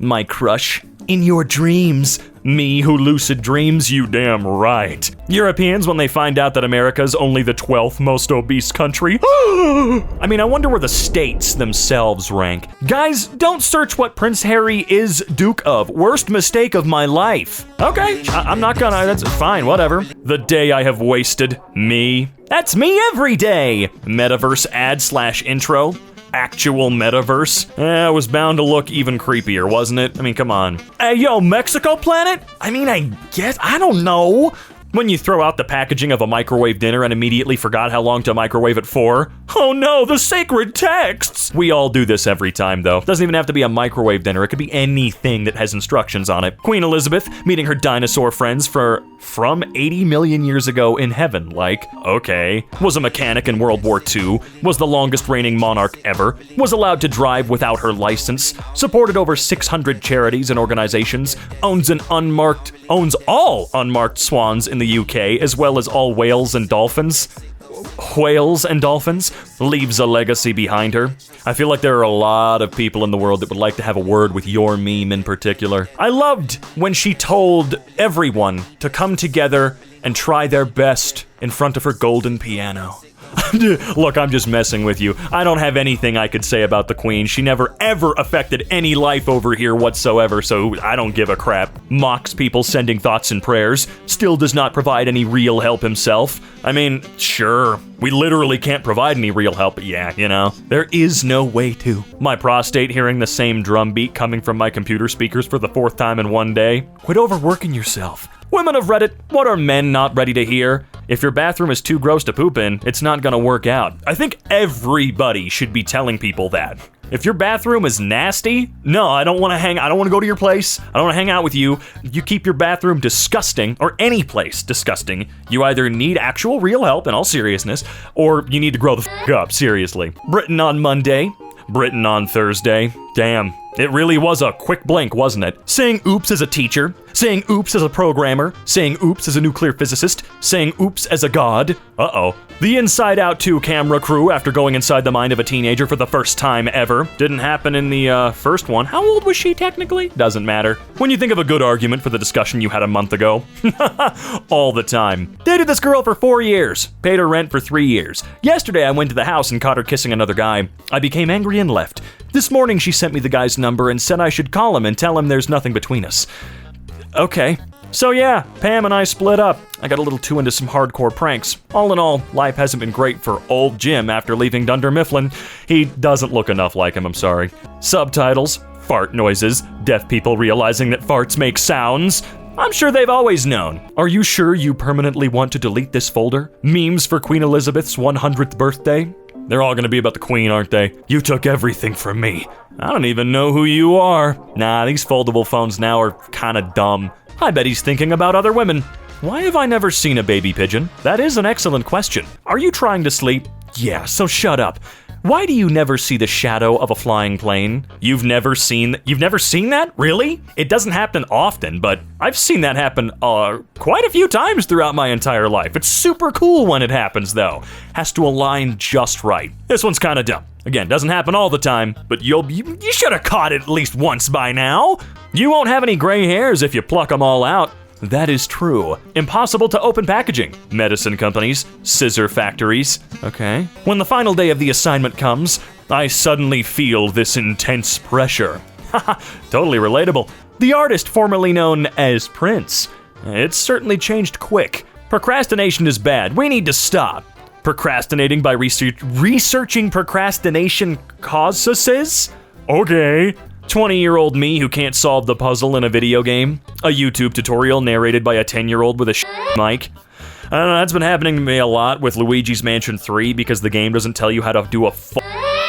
My crush. In your dreams. Me who lucid dreams, you damn right. Europeans, when they find out that America's only the 12th most obese country. I mean, I wonder where the states themselves rank. Guys, don't search what Prince Harry is Duke of. Worst mistake of my life. Okay, I'm not gonna, that's fine, whatever. The day I have wasted. Me. That's me every day. Metaverse ad/intro. Actual metaverse? It was bound to look even creepier, wasn't it? I mean, come on. Hey, yo, Mexico planet? I mean, I guess, I don't know. When you throw out the packaging of a microwave dinner and immediately forgot how long to microwave it for. Oh no, the sacred texts! We all do this every time, though. Doesn't even have to be a microwave dinner. It could be anything that has instructions on it. Queen Elizabeth meeting her dinosaur friends from 80 million years ago in heaven, like, okay. Was a mechanic in World War II, was the longest reigning monarch ever, was allowed to drive without her license, supported over 600 charities and organizations, owns all unmarked swans in the UK, as well as all whales and dolphins. Whales and dolphins, leaves a legacy behind her. I feel like there are a lot of people in the world that would like to have a word with your meme in particular. I loved when she told everyone to come together and try their best in front of her golden piano. Look, I'm just messing with you. I don't have anything I could say about the Queen. She never ever affected any life over here whatsoever, so I don't give a crap. Mocks people sending thoughts and prayers. Still does not provide any real help himself. I mean, sure, we literally can't provide any real help, but yeah, you know, there is no way to. My prostate hearing the same drum beat coming from my computer speakers for the 4th time in one day. Quit overworking yourself. Women of Reddit, what are men not ready to hear? If your bathroom is too gross to poop in, it's not gonna work out. I think everybody should be telling people that. If your bathroom is nasty, no, I don't wanna go to your place, I don't wanna hang out with you. You keep your bathroom disgusting, or any place disgusting, you either need actual real help in all seriousness, or you need to grow the f up, seriously. Britain on Monday, Britain on Thursday. Damn, it really was a quick blink, wasn't it? Saying oops as a teacher, saying oops as a programmer, saying oops as a nuclear physicist, saying oops as a god. Uh-oh. The Inside Out 2 camera crew after going inside the mind of a teenager for the first time ever. Didn't happen in the first one. How old was she technically? Doesn't matter. When you think of a good argument for the discussion you had a month ago. All the time. Dated this girl for 4 years. Paid her rent for 3 years. Yesterday I went to the house and caught her kissing another guy. I became angry and left. This morning she sent me the guy's number and said I should call him and tell him there's nothing between us. Okay. So yeah, Pam and I split up. I got a little too into some hardcore pranks. All in all, life hasn't been great for old Jim after leaving Dunder Mifflin. He doesn't look enough like him, I'm sorry. Subtitles, fart noises, deaf people realizing that farts make sounds. I'm sure they've always known. Are you sure you permanently want to delete this folder? Memes for Queen Elizabeth's 100th birthday? They're all gonna be about the Queen, aren't they? You took everything from me. I don't even know who you are. Nah, these foldable phones now are kinda dumb. I bet he's thinking about other women. Why have I never seen a baby pigeon? That is an excellent question. Are you trying to sleep? Yeah, so shut up. Why do you never see the shadow of a flying plane? You've never seen that? Really? It doesn't happen often, but I've seen that happen quite a few times throughout my entire life. It's super cool when it happens, though. Has to align just right. This one's kind of dumb. Again, doesn't happen all the time, but you should have caught it at least once by now. You won't have any gray hairs if you pluck them all out. That is true. Impossible to open packaging. Medicine companies, scissor factories. Okay. When the final day of the assignment comes, I suddenly feel this intense pressure. Haha, totally relatable. The artist formerly known as Prince. It's certainly changed quick. Procrastination is bad. We need to stop. Procrastinating by researching procrastination causes? Okay. 20-year-old me who can't solve the puzzle in a video game. A YouTube tutorial narrated by a 10-year-old with a mic. I don't know, that's been happening to me a lot with Luigi's Mansion 3 because the game doesn't tell you how to do a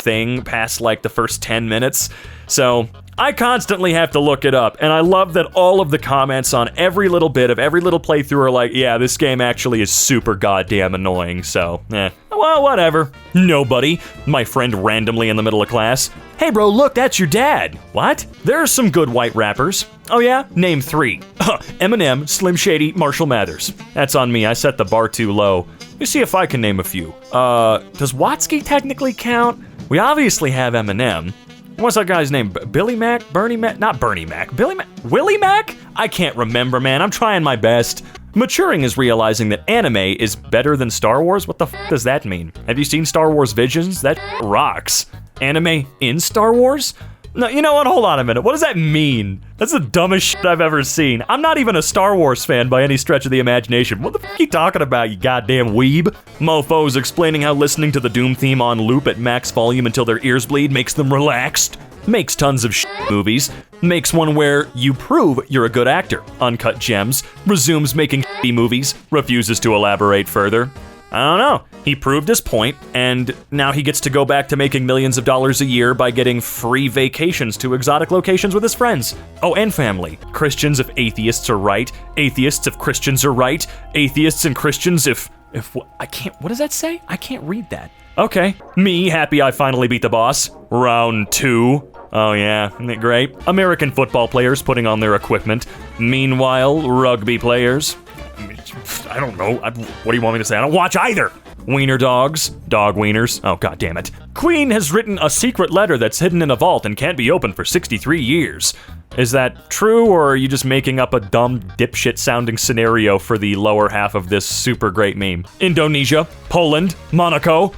thing past like the first 10 minutes. So I constantly have to look it up, and I love that all of the comments on every little bit of every little playthrough are like, yeah, this game actually is super goddamn annoying, so, well, whatever. Nobody. My friend randomly in the middle of class. Hey bro, look, that's your dad. What? There are some good white rappers. Oh yeah? Name 3. Eminem, Slim Shady, Marshall Mathers. That's on me, I set the bar too low. Let me see if I can name a few. Does Watsky technically count? We obviously have Eminem. What's that guy's name? Billy Mack? Bernie Mac? Not Bernie Mac. Billy Mac? Willie Mac? I can't remember, man. I'm trying my best. Maturing is realizing that anime is better than Star Wars? What the f does that mean? Have you seen Star Wars Visions? That rocks. Anime in Star Wars? No, you know what? Hold on a minute. What does that mean? That's the dumbest shit I've ever seen. I'm not even a Star Wars fan by any stretch of the imagination. What the f are you talking about, you goddamn weeb? Mofos explaining how listening to the Doom theme on loop at max volume until their ears bleed makes them relaxed. Makes tons of shit movies. Makes one where you prove you're a good actor. Uncut Gems. Resumes making shitty movies. Refuses to elaborate further. I don't know. He proved his point, and now he gets to go back to making millions of dollars a year by getting free vacations to exotic locations with his friends. Oh, and family. Christians if atheists are right. Atheists if Christians are right. Atheists and Christians if I can't, what does that say? I can't read that. Okay. Me, happy I finally beat the boss. Round 2. Oh yeah, isn't it great? American football players putting on their equipment. Meanwhile, rugby players. I don't know. What do you want me to say? I don't watch either. Wiener dogs. Dog wieners. Oh, god damn it. Queen has written a secret letter that's hidden in a vault and can't be opened for 63 years. Is that true, or are you just making up a dumb dipshit-sounding scenario for the lower half of this super great meme? Indonesia. Poland. Monaco.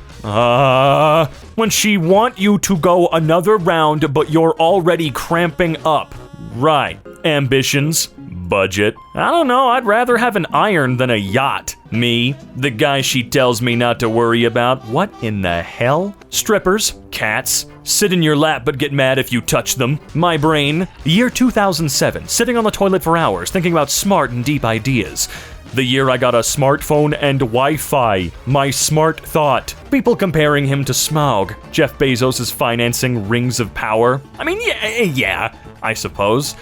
When she want you to go another round, but you're already cramping up. Right. Ambitions. Budget. I don't know, I'd rather have an iron than a yacht. Me, the guy she tells me not to worry about. What in the hell? Strippers, cats, sit in your lap but get mad if you touch them. My brain, year 2007, sitting on the toilet for hours thinking about smart and deep ideas. The year I got a smartphone and Wi-Fi. My smart thought. People comparing him to Smaug. Jeff Bezos is financing rings of power. I mean, yeah, I suppose.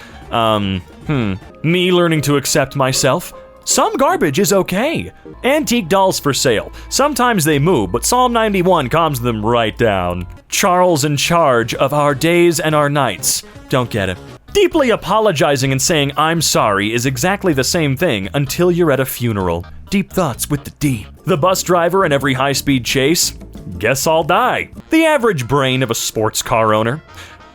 Me learning to accept myself. Some garbage is okay. Antique dolls for sale. Sometimes they move, but Psalm 91 calms them right down. Charles in charge of our days and our nights. Don't get it. Deeply apologizing and saying I'm sorry is exactly the same thing until you're at a funeral. Deep thoughts with the D. The bus driver in every high-speed chase. Guess I'll die. The average brain of a sports car owner.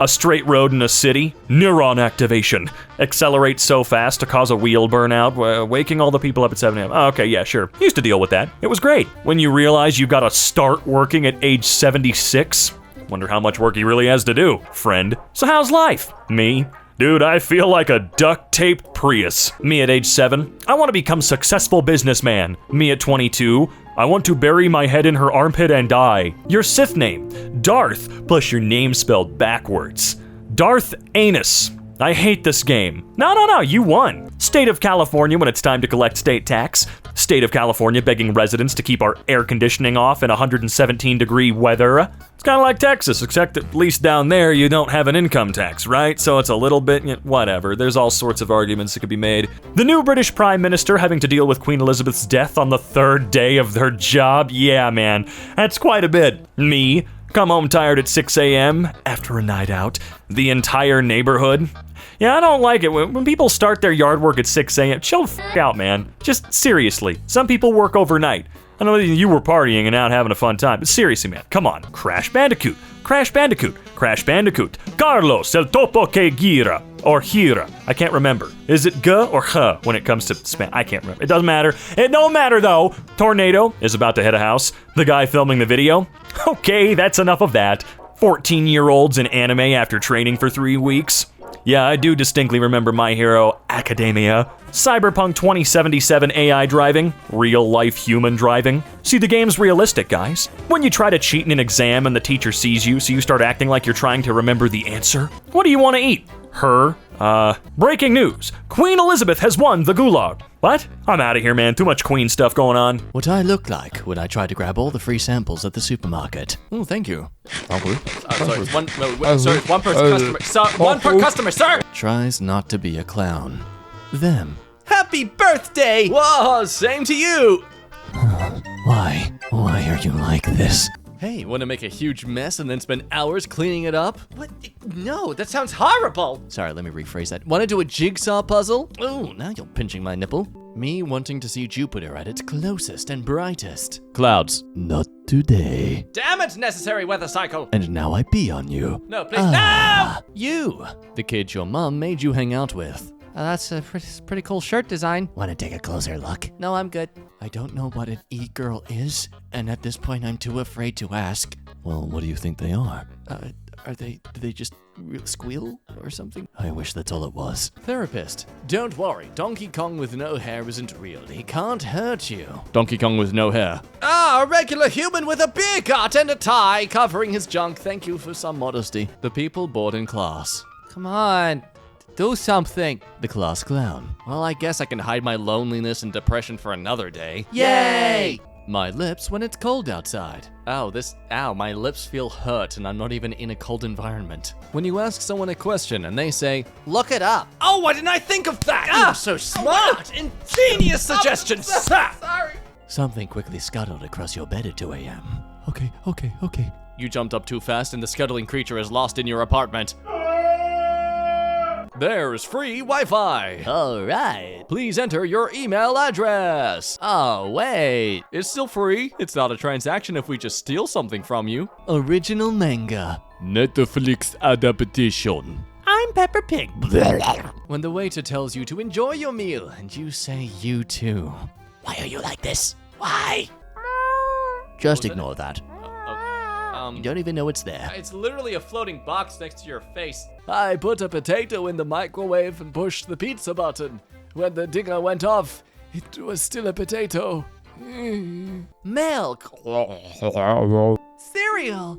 A straight road in a city, neuron activation. Accelerate so fast to cause a wheel burnout, waking all the people up at 7 a.m. Oh, okay, yeah, sure. Used to deal with that. It was great. When you realize you gotta start working at age 76. Wonder how much work he really has to do, friend. So how's life? Me? Dude, I feel like a duct-taped Prius. Me at age 7. I want to become successful businessman. Me at 22. I want to bury my head in her armpit and die. Your Sith name, Darth, plus your name spelled backwards. Darth Anus. I hate this game. No, you won. State of California when it's time to collect state tax. State of California begging residents to keep our air conditioning off in 117-degree weather. It's kind of like Texas, except at least down there you don't have an income tax, right? So it's a little bit, whatever. There's all sorts of arguments that could be made. The new British Prime Minister having to deal with Queen Elizabeth's death on the 3rd day of their job. Yeah, man, that's quite a bit. Me, come home tired at 6 a.m. after a night out. The entire neighborhood. Yeah, I don't like it. When people start their yard work at 6 a.m., chill the f*** out, man. Just seriously. Some people work overnight. I know you were partying and out having a fun time, but seriously, man, come on. Crash Bandicoot. Crash Bandicoot. Crash Bandicoot. Carlos, el topo que gira. Or gira. I can't remember. Is it G or H when it comes to Spanish? I can't remember. It doesn't matter. It don't matter, though. Tornado is about to hit a house. The guy filming the video. Okay, that's enough of that. 14-year-olds in anime after training for 3 weeks. Yeah, I do distinctly remember My Hero Academia. Cyberpunk 2077 AI driving. Real-life human driving. See, the game's realistic, guys. When you try to cheat in an exam and the teacher sees you, so you start acting like you're trying to remember the answer. What do you want to eat? Her. Breaking news. Queen Elizabeth has won the Gulag. What? I'm out of here, man. Too much Queen stuff going on. What I look like when I try to grab all the free samples at the supermarket. Oh, thank you. Sorry, one per customer. One per customer, sir! Tries not to be a clown. Them. Happy birthday! Whoa, same to you! Why? Why are you like this? Hey, wanna make a huge mess and then spend hours cleaning it up? What? No, that sounds horrible. Sorry, let me rephrase that. Wanna do a jigsaw puzzle? Oh, now you're pinching my nipple. Me wanting to see Jupiter at its closest and brightest. Clouds. Not today. Damn it, necessary weather cycle. And now I pee on you. No, please, no! You! The kid your mom made you hang out with. That's a pretty cool shirt design. Wanna take a closer look? No, I'm good. I don't know what an e-girl is, and at this point I'm too afraid to ask. Well, what do you think they are? Do they just squeal or something? I wish that's all it was. Therapist. Don't worry, Donkey Kong with no hair isn't real. He can't hurt you. Donkey Kong with no hair. Ah, a regular human with a beer gut and a tie. Covering his junk, thank you for some modesty. The people bored in class. Come on, do something. The class clown. Well, I guess I can hide my loneliness and depression for another day. Yay! My lips when it's cold outside. Ow, my lips feel hurt and I'm not even in a cold environment. When you ask someone a question and they say, look it up. Oh, why didn't I think of that? Ah, so smart! Ingenious suggestions. Sorry. Something quickly scuttled across your bed at 2 a.m. Okay. You jumped up too fast and the scuttling creature is lost in your apartment. There's free Wi-Fi. All right. Please enter your email address. Oh, wait. It's still free. It's not a transaction if we just steal something from you. Original manga. Netflix adaptation. I'm Peppa Pig. When the waiter tells you to enjoy your meal and you say you too. Why are you like this? Why? Just ignore that. You don't even know it's there. It's literally a floating box next to your face. I put a potato in the microwave and pushed the pizza button. When the dinger went off, it was still a potato. Milk. Cereal.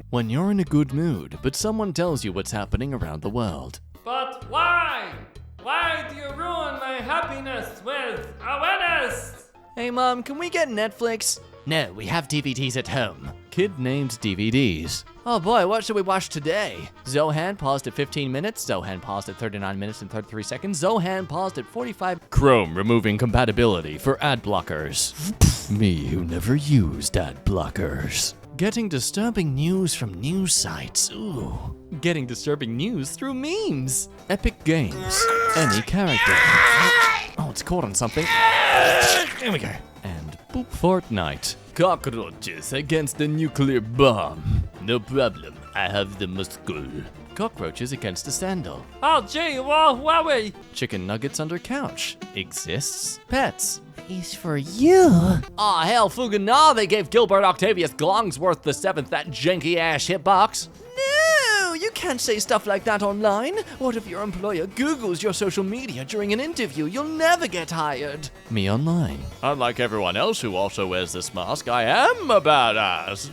When you're in a good mood, but someone tells you what's happening around the world. But why? Why do you ruin my happiness with awareness? Hey mom, can we get Netflix? No, we have DVDs at home. Kid named DVDs. Oh boy, what should we watch today? Zohan paused at 15 minutes, Zohan paused at 39 minutes and 33 seconds, Zohan paused at 45. Chrome removing compatibility for ad blockers. Me who never used ad blockers. Getting disturbing news from news sites. Ooh. Getting disturbing news through memes. Epic Games. Any character. Oh, it's caught on something. Here we go. And boop. Fortnite. Cockroaches against the nuclear bomb. No problem. I have the muscle. Cockroaches against a sandal. Oh gee, wowie. Chicken nuggets under couch. Exists. Pets. He's for you. Aw, hell, Fugana, they gave Gilbert Octavius Glongsworth the 7th that janky-ass hitbox. No, you can't say stuff like that online. What if your employer Googles your social media during an interview? You'll never get hired. Me online. Unlike everyone else who also wears this mask, I am a badass.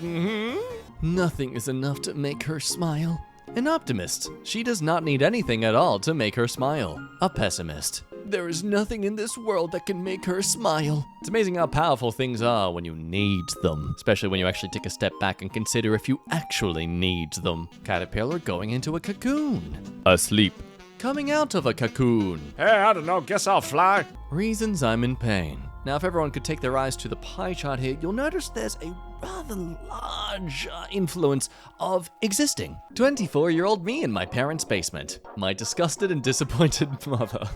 Nothing is enough to make her smile. An optimist. She does not need anything at all to make her smile. A pessimist. There is nothing in this world that can make her smile. It's amazing how powerful things are when you need them, especially when you actually take a step back and consider if you actually need them. Caterpillar going into a cocoon. Asleep. Coming out of a cocoon. Hey, I don't know, guess I'll fly. Reasons I'm in pain. Now, if everyone could take their eyes to the pie chart here, you'll notice there's a rather large influence of existing. 24-year-old me in my parents' basement. My disgusted and disappointed mother.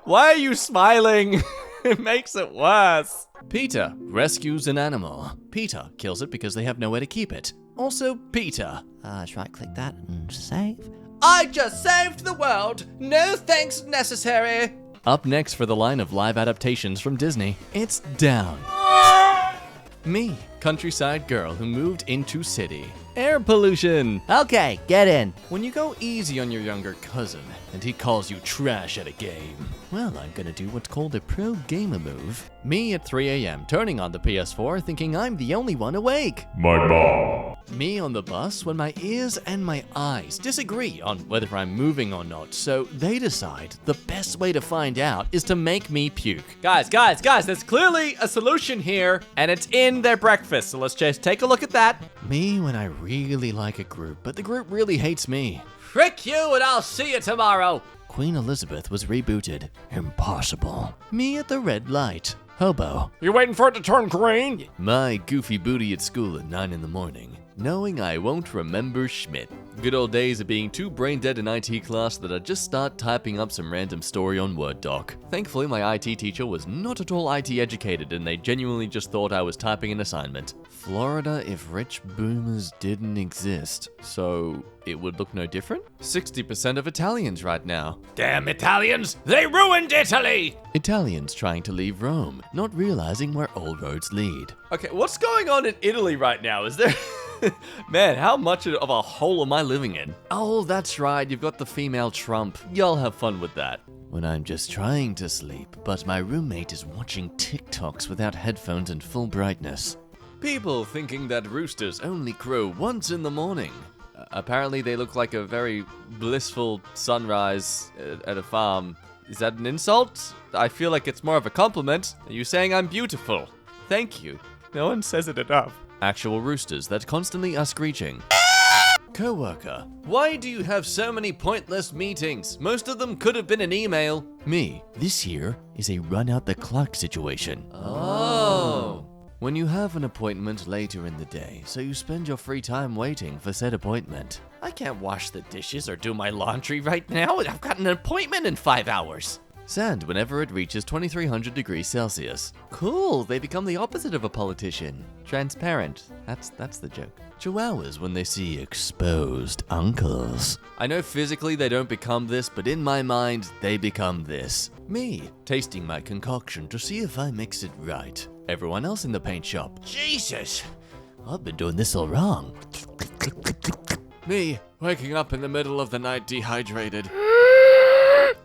Why are you smiling? It makes it worse. Peter rescues an animal. Peter kills it because they have nowhere to keep it. Also, Peter. Let's right-click that and save. I just saved the world. No thanks necessary. Up next for the line of live adaptations from Disney, it's Down. Me, countryside girl who moved into city. Air pollution. Okay, get in. When you go easy on your younger cousin and he calls you trash at a game, well, I'm gonna do what's called a pro gamer move. Me at 3 a.m. turning on the PS4 thinking I'm the only one awake. My mom. Me on the bus when my ears and my eyes disagree on whether I'm moving or not, so they decide the best way to find out is to make me puke. Guys, there's clearly a solution here, and it's in their breakfast, so let's just take a look at that. Me when I really like a group, but the group really hates me. Frick you, and I'll see you tomorrow. Queen Elizabeth was rebooted. Impossible. Me at the red light. Hobo. You waiting for it to turn green? My goofy booty at school at 9 in the morning, knowing I won't remember Schmidt. Good old days of being too brain dead in IT class that I'd just start typing up some random story on Word doc. Thankfully, my IT teacher was not at all IT educated and they genuinely just thought I was typing an assignment. Florida if rich boomers didn't exist, so it would look no different? 60% of Italians right now. Damn Italians! They ruined Italy! Italians trying to leave Rome, not realizing where all roads lead. Okay, what's going on in Italy right now? Is there... Man, how much of a hole am I living in? Oh, that's right, you've got the female Trump. Y'all have fun with that. When I'm just trying to sleep, but my roommate is watching TikToks without headphones and full brightness. People thinking that roosters only crow once in the morning. Apparently they look like a very blissful sunrise at a farm. Is that an insult? I feel like it's more of a compliment. Are you saying I'm beautiful? Thank you. No one says it enough. Actual roosters that constantly are screeching. Coworker, why do you have so many pointless meetings? Most of them could have been an email. Me, this here is a run out the clock situation. Oh. When you have an appointment later in the day, so you spend your free time waiting for said appointment. I can't wash the dishes or do my laundry right now. I've got an appointment in 5 hours. Sand whenever it reaches 2300 degrees Celsius. Cool, they become the opposite of a politician. Transparent. That's the joke. Chihuahuas when they see exposed uncles. I know physically they don't become this, but in my mind, they become this. Me, tasting my concoction to see if I mix it right. Everyone else in the paint shop. Jesus! I've been doing this all wrong. Me, waking up in the middle of the night dehydrated.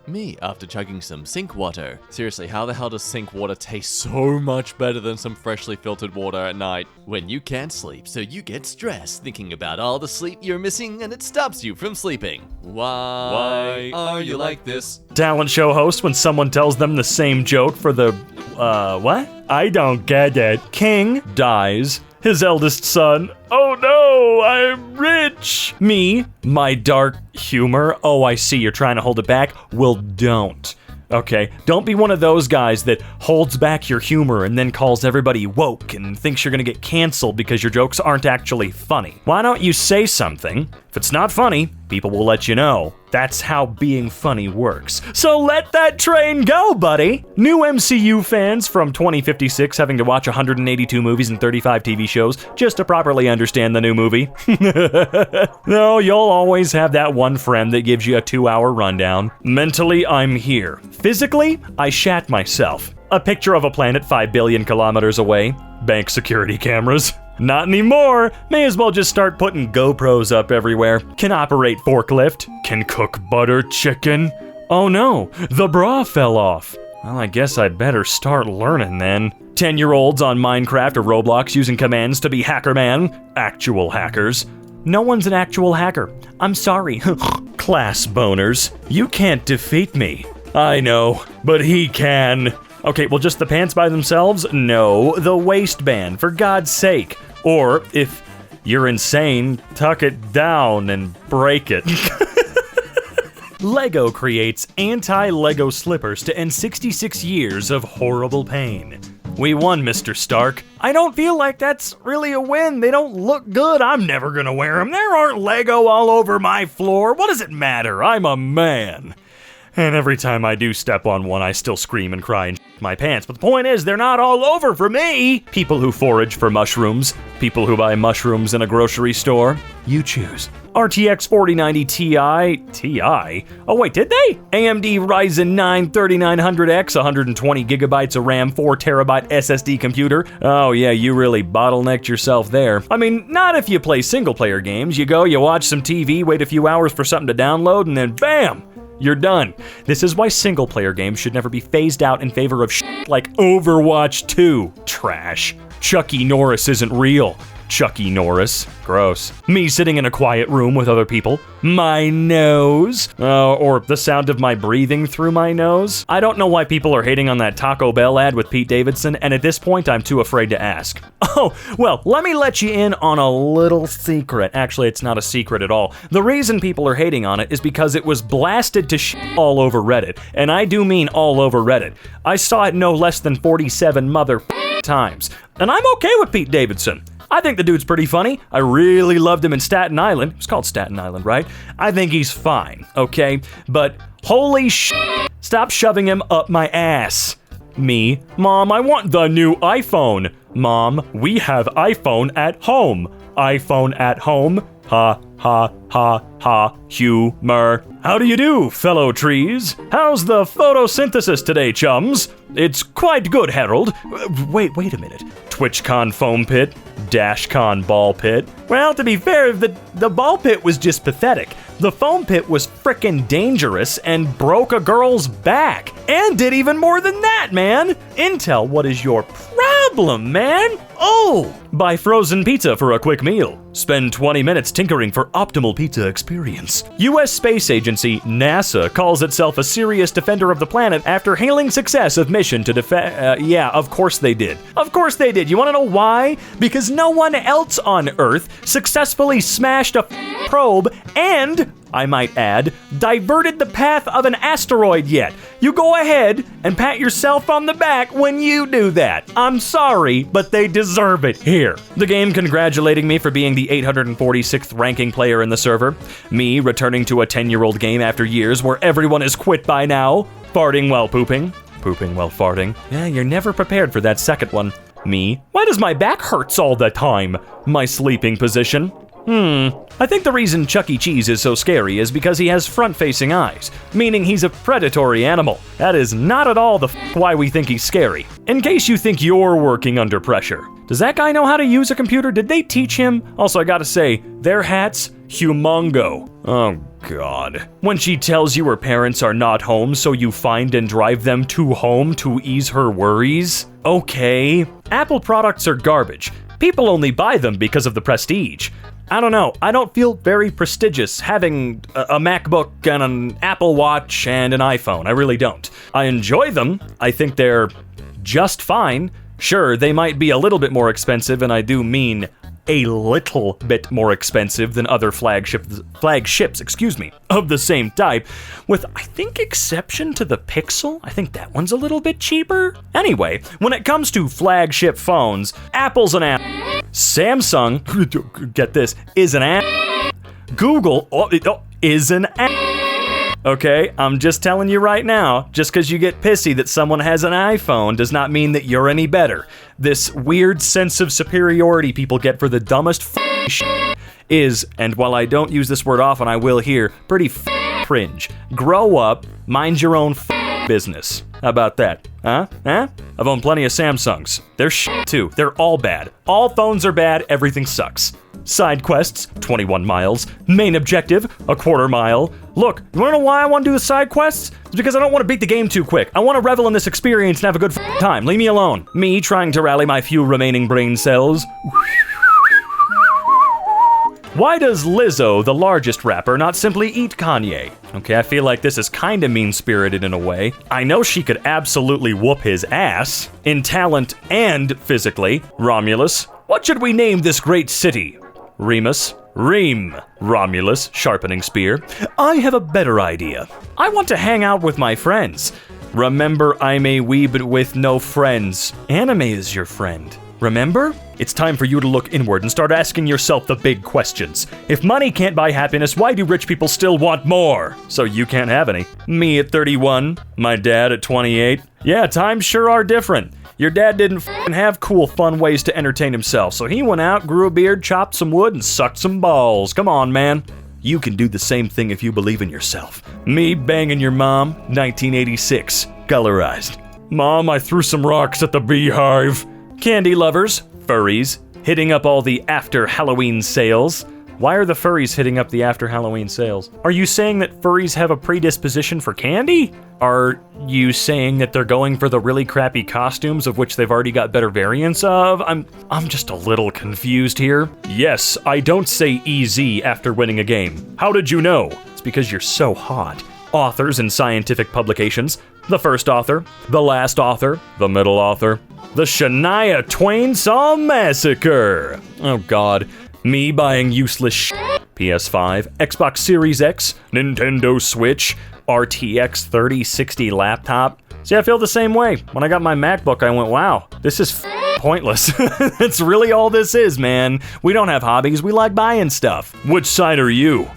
Me, after chugging some sink water. Seriously, how the hell does sink water taste so much better than some freshly filtered water at night? When you can't sleep, so you get stressed thinking about all the sleep you're missing and it stops you from sleeping. Why are you like this? Talent show host when someone tells them the same joke for the, what? I don't get it. King dies. His eldest son, oh no, I'm rich. Me, my dark humor, oh I see, you're trying to hold it back? Well, don't. Okay, don't be one of those guys that holds back your humor and then calls everybody woke and thinks you're gonna get canceled because your jokes aren't actually funny. Why don't you say something? If it's not funny, people will let you know. That's how being funny works. So let that train go, buddy! New MCU fans from 2056 having to watch 182 movies and 35 TV shows just to properly understand the new movie. No, you'll always have that one friend that gives you a 2-hour rundown. Mentally, I'm here. Physically, I shat myself. A picture of a planet 5 billion kilometers away. Bank security cameras. Not anymore. May as well just start putting GoPros up everywhere. Can operate forklift. Can cook butter chicken. Oh no, the bra fell off. Well, I guess I'd better start learning then. 10-year-olds on Minecraft or Roblox using commands to be Hackerman. Actual hackers. No one's an actual hacker. I'm sorry. Class boners. You can't defeat me. I know, but he can. Okay, well, just the pants by themselves? No, the waistband, for God's sake. Or, if you're insane, tuck it down and break it. Lego creates anti-Lego slippers to end 66 years of horrible pain. We won, Mr. Stark. I don't feel like that's really a win. They don't look good. I'm never gonna wear them. There aren't Lego all over my floor. What does it matter? I'm a man. And every time I do step on one, I still scream and cry and my pants. But the point is, they're not all over for me. People who forage for mushrooms. People who buy mushrooms in a grocery store. You choose. RTX 4090 Ti? Oh wait, did they? AMD Ryzen 9 3900X, 120 gigabytes of RAM, 4 terabyte SSD computer. Oh yeah, you really bottlenecked yourself there. I mean, not if you play single player games. You go, you watch some TV, wait a few hours for something to download, and then bam! You're done. This is why single-player games should never be phased out in favor of shit like Overwatch 2. Trash. Chucky Norris isn't real. Chucky Norris. Gross. Me sitting in a quiet room with other people. My nose. Or the sound of my breathing through my nose. I don't know why people are hating on that Taco Bell ad with Pete Davidson, and at this point I'm too afraid to ask. Oh, well, let me let you in on a little secret. Actually, it's not a secret at all. The reason people are hating on it is because it was blasted to all over Reddit. And I do mean all over Reddit. I saw it no less than 47 times. And I'm okay with Pete Davidson. I think the dude's pretty funny. I really loved him in Staten Island. It's called Staten Island, right? I think he's fine, okay? But holy stop shoving him up my ass. Me, Mom, I want the new iPhone. Mom, we have iPhone at home. iPhone at home. Ha, ha, ha, ha, humor. How do you do, fellow trees? How's the photosynthesis today, chums? It's quite good, Harold. Wait a minute. TwitchCon foam pit, DashCon ball pit. Well, to be fair, the ball pit was just pathetic. The foam pit was frickin' dangerous and broke a girl's back. And did even more than that, man. Intel, what is your problem, man? Oh! Buy frozen pizza for a quick meal. Spend 20 minutes tinkering for optimal pizza experience. U.S. Space Agency, NASA, calls itself a serious defender of the planet after hailing success of mission to yeah, of course they did. Of course they did. You want to know why? Because no one else on Earth successfully smashed a probe and, I might add, diverted the path of an asteroid yet. You go ahead and pat yourself on the back when you do that. I'm sorry, but they deserve it here. The game congratulating me for being the 846th ranking player in the server. Me returning to a 10-year-old game after years where everyone is quit by now. Farting while pooping. Pooping while farting. Yeah, you're never prepared for that second one. Me. Why does my back hurts all the time? My sleeping position. I think the reason Chuck E. Cheese is so scary is because he has front-facing eyes, meaning he's a predatory animal. That is not at all why we think he's scary. In case you think you're working under pressure. Does that guy know how to use a computer? Did they teach him? Also, I gotta say, their hats, humongo. Oh, God. When she tells you her parents are not home, so you find and drive them to home to ease her worries? Okay. Apple products are garbage. People only buy them because of the prestige. I don't know. I don't feel very prestigious having a MacBook and an Apple Watch and an iPhone. I really don't. I enjoy them. I think they're just fine. Sure, they might be a little bit more expensive, and I do mean a little bit more expensive than other flagships, of the same type, with, I think, exception to the Pixel. I think that one's a little bit cheaper. Anyway, when it comes to flagship phones, Apple's an app. Samsung, get this, is an app. Google is an app. Okay, I'm just telling you right now, just because you get pissy that someone has an iPhone does not mean that you're any better. This weird sense of superiority people get for the dumbest is, and while I don't use this word often, I will here, pretty cringe. Grow up, mind your own business. How about that? Huh? I've owned plenty of Samsungs. They're too. They're all bad. All phones are bad, everything sucks. Side quests, 21 miles. Main objective, a quarter mile. Look, you wanna know why I wanna do the side quests? It's because I don't wanna beat the game too quick. I wanna revel in this experience and have a good time. Leave me alone. Me trying to rally my few remaining brain cells. Why does Lizzo, the largest rapper, not simply eat Kanye? Okay, I feel like this is kinda mean-spirited in a way. I know she could absolutely whoop his ass, in talent and physically. Romulus, what should we name this great city? Remus. Reem. Romulus, sharpening spear. I have a better idea. I want to hang out with my friends. Remember, I'm a weeb with no friends. Anime is your friend. Remember? It's time for you to look inward and start asking yourself the big questions. If money can't buy happiness, why do rich people still want more? So you can't have any. Me at 31, my dad at 28. Yeah, times sure are different. Your dad didn't have cool, fun ways to entertain himself, so he went out, grew a beard, chopped some wood, and sucked some balls. Come on, man. You can do the same thing if you believe in yourself. Me banging your mom, 1986, colorized. Mom, I threw some rocks at the beehive. Candy lovers, furries, hitting up all the after Halloween sales. Why are the furries hitting up the after Halloween sales? Are you saying that furries have a predisposition for candy? Are you saying that they're going for the really crappy costumes of which they've already got better variants of? I'm just a little confused here. Yes, I don't say easy after winning a game. How did you know? It's because you're so hot. Authors in scientific publications. The first author, the last author, the middle author. The Shania Twain Song Massacre. Oh god. Me buying useless PS5, Xbox Series X, Nintendo Switch, RTX 3060 laptop. See, I feel the same way. When I got my MacBook, I went, wow, this is pointless. That's really all this is, man. We don't have hobbies, we like buying stuff. Which side are you?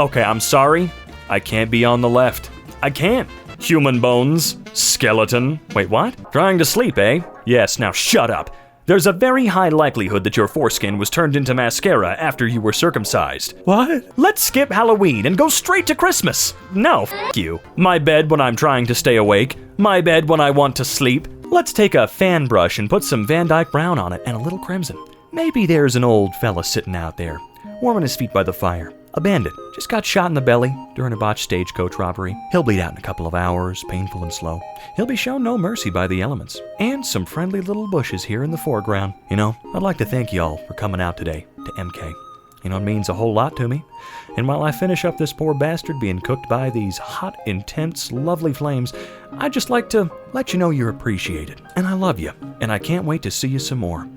Okay, I'm sorry. I can't be on the left. I can't. Human bones, skeleton. Wait, what? Trying to sleep, eh? Yes, now shut up. There's a very high likelihood that your foreskin was turned into mascara after you were circumcised. What? Let's skip Halloween and go straight to Christmas. No, f*** you. My bed when I'm trying to stay awake. My bed when I want to sleep. Let's take a fan brush and put some Van Dyke Brown on it and a little crimson. Maybe there's an old fella sitting out there, warming his feet by the fire. A bandit just got shot in the belly during a botched stagecoach robbery. He'll bleed out in a couple of hours, painful and slow. He'll be shown no mercy by the elements. And some friendly little bushes here in the foreground. You know, I'd like to thank y'all for coming out today to EmKay. You know, it means a whole lot to me. And while I finish up this poor bastard being cooked by these hot, intense, lovely flames, I'd just like to let you know you're appreciated. And I love you. And I can't wait to see you some more.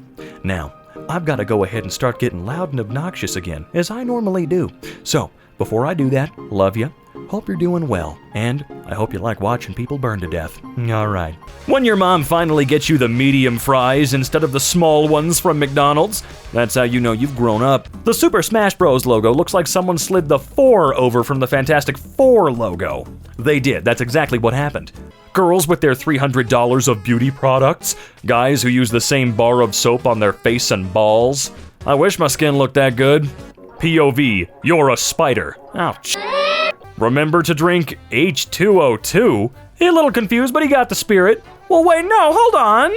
Now, I've got to go ahead and start getting loud and obnoxious again, as I normally do. So, before I do that, love you, hope you're doing well, and I hope you like watching people burn to death. Alright. When your mom finally gets you the medium fries instead of the small ones from McDonald's, that's how you know you've grown up. The Super Smash Bros. Logo looks like someone slid the 4 over from the Fantastic Four logo. They did, that's exactly what happened. Girls with their $300 of beauty products. Guys who use the same bar of soap on their face and balls. I wish my skin looked that good. POV, you're a spider. Ouch. Remember to drink H2O2? He a little confused, but he got the spirit. Well, wait, no, hold on.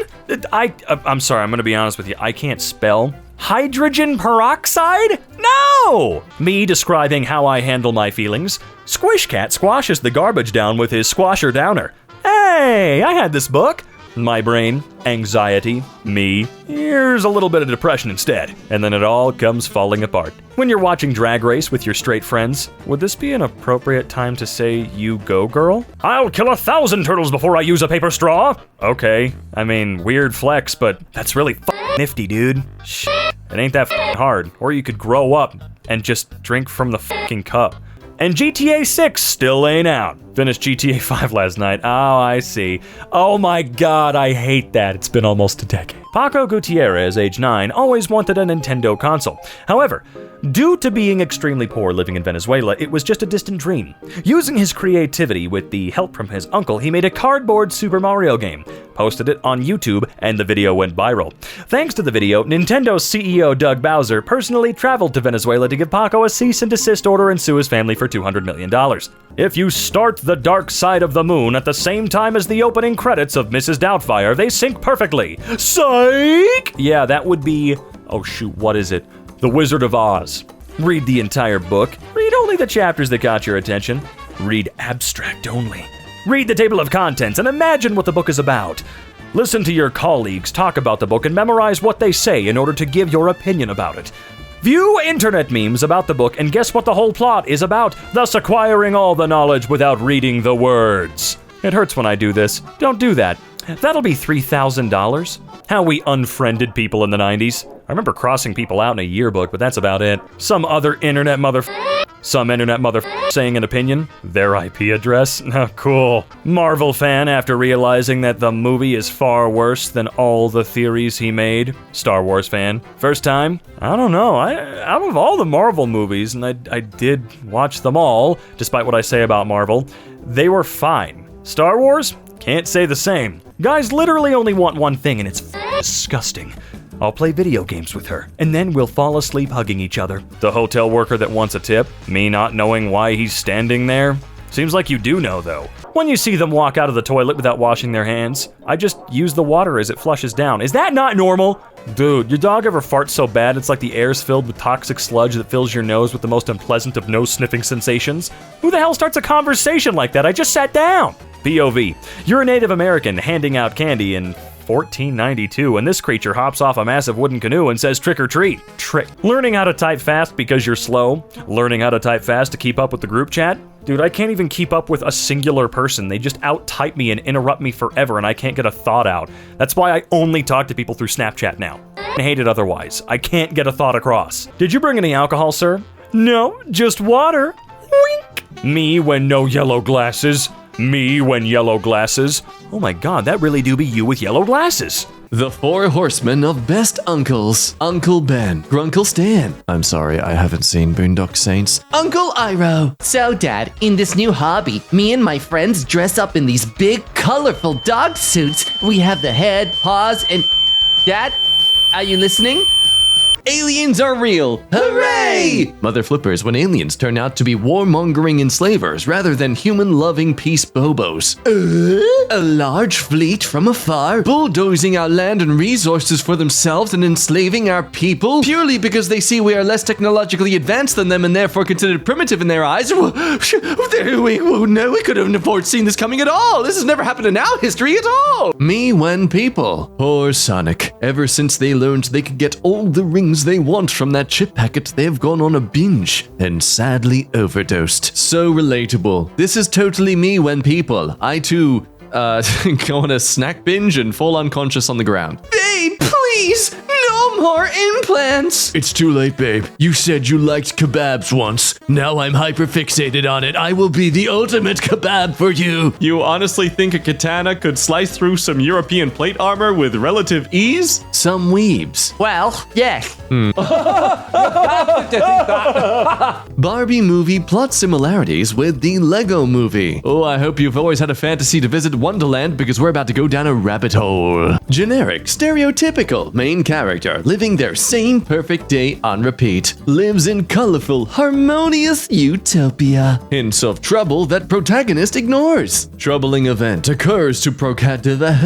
I'm sorry, I'm gonna be honest with you. I can't spell. Hydrogen peroxide? No! Me describing how I handle my feelings. Squish Cat squashes the garbage down with his squasher downer. Hey, I had this book. My brain, anxiety, me. Here's a little bit of depression instead. And then it all comes falling apart. When you're watching Drag Race with your straight friends, would this be an appropriate time to say, you go, girl? I'll kill 1,000 turtles before I use a paper straw. Okay, I mean, weird flex, but that's really nifty, dude. Shit, it ain't that hard. Or you could grow up and just drink from the fucking cup. And GTA 6 still ain't out. Finished GTA 5 last night. Oh, I see. Oh my god, I hate that. It's been almost a decade. Paco Gutierrez, age 9, always wanted a Nintendo console. However, due to being extremely poor living in Venezuela, it was just a distant dream. Using his creativity with the help from his uncle, he made a cardboard Super Mario game, posted it on YouTube, and the video went viral. Thanks to the video, Nintendo's CEO Doug Bowser personally traveled to Venezuela to give Paco a cease and desist order and sue his family for $200 million. If you start The Dark Side of the Moon at the same time as the opening credits of Mrs. Doubtfire, they sync perfectly. Psych! Yeah, that would be... oh shoot, what is it? The Wizard of Oz. Read the entire book. Read only the chapters that got your attention. Read abstract only. Read the table of contents and imagine what the book is about. Listen to your colleagues talk about the book and memorize what they say in order to give your opinion about it. View internet memes about the book and guess what the whole plot is about, thus acquiring all the knowledge without reading the words. It hurts when I do this. Don't do that. That'll be $3,000. How we unfriended people in the 90s. I remember crossing people out in a yearbook, but that's about it. Some other internet saying an opinion, their IP address. Oh, cool. Marvel fan after realizing that the movie is far worse than all the theories he made. Star Wars fan. First time? I don't know. Out of all the Marvel movies, and I did watch them all, despite what I say about Marvel, they were fine. Star Wars? Can't say the same. Guys literally only want one thing, and it's disgusting. I'll play video games with her, and then we'll fall asleep hugging each other. The hotel worker that wants a tip, me not knowing why he's standing there. Seems like you do know, though. When you see them walk out of the toilet without washing their hands, I just use the water as it flushes down. Is that not normal? Dude, your dog ever farts so bad it's like the air's filled with toxic sludge that fills your nose with the most unpleasant of nose-sniffing sensations? Who the hell starts a conversation like that? I just sat down. POV. You're a Native American handing out candy in 1492, and this creature hops off a massive wooden canoe and says trick or treat. Trick. Learning how to type fast because you're slow? Learning how to type fast to keep up with the group chat? Dude, I can't even keep up with a singular person. They just out-type me and interrupt me forever, and I can't get a thought out. That's why I only talk to people through Snapchat now. I hate it otherwise. I can't get a thought across. Did you bring any alcohol, sir? No, just water. Wink. Me when no yellow glasses. Me when yellow glasses. Oh my god, that really do be you with yellow glasses. The Four Horsemen of Best Uncles. Uncle Ben. Grunkle Stan. I'm sorry, I haven't seen Boondock Saints. Uncle Iroh. So, Dad, in this new hobby, me and my friends dress up in these big, colorful dog suits. We have the head, paws, and... Dad, are you listening? Aliens are real! Hooray! Mother flippers when aliens turn out to be warmongering enslavers rather than human-loving peace bobos. A large fleet from afar, bulldozing our land and resources for themselves and enslaving our people purely because they see we are less technologically advanced than them and therefore considered primitive in their eyes. We couldn't have foreseen this coming at all. This has never happened in our history at all. Me when people. Poor Sonic. Ever since they learned they could get all the rings they want from that chip packet, they've gone on a binge and sadly overdosed. So relatable. This is totally me when people. I too go on a snack binge and fall unconscious on the ground. Babe, please, no more implants. It's too late, babe. You said you liked kebabs once. Now I'm hyperfixated on it. I will be the ultimate kebab for you. You honestly think a katana could slice through some European plate armor with relative ease? Some weebs. Well, yeah. Barbie movie plot similarities with the Lego movie. Oh, I hope you've always had a fantasy to visit Wonderland because we're about to go down a rabbit hole. Generic, stereotypical main character living their same perfect day on repeat. Lives in colorful, harmonious utopia. Hints of trouble that protagonist ignores. Troubling event occurs to protagonist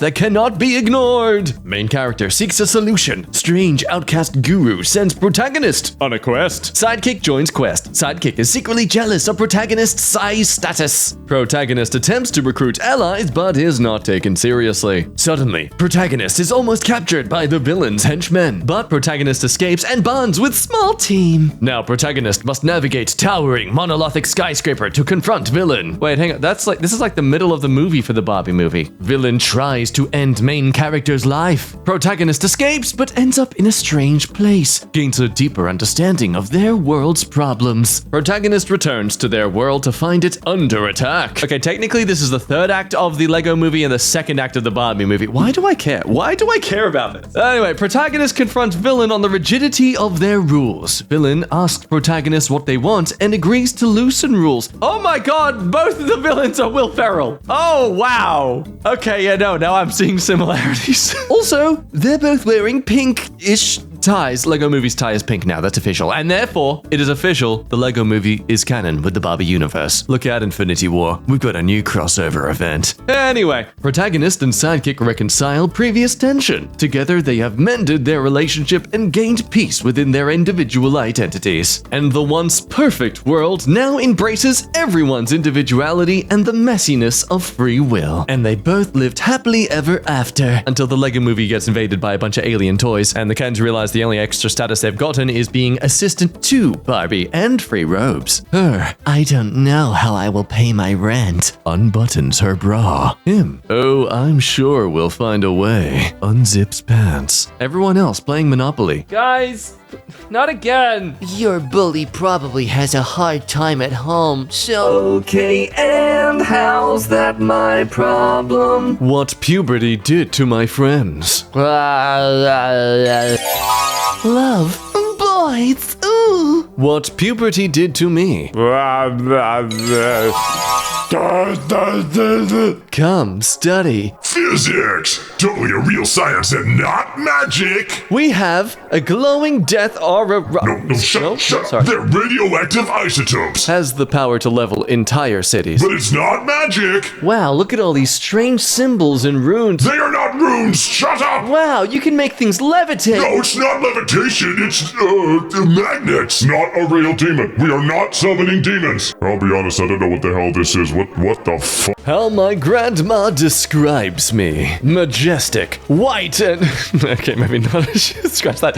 that cannot be ignored. Main character seeks a solution. Strange outcast guru sends protagonist On a quest. Sidekick joins quest. Sidekick is secretly jealous of protagonist's size status. Protagonist attempts to recruit allies but is not taken seriously. Suddenly, protagonist is almost captured by the villain's henchmen, but protagonist escapes and bonds with small team. Now protagonist must navigate towering monolithic skyscraper to confront villain. Wait, hang on. This is like the middle of the movie for the Barbie movie. Villain tries to end main character's life. Protagonist escapes but ends up in a strange place. Gains a deeper understanding of their world's problems. Protagonist returns to their world to find it under attack. Okay, technically this is the third act of the Lego movie and the second act of the Barbie movie. Why do I care? Why do I care about this? Anyway, protagonist confronts villain on the rigidity of their rules. Villain asks protagonist what they want and agrees to loosen rules. Oh my god, both of the villains are Will Ferrell. Oh, wow. Okay, yeah, no, now I'm seeing similarities. Also, they're both wearing pink-ish ties. Lego Movie's tie is pink now, that's official. And therefore, it is official, the Lego Movie is canon with the Barbie universe. Look out, Infinity War. We've got a new crossover event. Anyway, protagonist and sidekick reconcile previous tension. Together, they have mended their relationship and gained peace within their individual identities. And the once perfect world now embraces everyone's individuality and the messiness of free will. And they both lived happily ever after. until the Lego Movie gets invaded by a bunch of alien toys, and the Kens realize the only extra status they've gotten is being assistant to Barbie and free robes. Her, I don't know how I will pay my rent. Unbuttons her bra. Him, oh, I'm sure we'll find a way. Unzips pants. Everyone else playing Monopoly. Guys, not again. Your bully probably has a hard time at home, so... Okay, and how's that my problem? What puberty did to my friends. Love, boys, ooh. What puberty did to me. Come study. Physics! Totally a real science and not magic! We have a glowing death aura. No, shut up. Sorry. They're radioactive isotopes. Has the power to level entire cities. But it's not magic! Wow, look at all these strange symbols and runes. They are not runes! Shut up! Wow, you can make things levitate. No, it's not levitation, it's, magnets! Not a real demon. We are not summoning demons. I'll be honest, I don't know what the hell this is. What the fuck? How my grandma describes me. Majestic, white, and... okay, maybe not. Scratch that.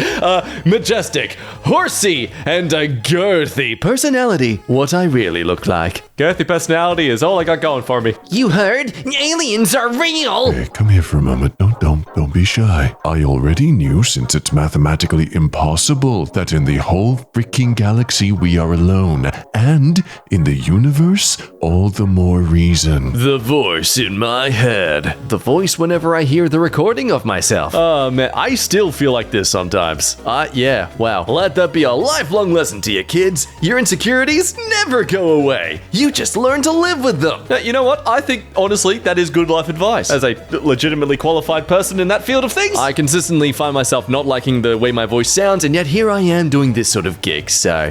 Majestic, horsey, and a girthy personality. What I really look like. Girthy personality is all I got going for me. You heard? Aliens are real! Hey, come here for a moment. Don't be shy. I already knew, since it's mathematically impossible, that in the whole freaking galaxy we are alone. And in the universe, all the more reason. The voice in my head. The voice whenever I hear the recording of myself. Oh man, I still feel like this sometimes. Yeah, wow. Let that be a lifelong lesson to you kids. Your insecurities never go away. You just learn to live with them. You know what? I think, honestly, that is good life advice. As a legitimately qualified person in that field of things, I consistently find myself not liking the way my voice sounds, and yet here I am doing this sort of gig, so...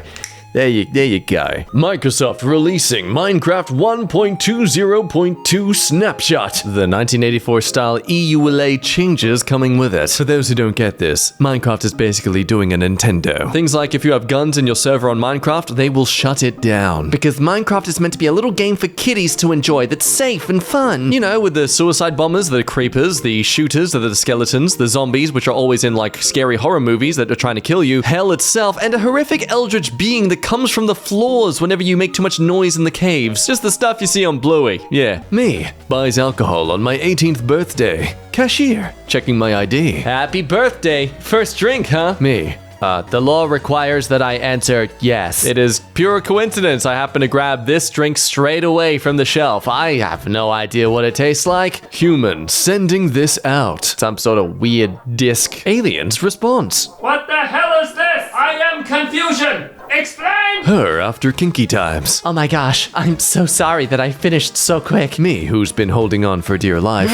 There you go. Microsoft releasing Minecraft 1.20.2 Snapshot. The 1984 style EULA changes coming with it. For those who don't get this, Minecraft is basically doing a Nintendo. Things like if you have guns in your server on Minecraft, they will shut it down. Because Minecraft is meant to be a little game for kiddies to enjoy that's safe and fun. You know, with the suicide bombers, the creepers, the shooters, the skeletons, the zombies, which are always in like scary horror movies that are trying to kill you, hell itself, and a horrific eldritch being that comes from the floors whenever you make too much noise in the caves. Just the stuff you see on Bluey. Yeah. Me buys alcohol on my 18th birthday. Cashier checking my ID. Happy birthday. First drink, huh? Me. The law requires that I answer yes. It is pure coincidence I happen to grab this drink straight away from the shelf. I have no idea what it tastes like. Human sending this out. Some sort of weird disc. Aliens response. What the hell is this? I am confusion. Explain! Her after kinky times. Oh my gosh, I'm so sorry that I finished so quick. Me who's been holding on for dear life.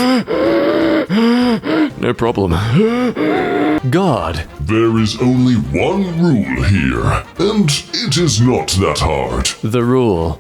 No problem. God. There is only one rule here, and it is not that hard. The rule.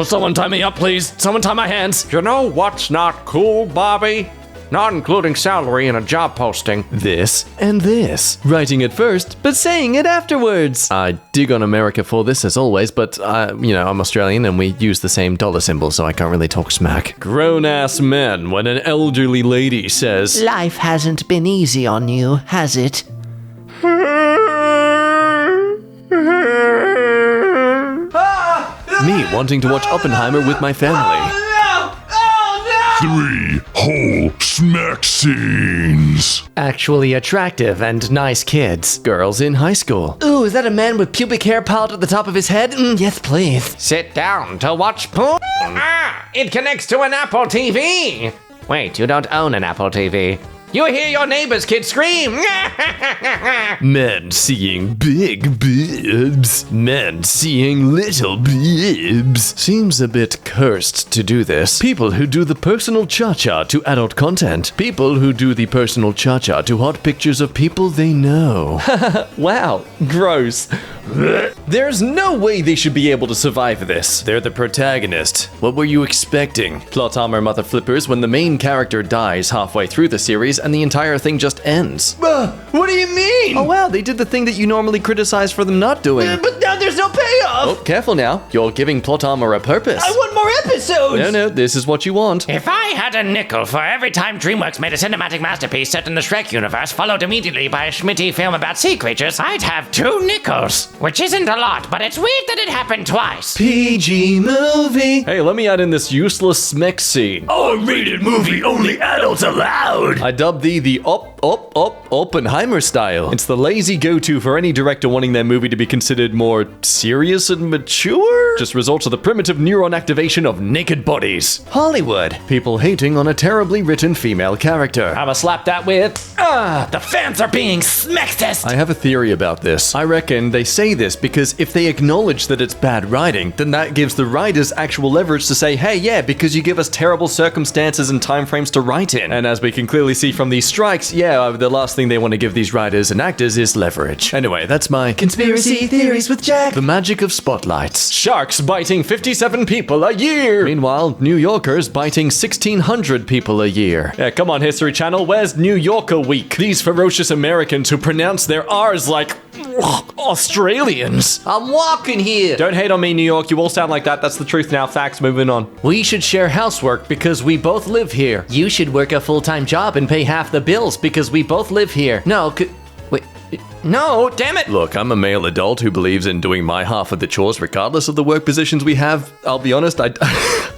Someone tie me up, please. Someone tie my hands. You know what's not cool, Bobby? Not including salary in a job posting. This and this. Writing it first, but saying it afterwards. I dig on America for this as always, but I'm Australian and we use the same dollar symbol, so I can't really talk smack. Grown-ass men when an elderly lady says, Life hasn't been easy on you, has it? me wanting to watch Oppenheimer with my family. 3 whole smack scenes. Actually attractive and nice kids. Girls in high school. Ooh, is that a man with pubic hair piled at the top of his head? Yes, please. Sit down to watch porn. It connects to an Apple TV. Wait, you don't own an Apple TV. You hear your neighbor's kid scream. Men seeing big boobs. Men seeing little boobs. Seems a bit cursed to do this. People who do the personal cha-cha to adult content. People who do the personal cha-cha to hot pictures of people they know. Wow, gross. There's no way they should be able to survive this. They're the protagonist. What were you expecting? Plot armor mother flippers when the main character dies halfway through the series and the entire thing just ends. What do you mean? Oh wow, they did the thing that you normally criticize for them not doing. But now there's no payoff. Oh, careful now. You're giving plot armor a purpose. I want more episodes. No, this is what you want. If I had a nickel for every time DreamWorks made a cinematic masterpiece set in the Shrek universe, followed immediately by a Schmitty film about sea creatures, I'd have 2 nickels. Which isn't a lot, but it's weird that it happened twice. PG movie. Hey, let me add in this useless smeck scene. R-rated movie, only adults allowed. I dubbed the Oppenheimer style. It's the lazy go-to for any director wanting their movie to be considered more more serious and mature? Just results of the primitive neuron activation of naked bodies. Hollywood. People hating on a terribly written female character. I'ma slap that with, the fans are being sexist. I have a theory about this. I reckon they say this because if they acknowledge that it's bad writing, then that gives the writers actual leverage to say, hey, yeah, because you give us terrible circumstances and timeframes to write in. And as we can clearly see from these strikes, the last thing they want to give these writers and actors is leverage. Anyway, that's my Conspiracy theories with Jack. the magic of spotlights. Sharks biting 57 people a year. Meanwhile, New Yorkers biting 1,600 people a year. Yeah, come on, History Channel, where's New Yorker Week? These ferocious Americans who pronounce their R's like Australians. I'm walking here. Don't hate on me, New York. You all sound like that. That's the truth now. Facts. Moving on. We should share housework because we both live here. You should work a full-time job and pay half the bills because we both live here. No, wait. No, damn it! Look, I'm a male adult who believes in doing my half of the chores regardless of the work positions we have. I'll be honest, I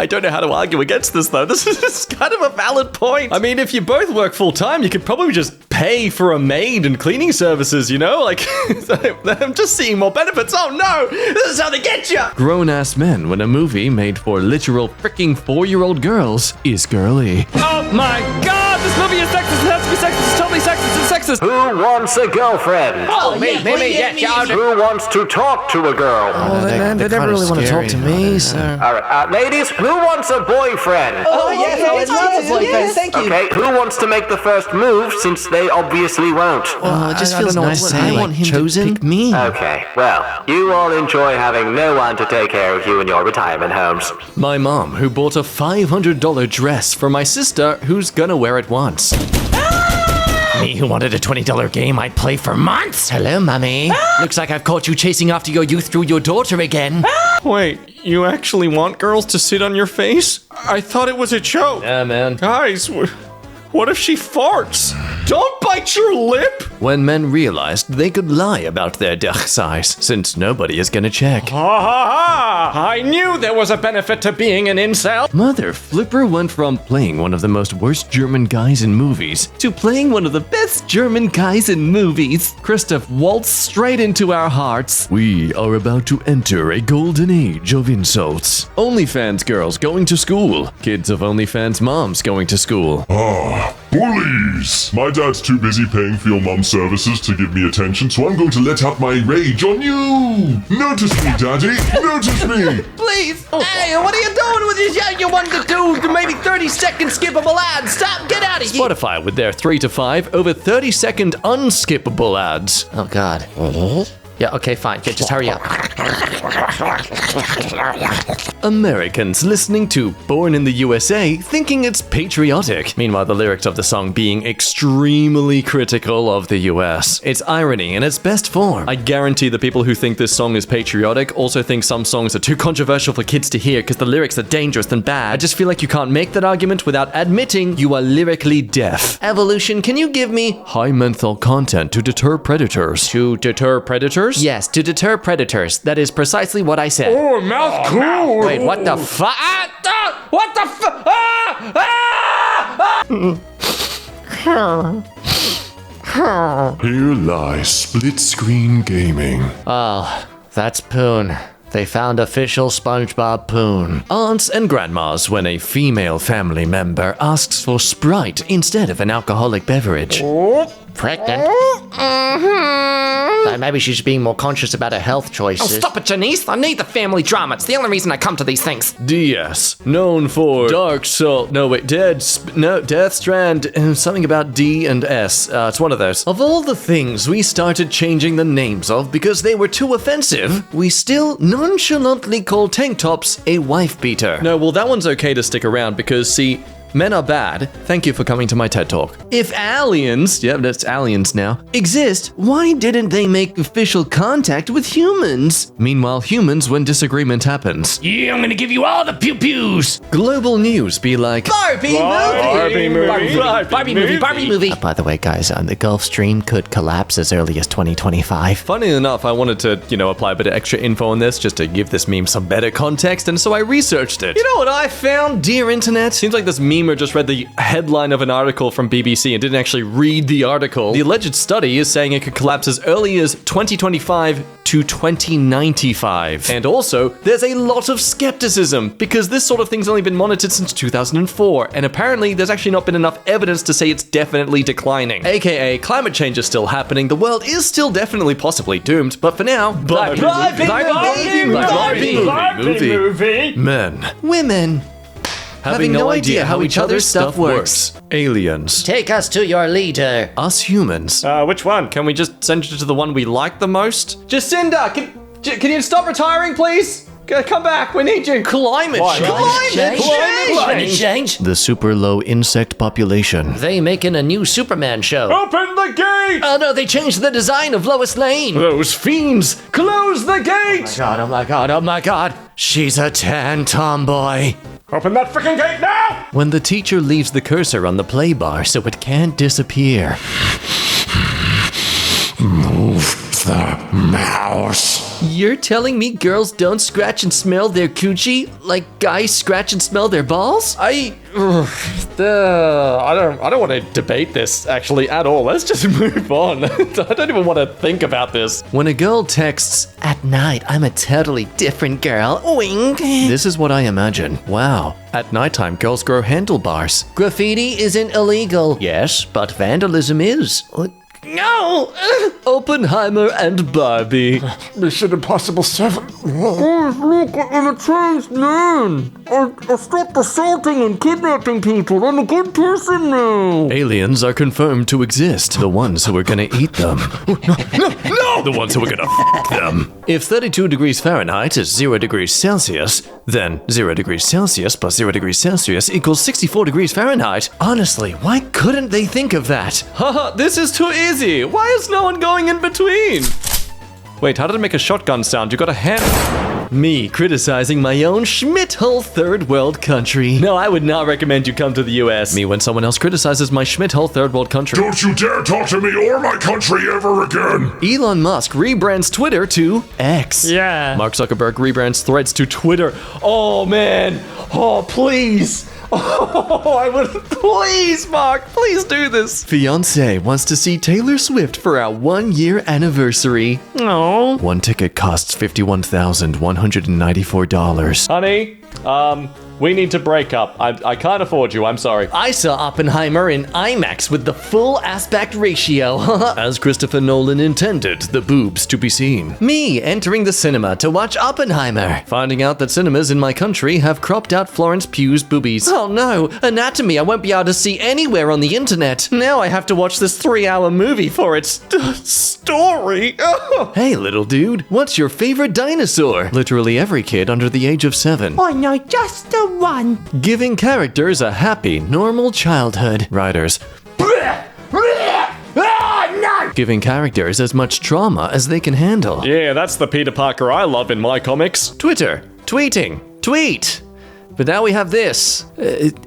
don't know how to argue against this, though. This is kind of a valid point. I mean, if you both work full-time, you could probably just pay for a maid and cleaning services, you know? Like, I'm just seeing more benefits. Oh, no! This is how they get you! Grown-ass men when a movie made for literal freaking 4-year-old girls is girly. Oh my god, this movie is sexist. It has to be sexist. It's totally sexist. It's sexist. Who wants a girlfriend? Oh, me, yeah. Who wants to talk to a girl? They never really want to talk to me, so... All right, ladies, who wants a boyfriend? Oh, yes, I would love a boyfriend. Thank you. Okay, who wants to make the first move since they obviously won't? Well, it just feels nice to say, I want him to pick me. Okay, well, you all enjoy having no one to take care of you in your retirement homes. My mom, who bought a $500 dress for my sister, who's gonna wear it once. Me who wanted a $20 game I'd play for months. Hello, Mummy. Looks like I've caught you chasing after your youth through your daughter again. Wait, you actually want girls to sit on your face? I thought it was a joke. Yeah, man. Guys, what if she farts? Don't bite your lip! When men realized they could lie about their dick size, since nobody is gonna check. Ha ha ha! I knew there was a benefit to being an incel. Mother Flipper went from playing one of the most worst German guys in movies to playing one of the best German guys in movies. Christoph waltzed straight into our hearts. We are about to enter a golden age of insults. OnlyFans girls going to school. Kids of OnlyFans moms going to school. Bullies! My dad's too busy paying for your mum's services to give me attention, so I'm going to let out my rage on you! Notice me, Daddy! Notice me! Please! Hey, what are you doing with this? You wanted to do maybe 30-second skippable ads. Stop! Get out of here! Spotify with their 3 to 5 over 30-second unskippable ads. Oh, God. Yeah, okay, fine. Just hurry up. Americans listening to Born in the USA thinking it's patriotic. Meanwhile, the lyrics of the song being extremely critical of the US. It's irony in its best form. I guarantee the people who think this song is patriotic also think some songs are too controversial for kids to hear because the lyrics are dangerous and bad. I just feel like you can't make that argument without admitting you are lyrically deaf. Evolution, can you give me high menthol content to deter predators? To deter predators? Yes, to deter predators. That is precisely what I said. Oh, mouth cool. Wait, what the fuck? What the fuck? Here lies split-screen gaming. Oh, that's Poon. They found official SpongeBob Poon. Aunts and grandmas when a female family member asks for Sprite instead of an alcoholic beverage. Pregnant? Maybe she's being more conscious about her health choices. Oh, stop it, Janice. I need the family drama. It's the only reason I come to these things. DS, known for Dark Soul. No, wait, Death Strand. Something about D and S. It's one of those. Of all the things we started changing the names of because they were too offensive, we still nonchalantly call tank tops a wife beater. No, well, that one's okay to stick around because, see, men are bad. Thank you for coming to my TED Talk. If aliens, that's aliens now, exist, why didn't they make official contact with humans? Meanwhile, humans when disagreement happens. Yeah, I'm gonna give you all the pew-pews. Global news be like, Barbie movie. By the way, guys, the Gulf Stream could collapse as early as 2025. Funny enough, I wanted to, apply a bit of extra info on this just to give this meme some better context, and so I researched it. You know what I found, dear internet? Seems like this meme streamer just read the headline of an article from BBC and didn't actually read the article. The alleged study is saying it could collapse as early as 2025 to 2095. And also, there's a lot of skepticism because this sort of thing's only been monitored since 2004, and apparently there's actually not been enough evidence to say it's definitely declining. AKA, climate change is still happening, the world is still definitely possibly doomed, but for now, Barbie movie. Men. Women. Having no idea how each other's stuff works. Aliens. Take us to your leader. Us humans. Which one? Can we just send you to the one we like the most? Jacinda, can you stop retiring, please? Come back, we need you. Climate change. The super low insect population. They making a new Superman show. Open the gate! Oh no, they changed the design of Lois Lane. Those fiends! Close the gate! Oh my god. She's a tan tomboy. Open that freaking gate now! When the teacher leaves the cursor on the play bar so it can't disappear. Move the mouse. You're telling me girls don't scratch and smell their coochie like guys scratch and smell their balls? I don't want to debate this actually at all. Let's just move on. I don't even want to think about this. When a girl texts, At night, I'm a totally different girl. Wink. this is what I imagine. Wow. At nighttime, girls grow handlebars. Graffiti isn't illegal. Yes, but vandalism is. No! Oppenheimer and Barbie. Mission Impossible 7. Guys, look, I'm a changed man. I stopped assaulting and kidnapping people. I'm a good person now. Aliens are confirmed to exist. The ones who are gonna eat them. No! The ones who are gonna f them. If 32 degrees Fahrenheit is 0 degrees Celsius, then 0 degrees Celsius plus 0 degrees Celsius equals 64 degrees Fahrenheit. Honestly, why couldn't they think of that? Haha, this is too easy. Why is no one going in between? Wait, how did it make a shotgun sound? You got a hand. Me criticizing my own Schmithole third world country. No, I would not recommend you come to the US. Me when someone else criticizes my Schmithole third world country. Don't you dare talk to me or my country ever again. Elon Musk rebrands Twitter to X. Yeah. Mark Zuckerberg rebrands Threads to Twitter. Oh man. Oh, please. Oh, I would. Please, Mark, please do this. Fiance wants to see Taylor Swift for our 1-year anniversary. No. One ticket costs $51,194. Honey, we need to break up. I can't afford you. I'm sorry. I saw Oppenheimer in IMAX with the full aspect ratio. As Christopher Nolan intended, the boobs to be seen. Me entering the cinema to watch Oppenheimer. Finding out that cinemas in my country have cropped out Florence Pugh's boobies. Oh no, anatomy I won't be able to see anywhere on the internet. Now I have to watch this 3-hour movie for its story. Hey, little dude, what's your favorite dinosaur? Literally every kid under the age of 7. I know just the one. Giving characters a happy, normal childhood. Writers. Giving characters as much trauma as they can handle. Yeah, that's the Peter Parker I love in my comics. Twitter. Tweeting. Tweet. But now we have this.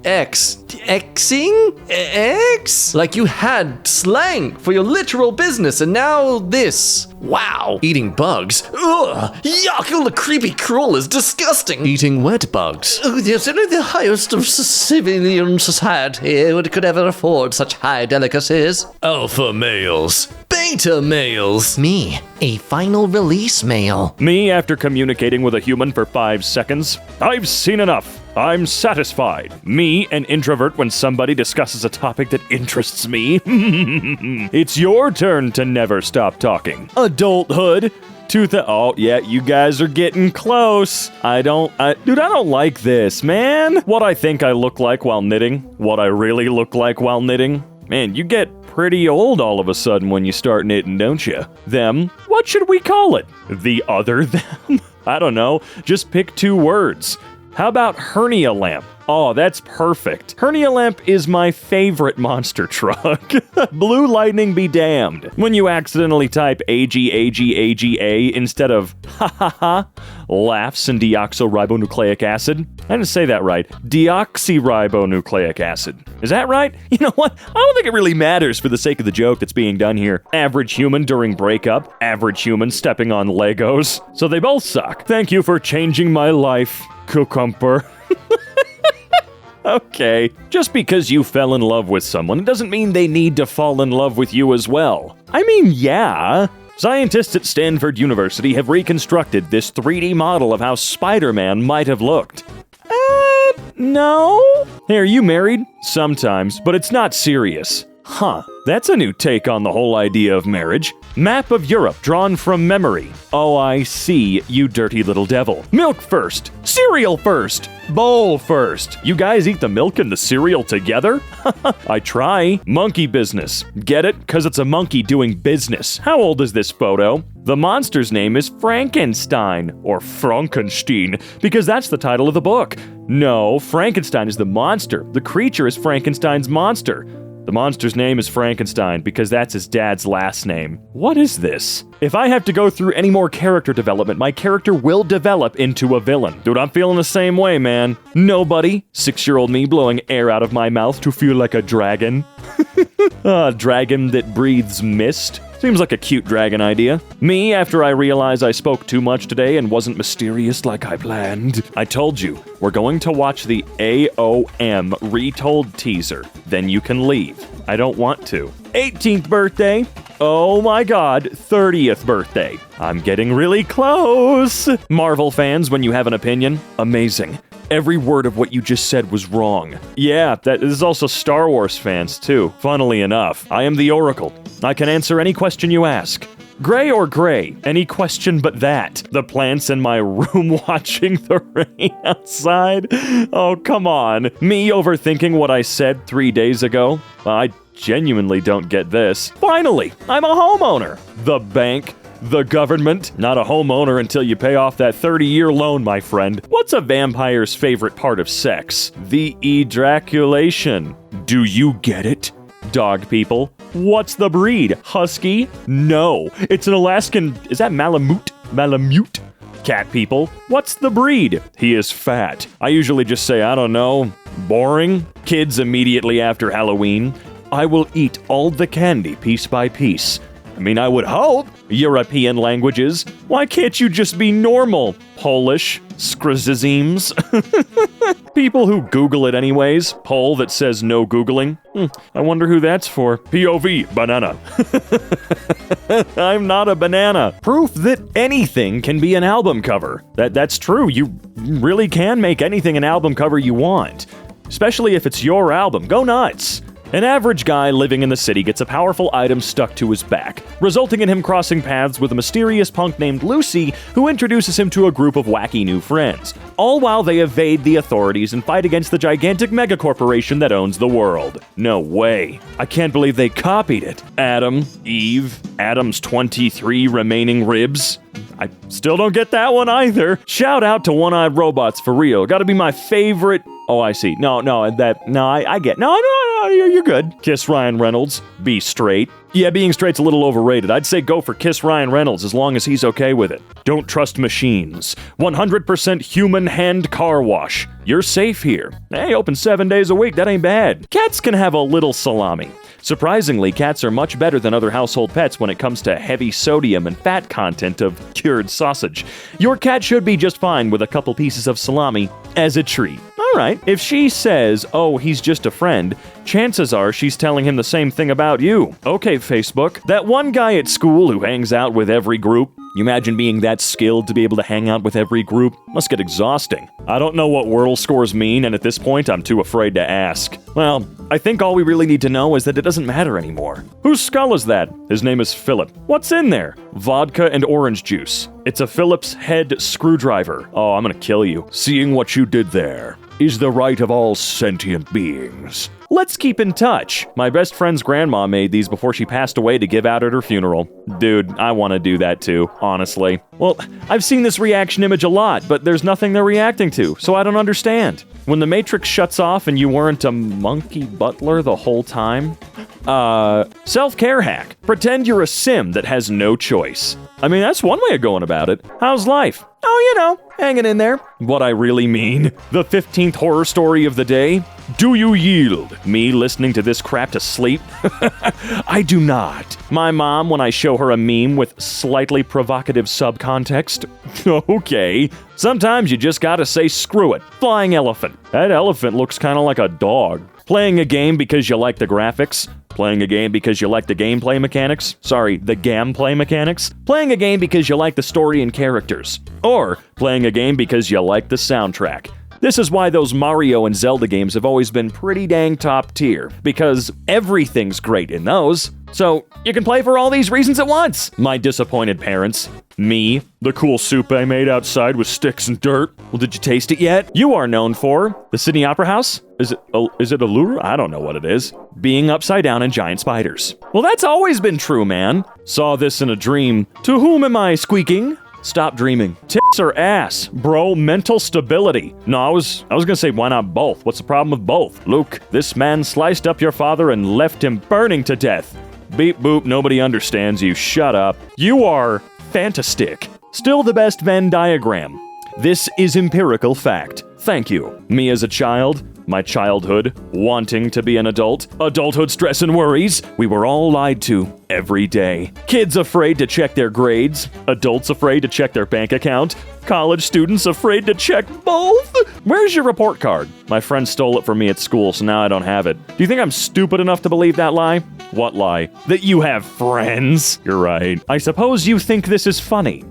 X. Xing? X? Like you had slang for your literal business, and now this. Wow. Eating bugs. Ugh, yuck, the creepy crawl is disgusting. Eating wet bugs. Oh, yes, only the highest of civilian society could ever afford such high delicacies. Alpha males. Beta males. Me, a final release male. Me after communicating with a human for 5 seconds. I've seen enough. I'm satisfied. Me, an introvert when somebody discusses a topic that interests me. It's your turn to never stop talking. Adulthood. Oh, yeah, you guys are getting close. Dude, I don't like this, man. What I think I look like while knitting. What I really look like while knitting. Man, you get pretty old all of a sudden when you start knitting, don't you? Them, what should we call it? The other them? I don't know. Just pick 2 words. How about hernia lamp? Oh, that's perfect. Hernia lamp is my favorite monster truck. Blue lightning be damned. When you accidentally type AGAGAGA instead of ha ha ha, laughs and deoxyribonucleic acid. I didn't say that right. Deoxyribonucleic acid. Is that right? You know what? I don't think it really matters for the sake of the joke that's being done here. Average human during breakup. Average human stepping on Legos. So they both suck. Thank you for changing my life, cucumber. Okay, just because you fell in love with someone doesn't mean they need to fall in love with you as well. I mean, yeah. Scientists at Stanford University have reconstructed this 3D model of how Spider-Man might have looked. No? Hey, are you married? Sometimes, but it's not serious. Huh, that's a new take on the whole idea of marriage. Map of Europe drawn from memory. Oh, I see, you dirty little devil. Milk first, cereal first, bowl first. You guys eat the milk and the cereal together? I try. Monkey business. Get it? 'Cause it's a monkey doing business. How old is this photo? The monster's name is Frankenstein, or Frankenstein, because that's the title of the book. No, Frankenstein is the monster. The creature is Frankenstein's monster. The monster's name is Frankenstein because that's his dad's last name. What is this? If I have to go through any more character development, my character will develop into a villain. Dude, I'm feeling the same way, man. Nobody. 6-year-old me blowing air out of my mouth to feel like a dragon. A dragon that breathes mist. Seems like a cute dragon idea. Me, after I realized I spoke too much today and wasn't mysterious like I planned. I told you, we're going to watch the AOM retold teaser. Then you can leave. I don't want to. 18th birthday. Oh my god, 30th birthday. I'm getting really close. Marvel fans, when you have an opinion, amazing. Every word of what you just said was wrong. Yeah, that is also Star Wars fans too. Funnily enough, I am the Oracle. I can answer any question you ask. Gray or gray? Any question but that. The plants in my room watching the rain outside? Oh, come on. Me overthinking what I said 3 days ago? I genuinely don't get this. Finally, I'm a homeowner. The bank. The government. Not a homeowner until you pay off that 30-year loan, my friend. What's a vampire's favorite part of sex? The ejaculation. Do you get it? Dog people. What's the breed? Husky? No. It's an Alaskan... Is that Malamute? Malamute? Cat people. What's the breed? He is fat. I usually just say, I don't know. Boring? Kids immediately after Halloween. I will eat all the candy piece by piece. I mean, I would hope. European languages. Why can't you just be normal? Polish. Skrazizimes. People who Google it anyways. Poll that says no Googling. I wonder who that's for. POV, banana. I'm not a banana. Proof that anything can be an album cover. That's true. You really can make anything an album cover you want. Especially if it's your album. Go nuts. An average guy living in the city gets a powerful item stuck to his back, resulting in him crossing paths with a mysterious punk named Lucy, who introduces him to a group of wacky new friends, all while they evade the authorities and fight against the gigantic megacorporation that owns the world. No way. I can't believe they copied it. Adam, Eve, Adam's 23 remaining ribs. I still don't get that one either. Shout out to One-Eyed Robots for real. Gotta be my favorite. Oh, I see. I get. No, you're good. Kiss Ryan Reynolds. Be straight. Yeah, being straight's a little overrated. I'd say go for Kiss Ryan Reynolds as long as he's okay with it. Don't trust machines. 100% human hand car wash. You're safe here. Hey, open 7 days a week. That ain't bad. Cats can have a little salami. Surprisingly, cats are much better than other household pets when it comes to heavy sodium and fat content of cured sausage. Your cat should be just fine with a couple pieces of salami as a treat. Alright, if she says, oh, he's just a friend, chances are she's telling him the same thing about you. Okay, Facebook, that one guy at school who hangs out with every group, you imagine being that skilled to be able to hang out with every group? Must get exhausting. I don't know what Wordle scores mean, and at this point, I'm too afraid to ask. Well, I think all we really need to know is that it doesn't matter anymore. Whose skull is that? His name is Philip. What's in there? Vodka and orange juice. It's a Phillips head screwdriver. Oh, I'm gonna kill you. Seeing what you did there is the right of all sentient beings. Let's keep in touch. My best friend's grandma made these before she passed away to give out at her funeral. Dude, I want to do that too, honestly. Well, I've seen this reaction image a lot, but there's nothing they're reacting to, so I don't understand. When the Matrix shuts off and you weren't a monkey butler the whole time? Self-care hack. Pretend you're a sim that has no choice. I mean, that's one way of going about it. How's life? Oh, you know, hanging in there. What I really mean. The 15th horror story of the day. Do you yield? Me listening to this crap to sleep? I do not. My mom when I show her a meme with slightly provocative subcontext? Okay. Sometimes you just gotta say screw it. Flying elephant. That elephant looks kinda like a dog. Playing a game because you like the graphics. Playing a game because you like the gameplay mechanics. Sorry, the gameplay mechanics. Playing a game because you like the story and characters. Or playing a game because you like the soundtrack. This is why those Mario and Zelda games have always been pretty dang top tier, because everything's great in those. So you can play for all these reasons at once. My disappointed parents. Me, the cool soup I made outside with sticks and dirt. Well, did you taste it yet? You are known for the Sydney Opera House? Is it Allure? I don't know what it is. Being upside down and giant spiders. Well, that's always been true, man. Saw this in a dream. To whom am I squeaking? Stop dreaming. Tits or ass? Bro, mental stability. No, I was gonna say why not both? What's the problem with both? Luke, this man sliced up your father and left him burning to death. Beep boop, nobody understands you. Shut up. You are fantastic. Still the best Venn diagram. This is empirical fact. Thank you. Me as a child, my childhood, wanting to be an adult, adulthood stress and worries, we were all lied to every day. Kids afraid to check their grades, adults afraid to check their bank account, college students afraid to check both. Where's your report card? My friend stole it from me at school, so now I don't have it. Do you think I'm stupid enough to believe that lie? What lie? That you have friends? You're right. I suppose you think this is funny.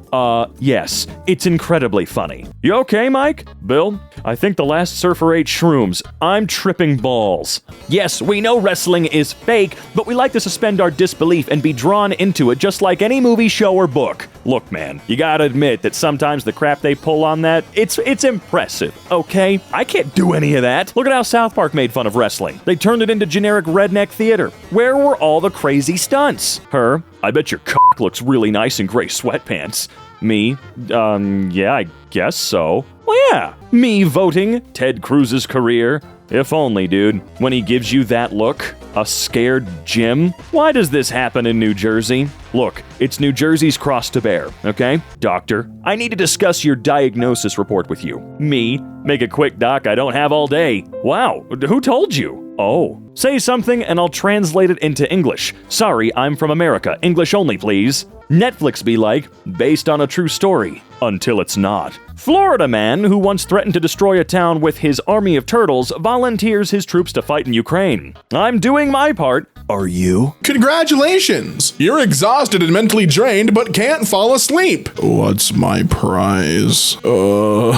Yes. It's incredibly funny. You okay, Mike? Bill? I think the last surfer ate shrooms. I'm tripping balls. Yes, we know wrestling is fake, but we like to suspend our disbelief and be drawn into it just like any movie, show, or book. Look, man, you gotta admit that sometimes the crap they pull on that, it's impressive, okay? I can't do any of that. Look at how South Park made fun of wrestling. They turned it into generic redneck theater. Where were all the crazy stunts? Her, I bet your cock looks really nice in gray sweatpants. Me, yeah, I guess so. Well, yeah. Me voting Ted Cruz's career. If only, dude. When he gives you that look, a scared Jim. Why does this happen in New Jersey? Look, it's New Jersey's cross to bear, okay? Doctor, I need to discuss your diagnosis report with you. Me, make a quick doc, I don't have all day. Wow, who told you? Oh, say something and I'll translate it into English. Sorry, I'm from America. English only, please. Netflix be like, based on a true story. Until it's not. Florida man who once threatened to destroy a town with his army of turtles volunteers his troops to fight in Ukraine. I'm doing my part. Are you? Congratulations! You're exhausted and mentally drained, but can't fall asleep. What's my prize? What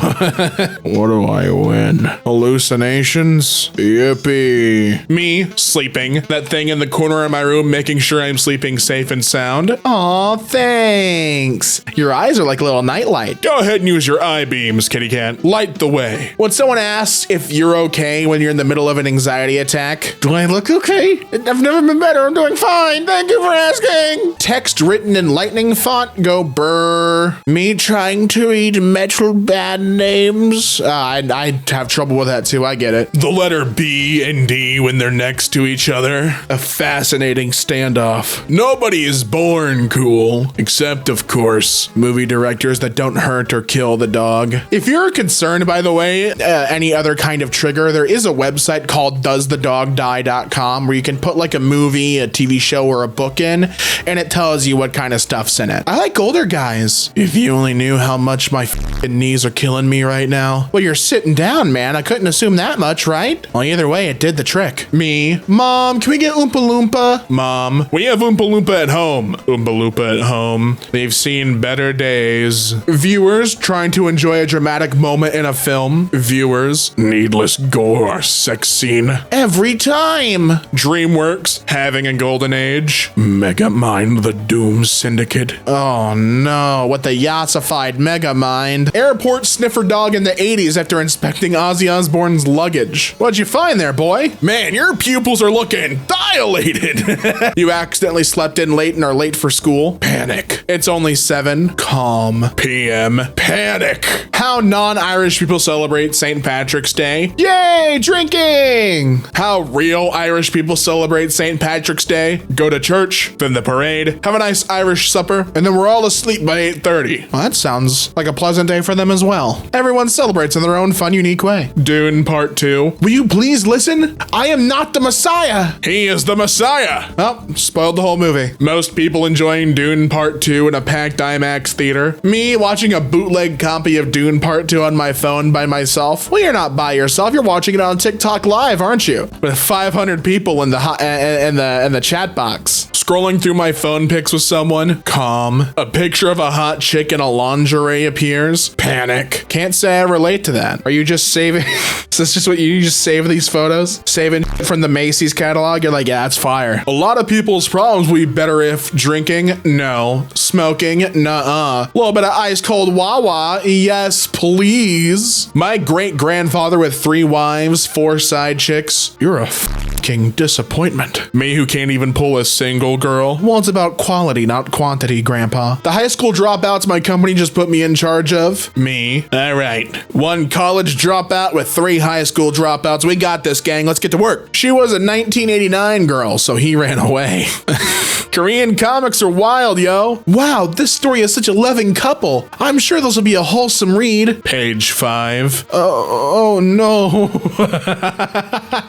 do I win? Hallucinations? Yippee. Me, sleeping. That thing in the corner of my room making sure I'm sleeping safe and sound. Aw, thanks. Your eyes are like a little nightlight. Go ahead and use your eye beams, kitty cat. Light the way. When someone asks if you're okay when you're in the middle of an anxiety attack, do I look okay? I've never been better. I'm doing fine. Thank you for asking. Text written in lightning font. Go brr. Me trying to read metal bad names. I have trouble with that too. I get it. The letter B and D when they're next to each other. A fascinating standoff. Nobody is born cool. Except, of course, movie directors that don't hurt or kill the dog. If you're concerned, by the way, any other kind of trigger, there is a website called doesthedogdie.com where you can put like a movie, a TV show, or a book in, and it tells you what kind of stuff's in it. I like older guys. If you only knew how much my knees are killing me right now. Well, you're sitting down, man. I couldn't assume that much, right? Well, either way, it did the trick. Me, Mom, can we get Oompa Loompa? Mom, we have Oompa Loompa at home. Oompa Loompa at home. They've seen better days. Viewers trying to enjoy a dramatic moment in a film. Viewers, needless gore, sex scene. Every time. DreamWorks, having a golden age. Megamind, the Doom Syndicate. Oh no, what the yassified Megamind. Airport sniffer dog in the 80s after inspecting Ozzy Osbourne's luggage. What'd you find there, boy? Man, your pupils are looking dilated. You accidentally slept in late and are late for school. Panic. It's only 7. Calm. PM. Panic. How non-Irish people celebrate St. Patrick's Day. Yay, drinking! How real Irish people celebrate St. Patrick's Day. Go to church, then the parade, have a nice Irish supper, and then we're all asleep by 8:30. Well, that sounds like a pleasant day for them as well. Everyone celebrates in their own fun, unique way. Dune Part 2. Will you please listen? I am not the Messiah. He is the Messiah. Oh, spoiled the whole movie. Most people enjoying Dune Part 2 in a packed IMAX theater. Me watching a bootleg copy of Dune Part 2 on my phone by myself. Well, you're not by yourself. You're watching it on TikTok Live, aren't you? With 500 people in the chat box. Scrolling through my phone pics with someone. Calm. A picture of a hot chick in a lingerie appears. Panic. Can't say I relate to that. Are you just saving? Is this just what you just save these photos? Saving from the Macy's catalog? You're like, yeah, it's fire. A lot of people's problems will be better if drinking? No. Smoking? Nuh-uh. A little bit of ice cold Wawa? Yes, please. My great grandfather with 3 wives, 4 side chicks. You're a fucking disappointment. Me who can't even pull a single girl. Well, it's about quality, not quantity, Grandpa. The high school dropouts my company just put me in charge of. Me. All right. 1 college dropout with 3 high school dropouts. We got this, gang. Let's get to work. She was a 1989 girl, so he ran away. Korean comics are wild, yo. Wow, this story is such a loving couple. I'm sure this will be a wholesome read. Page 5. Oh no.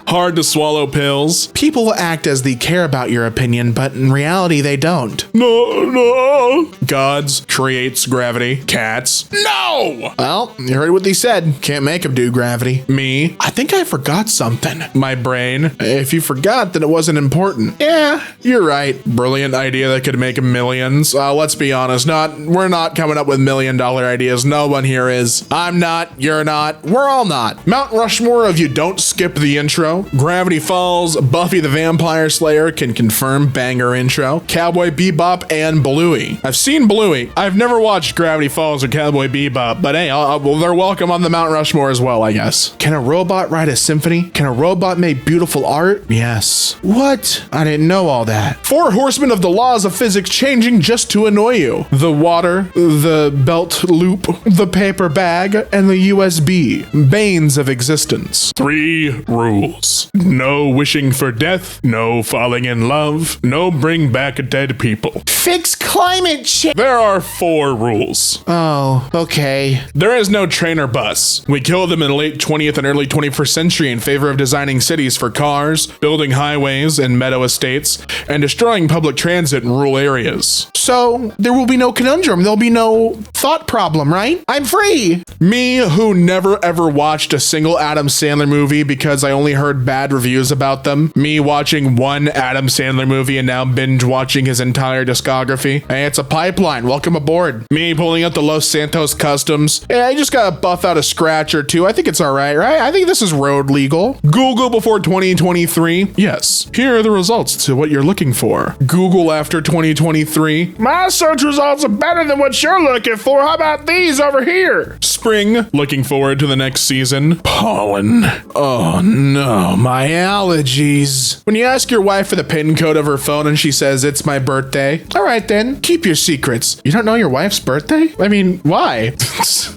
Hard to swallow pills. People act as they care about your opinion, but in reality, they don't. No. Gods creates gravity. Cats. No! Well, you heard what they said. Can't make them do gravity. Me. I think I forgot something. My brain. If you forgot, then it wasn't important. Yeah, you're right. Brilliant idea that could make millions. Let's be honest. We're not coming up with $1 million ideas. No one here is. I'm not. You're not. We're all not. Mount Rushmore of you don't skip the intro. Gravity Falls, Buffy the Vampire Slayer can confirm banger intro. Cowboy Bebop and Bluey. I've seen Bluey. I've never watched Gravity Falls or Cowboy Bebop, but hey, well, they're welcome on the Mount Rushmore as well, I guess. Can a robot write a symphony? Can a robot make beautiful art? Yes. What? I didn't know all that. 4 horsemen of the laws of physics changing just to annoy you. The water, the belt loop, the paper bag, and the USB. Banes of existence. 3 rules. No wishing for death, no falling in love, no bring back dead people. Fix climate change. There are 4 rules. Oh, okay. There is no train or bus. We killed them in the late 20th and early 21st century in favor of designing cities for cars, building highways and meadow estates, and destroying public transit in rural areas. So there will be no conundrum. There'll be no thought problem, right? I'm free. Me, who never ever watched a single Adam Sandler movie because I only heard bad reviews about them. Me watching 1 Adam Sandler movie and now binge watching his entire discography. Hey, it's a pipeline. Welcome aboard. Me pulling out the Los Santos Customs. Yeah, I just gotta buff out a scratch or 2. I think it's all right? I think this is road legal. Google before 2023. Yes. Here are the results to what you're looking for. Google after 2023. My search results are better than what you're looking for. How about these over here? Spring. Looking forward to the next season. Pollen. Oh no, my allergies. When you ask your wife for the PIN code of her phone and she says it's my birthday. All right then, keep your secrets. You don't know your wife's birthday? I mean, why?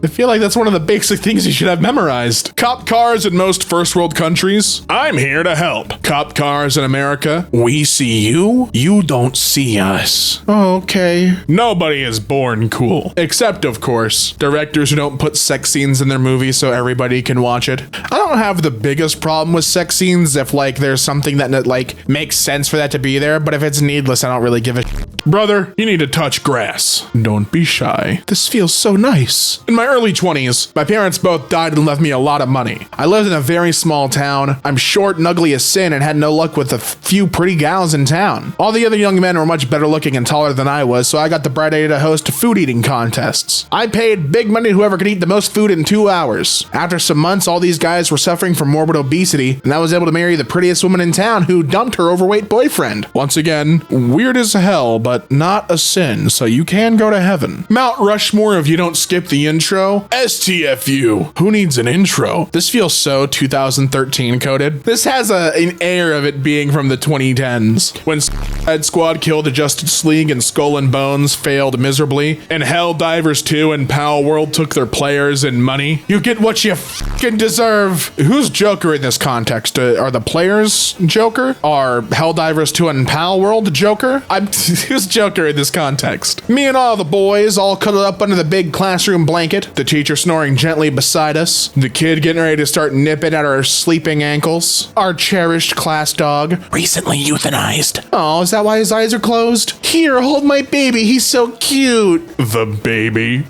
I feel like that's one of the basic things you should have memorized. Cop cars in most first world countries. I'm here to help. Cop cars in America. We see you. You don't see us. Oh, okay. Nobody is born cool. Except, of course, directors who don't put sex scenes in their movies so everybody can watch it. I don't have the biggest problem with sex scenes if, like, there's something that, like, makes sense for that to be there, but if it's needless, I don't really give a Brother, you need to touch grass. Don't be shy. This feels so nice. In my early 20s, my parents both died and left me a lot of money. I lived in a very small town. I'm short and ugly as sin and had no luck with the few pretty gals in town. All the other young men were much better looking and taller than I was, so I got the bright idea to host food eating contests. I paid big money to whoever could eat the most food in 2 hours. After some months, all these guys were suffering from morbid obesity, and I was able to marry the prettiest woman in town who dumped her overweight boyfriend. Once again, weird as hell, but not a sin, so you can go to heaven. Mount Rushmore if you don't skip the intro. STFU. Who needs an intro? This feels so 2013 coded. This has an air of it being from the 2010s. When Ed Squad killed the Justice League and Skull and Bones failed miserably. And Helldivers 2 and Pal World took their players and money. You get what you fucking deserve. Who's Joker in this context? Are the players Joker? Are Helldivers 2 and Pal World Joker? Who's Joker in this context? Me and all the boys all cuddled up under the big classroom blanket. The teacher snoring gently beside us. The kid getting ready to start nipping at our sleeping ankles. Our cherished class dog. Recently euthanized. Oh, is that why his eyes are closed? Here, hold my baby. He's so cute. The baby.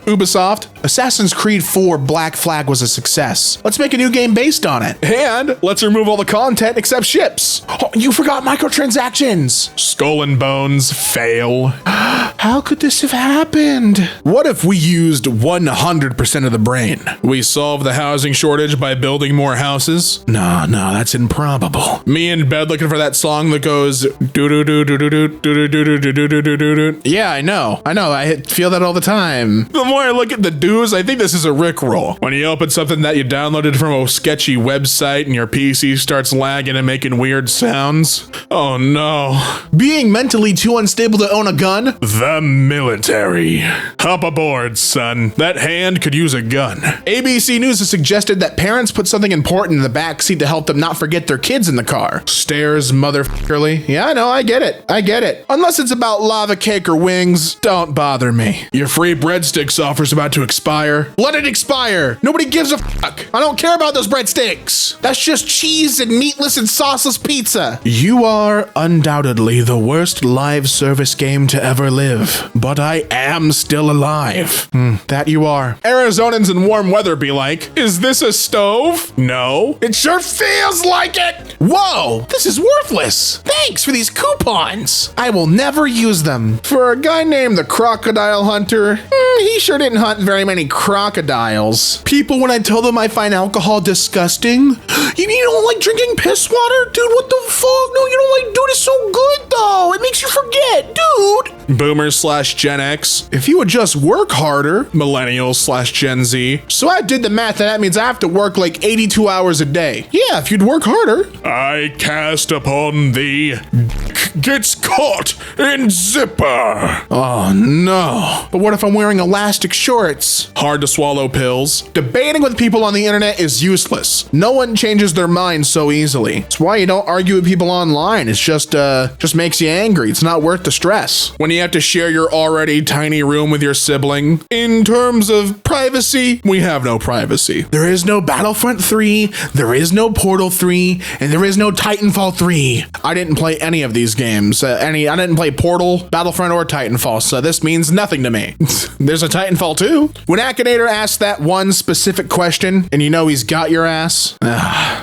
Ubisoft, Assassin's Creed 4 Black Flag was a success. Let's make a new game based on it. And let's remove all the content except ships. Oh, you forgot microtransactions. Skull and Bones fail. How could this have happened? What if we used 100% of the brain? We solve the housing shortage by building more houses? No, that's improbable. Me in bed looking for that song that goes do do do do do do do do do do do do do. Yeah, I know. I feel that all the time. The more I look at the do's, I think this is a Rickroll. When you open something that you downloaded from a sketchy website and your PC starts lagging and making weird sounds. Oh no. Being mentally too unstable to own a gun? The military. Hop aboard, son. That hand could use a gun. ABC News has suggested that parents put something important in the backseat to help them not forget their kids in the car. Stares motherfuckerly. Yeah, I know, I get it. Unless it's about lava cake or wings, don't bother me. Your free breadsticks offer's about to expire. Let it expire. Nobody gives a fuck. I don't care about those breadsticks. That's just cheese and meatless and sauceless pizza. You are undoubtedly the worst live service game to ever live, but I am still alive. That you are. Arizonans in warm weather be like, is this a stove? No. It sure feels like it. Whoa, this is worthless. Thanks for these coupons. I will never use them. For a guy named the Crocodile Hunter, he sure didn't hunt very many crocodiles. People, when I tell them I find alcohol disgusting, you don't like drinking piss water? Dude, what the fuck? No, you don't like, dude, it's so good though. It makes you forget, dude. Boomers / Gen X. If you would just work harder, millennials / Gen Z. So I did the math and that means I have to work like 82 hours a day. Yeah, if you'd work harder. I cast upon thee gets caught in zipper. Oh no. But what if I'm wearing elastic shorts? Hard to swallow pills. Debating with people on the internet is useless. No one changes their mind so easily. It's why you don't argue with people online. It's just makes you angry. It's not worth the stress. When you have to share your already tiny room with your sibling. In terms of privacy, we have no privacy. There is no Battlefront 3, there is no Portal 3, and there is no Titanfall 3. I didn't play any of these games. I didn't play Portal, Battlefront, or Titanfall, so this means nothing to me. There's a Titanfall 2. When Akinator asked that one specific question, and you know he's got your ass,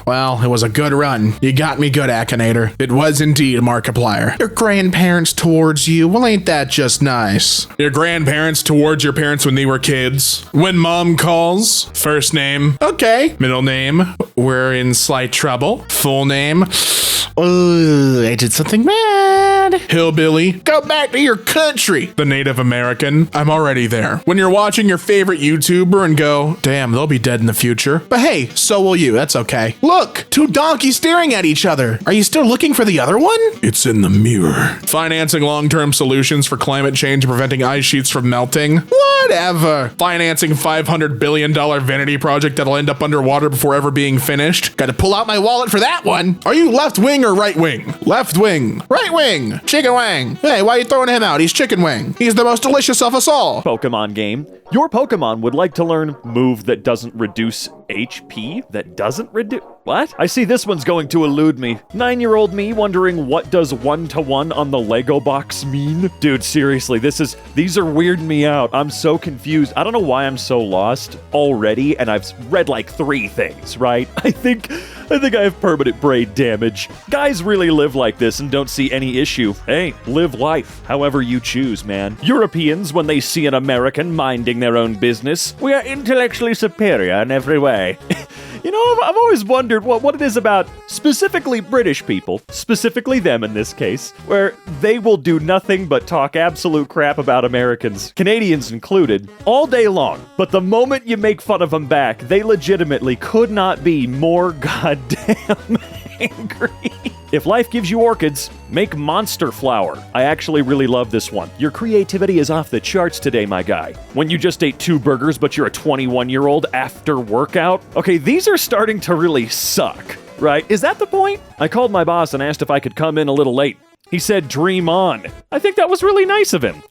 well, it was a good run. You got me good, Akinator. It was indeed, Markiplier. Your grandparents towards you, well, ain't that just nice? Your grandparents towards your parents when they were kids. When mom calls, first name, okay. Middle name, we're in slight trouble. Full name, I did something bad. Hillbilly, go back to your country. The Native American, I'm already there. When you're watching your favorite YouTuber and go, damn, they'll be dead in the future. But hey, so will you, that's okay. Look, two donkeys staring at each other. Are you still looking for the other one? It's in the mirror. Financing long-term solutions for climate change and preventing ice sheets from melting. Whatever. Financing $500 billion vanity project that'll end up underwater before ever being finished. Gotta pull out my wallet for that one. Are you left wing or right wing? Left wing. Right wing. Chicken wing. Hey, why are you throwing him out? He's chicken wing. He's the most delicious of us all. Pokemon game. Your Pokemon would like to learn move that doesn't reduce HP? That doesn't reduce... What? I see this one's going to elude me. 9-year-old me wondering what does 1-to-1 on the Lego box mean? Dude, seriously, these are weirding me out. I'm so confused. I don't know why I'm so lost already, and I've read like 3 things, right? I think I have permanent brain damage. Guys really live like this and don't see any issue. Hey, live life however you choose, man. Europeans, when they see an American minding their own business, we are intellectually superior in every way. You know, I've always wondered what it is about specifically British people, specifically them in this case, where they will do nothing but talk absolute crap about Americans, Canadians included, all day long. But the moment you make fun of them back, they legitimately could not be more goddamn angry. If life gives you orchids, make monster flower. I actually really love this one. Your creativity is off the charts today, my guy. When you just ate 2 burgers, but you're a 21-year-old after workout? Okay, these are starting to really suck, right? Is that the point? I called my boss and asked if I could come in a little late. He said, dream on. I think that was really nice of him.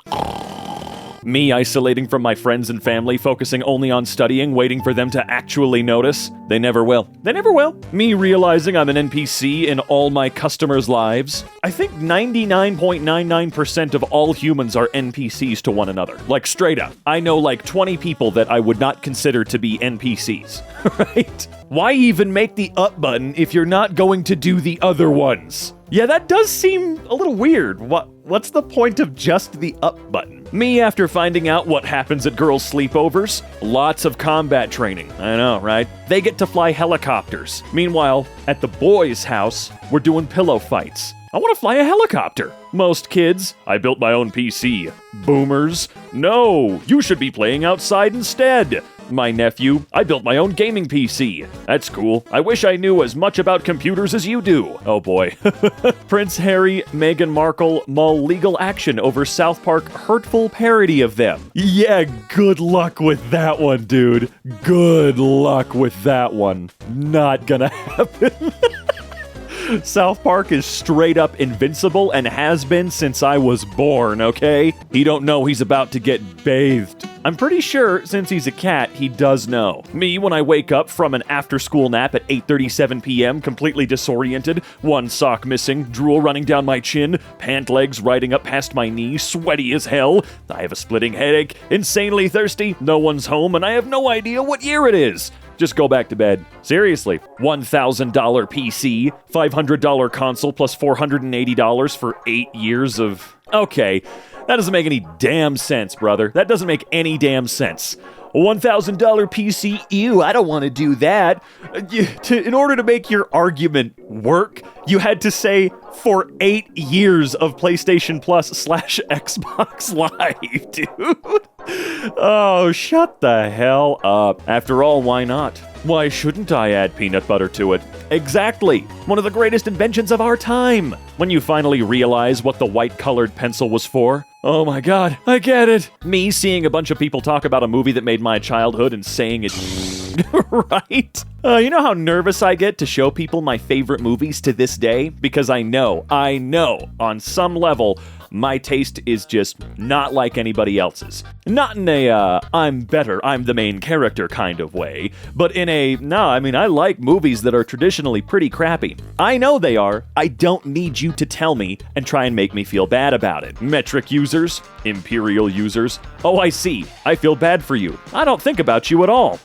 Me isolating from my friends and family, focusing only on studying, waiting for them to actually notice. They never will. They never will. Me realizing I'm an NPC in all my customers' lives. I think 99.99% of all humans are NPCs to one another. Like, straight up. I know like 20 people that I would not consider to be NPCs. Right? Why even make the up button if you're not going to do the other ones? Yeah, that does seem a little weird. What's the point of just the up button? Me after finding out what happens at girls' sleepovers? Lots of combat training. I know, right? They get to fly helicopters. Meanwhile, at the boys' house, we're doing pillow fights. I want to fly a helicopter. Most kids, I built my own PC. Boomers, no, you should be playing outside instead. My nephew, I built my own gaming PC. That's cool. I wish I knew as much about computers as you do. Oh boy. Prince Harry, Meghan Markle mull legal action over South Park hurtful parody of them. Yeah, good luck with that one, dude. Good luck with that one. Not gonna happen. South Park is straight up invincible and has been since I was born, okay? He don't know he's about to get bathed. I'm pretty sure, since he's a cat, he does know. Me, when I wake up from an after-school nap at 8:37 p.m., completely disoriented, one sock missing, drool running down my chin, pant legs riding up past my knee, sweaty as hell, I have a splitting headache, insanely thirsty, no one's home, and I have no idea what year it is. Just go back to bed. Seriously. $1,000 PC, $500 console, plus $480 for 8 years of... Okay, that doesn't make any damn sense, brother. That doesn't make any damn sense. A $1,000 PC, ew, I don't want to do that. In order to make your argument work, you had to say for 8 years of PlayStation Plus / Xbox Live, dude. Oh, shut the hell up. After all, why not? Why shouldn't I add peanut butter to it? Exactly. One of the greatest inventions of our time. When you finally realize what the white-colored pencil was for. Oh my god, I get it. Me seeing a bunch of people talk about a movie that made my childhood and saying it right? You know how nervous I get to show people my favorite movies to this day? Because I know, on some level, my taste is just not like anybody else's. Not in a, I'm better, I'm the main character kind of way, but in a, I like movies that are traditionally pretty crappy. I know they are. I don't need you to tell me and try and make me feel bad about it. Metric users, Imperial users. Oh, I see. I feel bad for you. I don't think about you at all.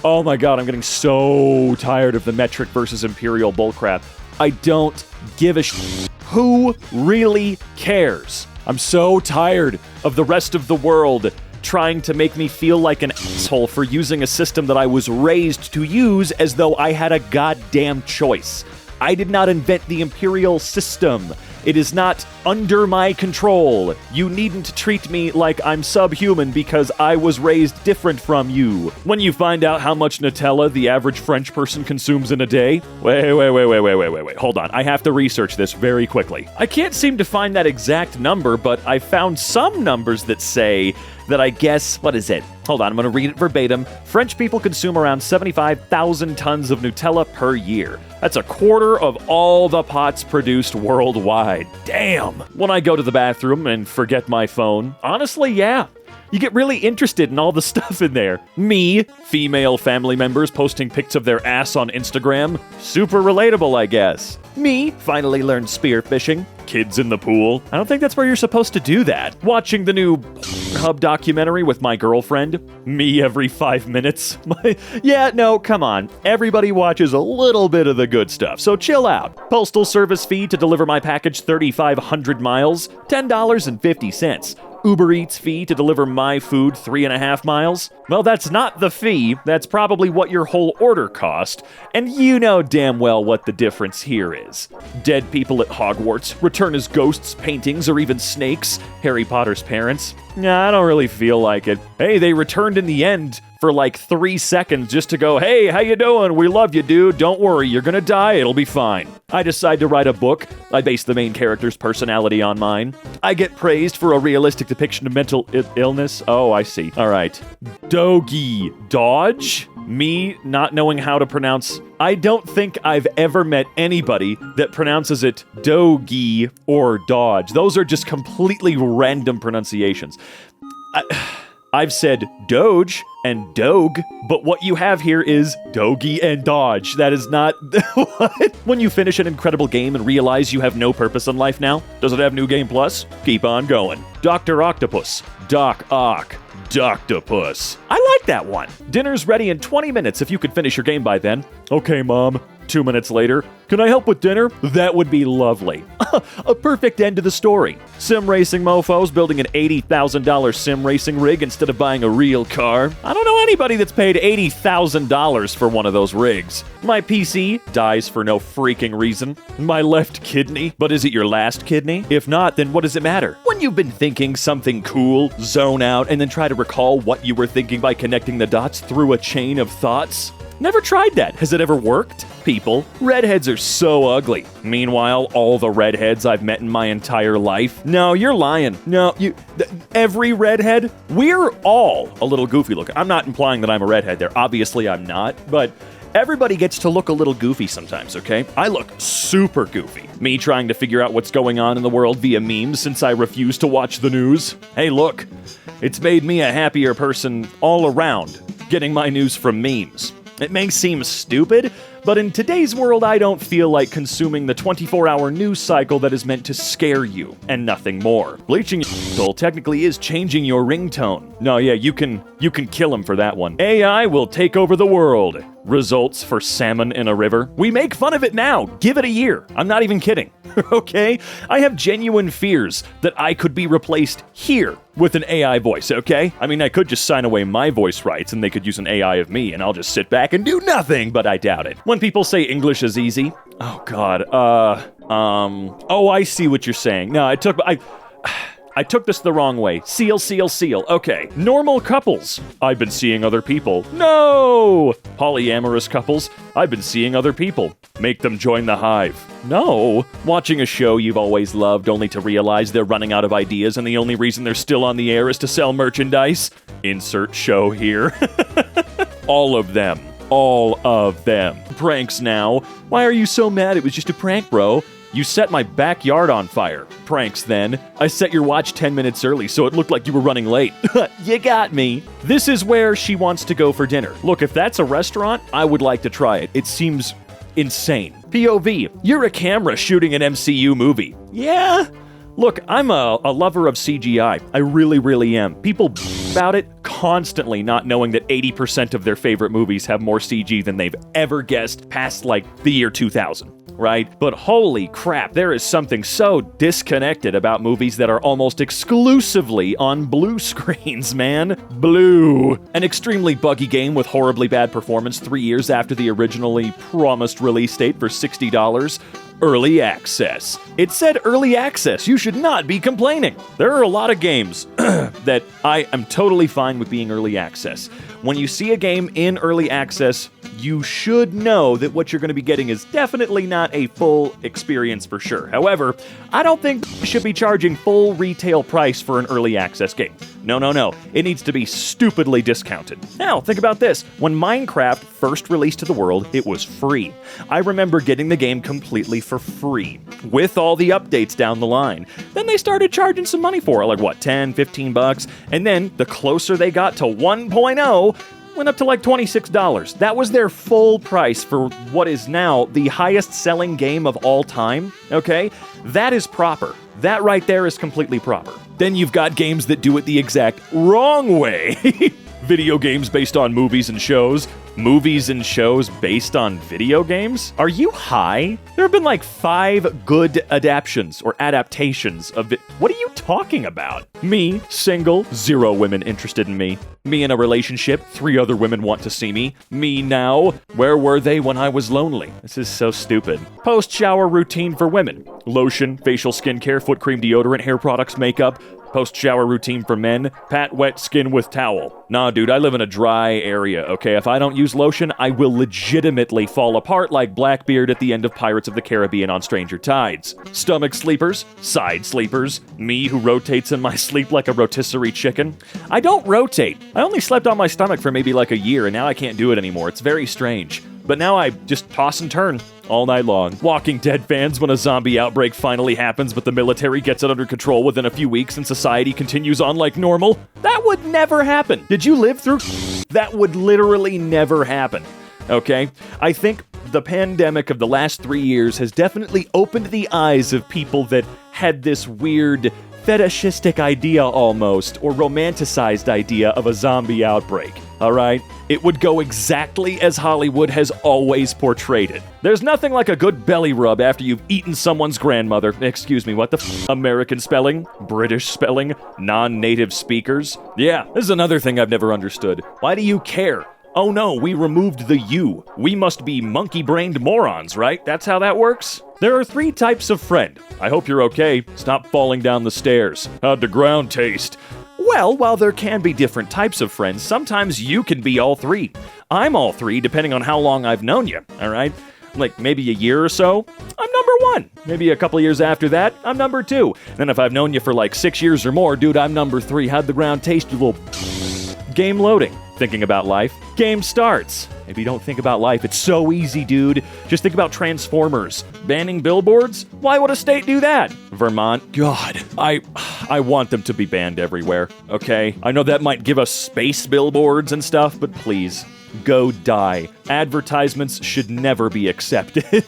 Oh my god, I'm getting so tired of the metric versus Imperial bullcrap. I don't give a shit. Who really cares? I'm so tired of the rest of the world trying to make me feel like an asshole for using a system that I was raised to use as though I had a goddamn choice. I did not invent the Imperial system. It is not under my control. You needn't treat me like I'm subhuman because I was raised different from you. When you find out how much Nutella the average French person consumes in a day... Wait. Hold on. I have to research this very quickly. I can't seem to find that exact number, but I found some numbers that say that I guess... What is it? Hold on, I'm going to read it verbatim. French people consume around 75,000 tons of Nutella per year. That's a quarter of all the pots produced worldwide. Damn! When I go to the bathroom and forget my phone, honestly, yeah. You get really interested in all the stuff in there. Me, female family members posting pics of their ass on Instagram. Super relatable, I guess. Me, finally learned spearfishing. Kids in the pool. I don't think that's where you're supposed to do that. Watching the new Hub documentary with my girlfriend. Me every 5 minutes. Yeah, no, come on. Everybody watches a little bit of the good stuff, so chill out. Postal service fee to deliver my package 3,500 miles, $10.50. Uber Eats fee to deliver my food 3.5 miles? Well, that's not the fee. That's probably what your whole order cost. And you know damn well what the difference here is. Dead people at Hogwarts, return as ghosts, paintings, or even snakes. Harry Potter's parents. Nah, I don't really feel like it. Hey, they returned in the end. for like 3 seconds just to go, hey, how you doing? We love you, dude. Don't worry, you're gonna die. It'll be fine. I decide to write a book. I base the main character's personality on mine. I get praised for a realistic depiction of mental illness. Oh, I see. All right. Dogi. Dodge? Me not knowing how to pronounce. I don't think I've ever met anybody that pronounces it Dogi or Dodge. Those are just completely random pronunciations. I've said Doge and Doge, but what you have here is Dogi and Dodge. That is not what? When you finish an incredible game and realize you have no purpose in life now, does it have New Game Plus? Keep on going. Dr. Octopus. Doc Ock. Doctopus. I like that one. Dinner's ready in 20 minutes if you could finish your game by then. Okay, Mom. 2 minutes later. Can I help with dinner? That would be lovely. A perfect end to the story. Sim racing mofos building an $80,000 sim racing rig instead of buying a real car. I don't know anybody that's paid $80,000 for one of those rigs. My PC dies for no freaking reason. My left kidney. But is it your last kidney? If not, then what does it matter? When you've been thinking something cool, zone out, and then try to recall what you were thinking by connecting the dots through a chain of thoughts? Never tried that. Has it ever worked? People, redheads are so ugly. Meanwhile, all the redheads I've met in my entire life. No, you're lying. No, every redhead, we're all a little goofy looking. I'm not implying that I'm a redhead there. Obviously, I'm not, but everybody gets to look a little goofy sometimes, okay? I look super goofy. Me trying to figure out what's going on in the world via memes since I refuse to watch the news. Hey, look, it's made me a happier person all around, getting my news from memes. It may seem stupid, but in today's world, I don't feel like consuming the 24-hour news cycle that is meant to scare you, and nothing more. Bleaching your soul technically is changing your ringtone. No, yeah, you can kill him for that one. AI will take over the world. Results for salmon in a river. We make fun of it now. Give it a year. I'm not even kidding. Okay? I have genuine fears that I could be replaced here with an AI voice, okay? I mean, I could just sign away my voice rights and they could use an AI of me and I'll just sit back and do nothing, but I doubt it. When people say English is easy, oh god, oh, I see what you're saying. No, I took this the wrong way. Seal. Okay. Normal couples. I've been seeing other people. No! Polyamorous couples. I've been seeing other people. Make them join the hive. No. Watching a show you've always loved only to realize they're running out of ideas and the only reason they're still on the air is to sell merchandise. Insert show here. All of them. All of them. Pranks now. Why are you so mad? It was just a prank, bro. You set my backyard on fire. Pranks then. I set your watch 10 minutes early so it looked like you were running late. You got me. This is where she wants to go for dinner. Look, if that's a restaurant, I would like to try it. It seems insane. POV, you're a camera shooting an MCU movie. Yeah? Look, I'm a lover of CGI. I really, really am. People about it constantly, not knowing that 80% of their favorite movies have more CG than they've ever guessed past, like, the year 2000. Right? But holy crap, there is something so disconnected about movies that are almost exclusively on blue screens, man. Blue. An extremely buggy game with horribly bad performance 3 years after the originally promised release date for $60. Early access. It said early access. You should not be complaining. There are a lot of games that I am totally fine with being early access. When you see a game in early access, you should know that what you're going to be getting is definitely not a full experience for sure. However, I don't think you should be charging full retail price for an early access game. No. It needs to be stupidly discounted. Now, think about this. When Minecraft first released to the world, it was free. I remember getting the game completely for free, with all the updates down the line. Then they started charging some money for it, like what, 10, 15 bucks? And then, the closer they got to 1.0, went up to like $26. That was their full price for what is now the highest selling game of all time, okay? That is proper. That right there is completely proper. Then you've got games that do it the exact wrong way. Video games based on movies and shows. Movies and shows based on video games? Are you high? There have been like 5 good adaptations of it. What are you talking about? Me, single, 0 women interested in me. Me in a relationship, 3 other women want to see me. Me now, where were they when I was lonely? This is so stupid. Post-shower routine for women. Lotion, facial skincare, foot cream, deodorant, hair products, makeup. Post-shower routine for men, pat wet skin with towel. Nah, dude, I live in a dry area, okay? If I don't use lotion, I will legitimately fall apart like Blackbeard at the end of Pirates of the Caribbean on Stranger Tides. Stomach sleepers, side sleepers, me who rotates in my sleep like a rotisserie chicken. I don't rotate. I only slept on my stomach for maybe like a year, and now I can't do it anymore. It's very strange. But now I just toss and turn all night long. Walking Dead fans when a zombie outbreak finally happens, but the military gets it under control within a few weeks and society continues on like normal. That would never happen. Did you live through? That would literally never happen. Okay? I think the pandemic of the last 3 years has definitely opened the eyes of people that had this weird fetishistic idea almost, or romanticized idea of a zombie outbreak. Alright? It would go exactly as Hollywood has always portrayed it. There's nothing like a good belly rub after you've eaten someone's grandmother. Excuse me, what the American spelling? British spelling? Non-native speakers? Yeah, this is another thing I've never understood. Why do you care? Oh no, we removed the U. We must be monkey-brained morons, right? That's how that works? There are 3 types of friend. I hope you're okay. Stop falling down the stairs. How'd the ground taste? Well, while there can be different types of friends, sometimes you can be all 3. I'm all 3, depending on how long I've known you, alright? Like maybe a year or so, I'm number 1. Maybe a couple years after that, I'm number 2. Then if I've known you for like 6 years or more, dude, I'm number 3. How'd the ground taste, you little... Game loading. Thinking about life. Game starts. Maybe you don't think about life. It's so easy, dude. Just think about Transformers. Banning billboards? Why would a state do that? Vermont? God, I want them to be banned everywhere, okay? I know that might give us space billboards and stuff, but please, go die. Advertisements should never be accepted.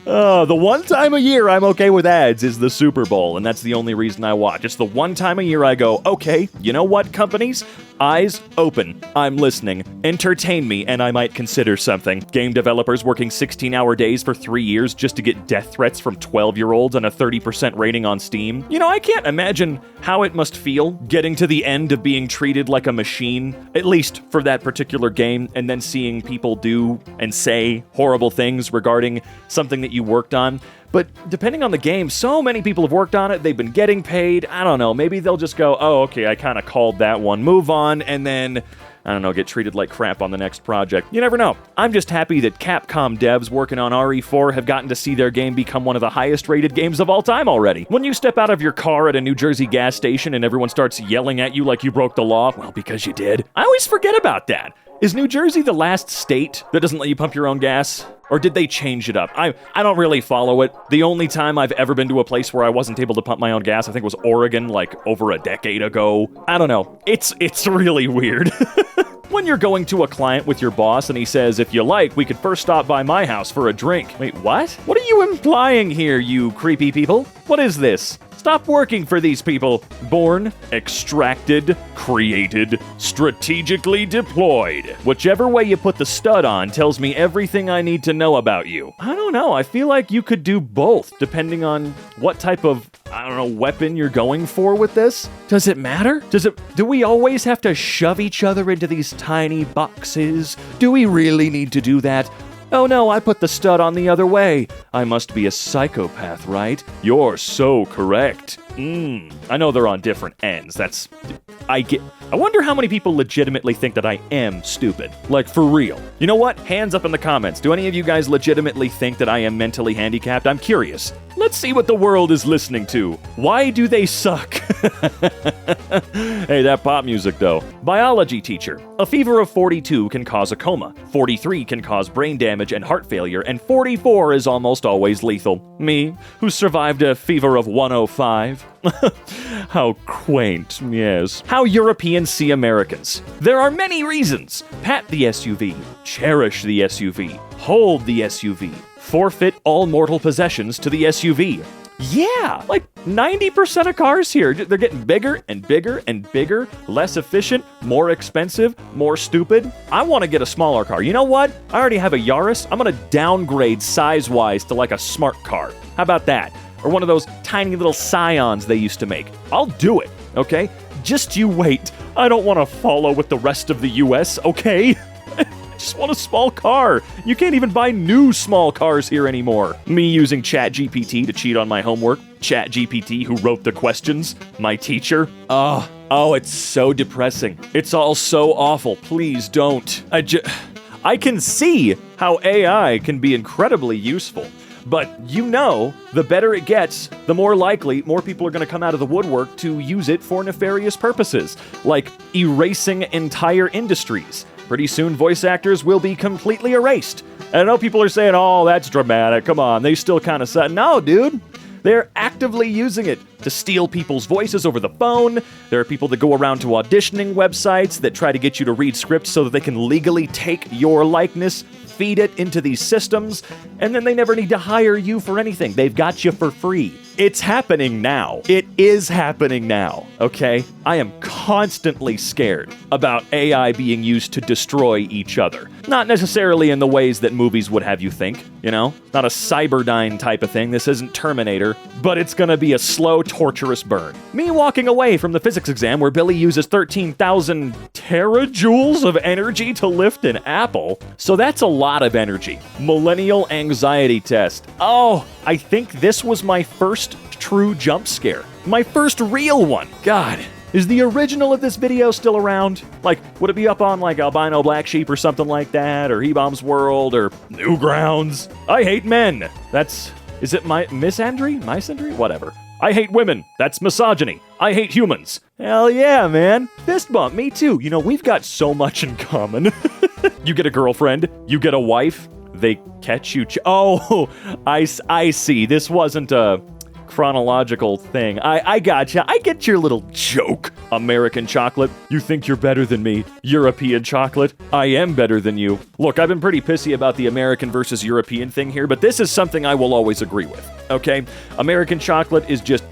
The one time a year I'm okay with ads is the Super Bowl, and that's the only reason I watch. It's the one time a year I go, okay, you know what, companies? Eyes open. I'm listening. Entertain me, and I might consider something. Game developers working 16-hour days for 3 years just to get death threats from 12-year-olds and a 30% rating on Steam. You know, I can't imagine how it must feel getting to the end of being treated like a machine, at least for that particular game, and then seeing people do and say horrible things regarding something that you worked on. But depending on the game, so many people have worked on it, they've been getting paid, I don't know, maybe they'll just go, oh, okay, I kind of called that one, move on, and then, I don't know, get treated like crap on the next project. You never know. I'm just happy that Capcom devs working on RE4 have gotten to see their game become one of the highest rated games of all time already. When you step out of your car at a New Jersey gas station and everyone starts yelling at you like you broke the law, well, because you did. I always forget about that. Is New Jersey the last state that doesn't let you pump your own gas? Or did they change it up? I don't really follow it. The only time I've ever been to a place where I wasn't able to pump my own gas, I think was Oregon, like over a decade ago. I don't know. It's really weird. When you're going to a client with your boss and he says, if you like, we could first stop by my house for a drink. Wait, what? What are you implying here, you creepy people? What is this? Stop working for these people. Born, extracted, created, strategically deployed. Whichever way you put the stud on tells me everything I need to know about you. I don't know, I feel like you could do both, depending on what type of, I don't know, weapon you're going for with this. Does it matter? Do we always have to shove each other into these tiny boxes? Do we really need to do that? Oh no, I put the stud on the other way. I must be a psychopath, right? You're so correct. I know they're on different ends. I wonder how many people legitimately think that I am stupid. Like, for real. You know what? Hands up in the comments. Do any of you guys legitimately think that I am mentally handicapped? I'm curious. Let's see what the world is listening to. Why do they suck? Hey, that pop music, though. Biology teacher. A fever of 42 can cause a coma. 43 can cause brain damage and heart failure, and 44 is almost always lethal. Me, who survived a fever of 105. How quaint, yes. How Europeans see Americans. There are many reasons. Pat the SUV. Cherish the SUV. Hold the SUV. Forfeit all mortal possessions to the SUV. Yeah, like 90% of cars here, they're getting bigger and bigger and bigger, less efficient, more expensive, more stupid. I want to get a smaller car. You know what? I already have a Yaris. I'm going to downgrade size-wise to like a smart car. How about that? Or one of those tiny little Scions they used to make. I'll do it, okay? Just you wait. I don't want to follow with the rest of the US, okay? I just want a small car. You can't even buy new small cars here anymore. Me using ChatGPT to cheat on my homework. ChatGPT who wrote the questions, my teacher. Oh, it's so depressing. It's all so awful. Please don't. I can see how AI can be incredibly useful. But the better it gets, the more likely more people are going to come out of the woodwork to use it for nefarious purposes, like erasing entire industries. Pretty soon, voice actors will be completely erased. And I know people are saying, oh, that's dramatic. Come on, they still kind of said, no, dude. They're actively using it to steal people's voices over the phone. There are people that go around to auditioning websites that try to get you to read scripts so that they can legally take your likeness, feed it into these systems, and then they never need to hire you for anything. They've got you for free. It's happening now. It is happening now, okay? I am constantly scared about AI being used to destroy each other. Not necessarily in the ways that movies would have you think, Not a Cyberdyne type of thing. This isn't Terminator, but it's gonna be a slow, torturous burn. Me walking away from the physics exam where Billy uses 13,000 terajoules of energy to lift an apple. So that's a lot of energy. Millennial anxiety test. Oh, I think this was my first true jump scare. My first real one. God, is the original of this video still around? Like, would it be up on like Albino Black Sheep or something like that? Or He-Bomb's World or Newgrounds? I hate men. Is it misandry? Whatever. I hate women. That's misogyny. I hate humans. Hell yeah, man. Fist bump, me too. We've got so much in common. You get a girlfriend. You get a wife. They catch you. I see. This wasn't a chronological thing. I gotcha. I get your little joke. American chocolate. You think you're better than me. European chocolate. I am better than you. Look, I've been pretty pissy about the American versus European thing here, but this is something I will always agree with. Okay? American chocolate is just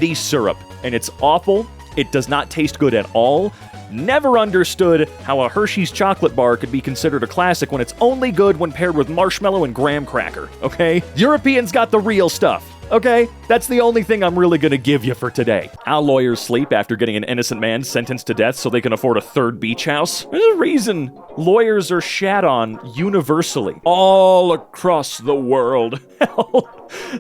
the syrup, and it's awful. It does not taste good at all. Never understood how a Hershey's chocolate bar could be considered a classic when it's only good when paired with marshmallow and graham cracker, okay? Europeans got the real stuff, okay? That's the only thing I'm really gonna give you for today. How lawyers sleep after getting an innocent man sentenced to death so they can afford a third beach house. There's a reason lawyers are shat on universally, all across the world. Hell,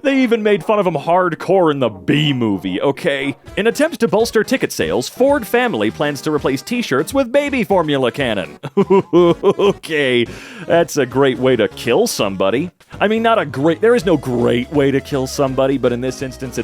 they even made fun of them hardcore in the B movie, okay? In attempt to bolster ticket sales, Ford family plans to replace t-shirts with baby formula cannon. Okay, that's a great way to kill somebody. I mean, there is no great way to kill somebody, but in this instance,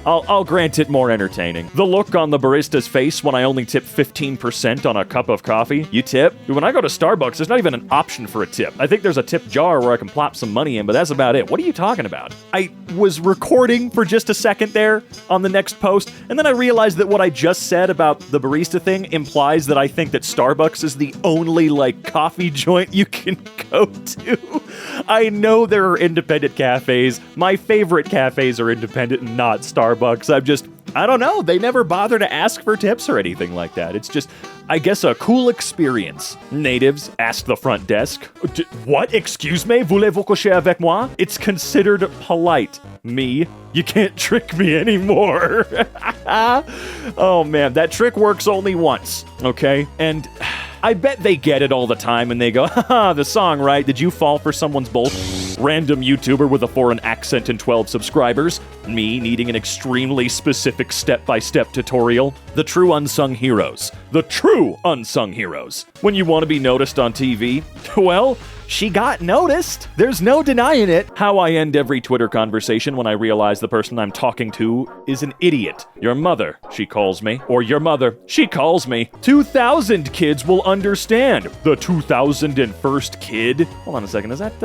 I'll grant it more entertaining. The look on the barista's face when I only tip 15% on a cup of coffee. You tip? When I go to Starbucks, there's not even an option for a tip. I think there's a tip jar where I can plop some money in, but that's about it. What are you talking about? I was recording for just a second there on the next post, and then I realized that what I just said about the barista thing implies that I think that Starbucks is the only, coffee joint you can go to. I know there are independent cafes. My favorite cafes are independent and not Starbucks. I don't know. They never bother to ask for tips or anything like that. It's just, I guess, a cool experience. Natives ask the front desk. What? Excuse me? Voulez-vous coucher avec moi? It's considered polite. Me? You can't trick me anymore. Oh man, that trick works only once, okay? And I bet they get it all the time and they go, haha, the song, right? Did you fall for someone's bullshit? Random YouTuber with a foreign accent and 12 subscribers. Me needing an extremely specific step-by-step tutorial. The true unsung heroes. The true unsung heroes. When you want to be noticed on TV, well, she got noticed. There's no denying it. How I end every Twitter conversation when I realize the person I'm talking to is an idiot. Your mother, she calls me. Or your mother, she calls me. 2,000 kids will understand. The 2001st kid. Hold on a second. Is that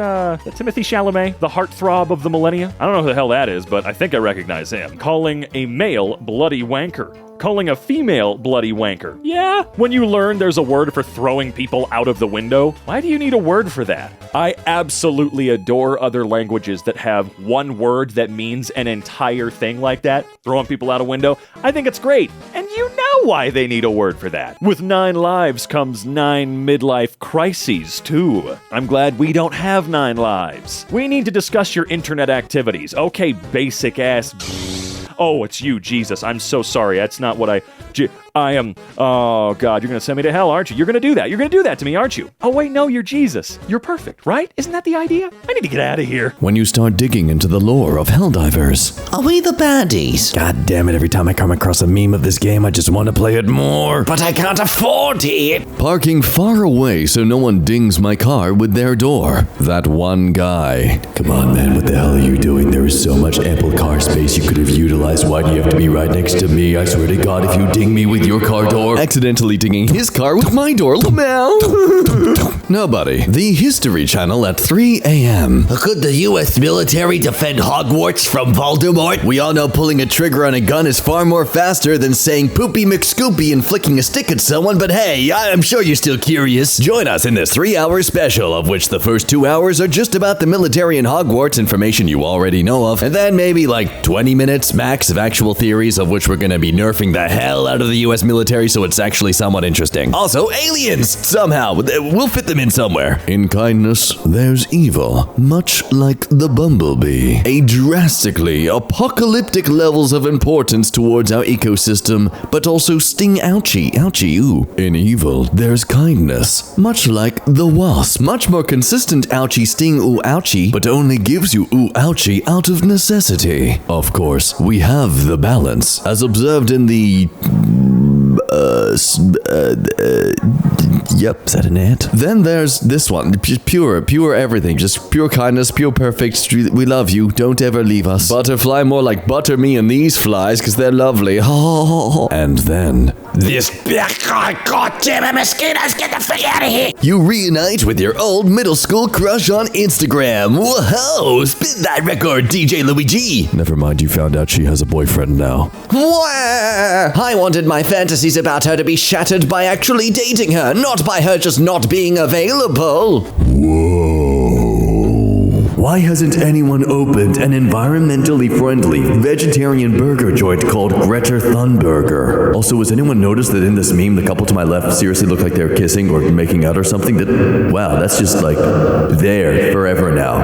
Timothy Chalamet? The heartthrob of the millennia? I don't know who the hell that is, but I think I recognize him. Calling a male bloody wanker. Calling a female bloody wanker. Yeah, when you learn there's a word for throwing people out of the window, why do you need a word for that? I absolutely adore other languages that have one word that means an entire thing like that, throwing people out a window. I think it's great, and you know why they need a word for that. With 9 lives comes 9 midlife crises, too. I'm glad we don't have 9 lives. We need to discuss your internet activities. Okay, basic ass. Oh, it's you, Jesus. I'm so sorry. That's not what I am... Oh, God, you're going to send me to hell, aren't you? You're going to do that. You're going to do that to me, aren't you? Oh, wait, no, you're Jesus. You're perfect, right? Isn't that the idea? I need to get out of here. When you start digging into the lore of Helldivers. Are we the baddies? God damn it, every time I come across a meme of this game, I just want to play it more. But I can't afford it. Parking far away so no one dings my car with their door. That one guy. Come on, man, what the hell are you doing? There is so much ample car space you could have utilized. Why do you have to be right next to me? I swear to God, if you ding me with your car door. Accidentally dinging his car with my door. Lamau. Nobody. The History Channel at 3 a.m. Could the U.S. military defend Hogwarts from Voldemort? We all know pulling a trigger on a gun is far more faster than saying poopy McScoopy and flicking a stick at someone, but hey, I'm sure you're still curious. Join us in this 3-hour special, of which the first 2 hours are just about the military and Hogwarts, information you already know of, and then maybe like 20 minutes max of actual theories, of which we're gonna be nerfing the hell out of the US military, so it's actually somewhat interesting. Also, aliens! Somehow, we'll fit them in somewhere. In kindness, there's evil, much like the bumblebee. A drastically apocalyptic levels of importance towards our ecosystem, but also sting ouchie, ooh. In evil, there's kindness, much like the wasp. Much more consistent ouchie sting ooh ouchie, but only gives you ooh ouchie out of necessity. Of course, we have the balance, as observed in the... Yep, is that an ant? Then there's this one, pure everything, just pure kindness, pure perfect, we love you, don't ever leave us. Butterfly, more like butter me and these flies, because they're lovely. And then... This... God damn it, mosquitoes, get the fuck out of here! You reunite with your old middle school crush on Instagram. Whoa, spin that record, DJ Luigi. Never mind, you found out she has a boyfriend now. Wah! I wanted my fantasies about her to be shattered by actually dating her, not by her just not being available. Whoa. Why hasn't anyone opened an environmentally friendly vegetarian burger joint called Greta Thunberger? Also, has anyone noticed that in this meme, the couple to my left seriously look like they're kissing or making out or something? Wow, that's just like there forever now.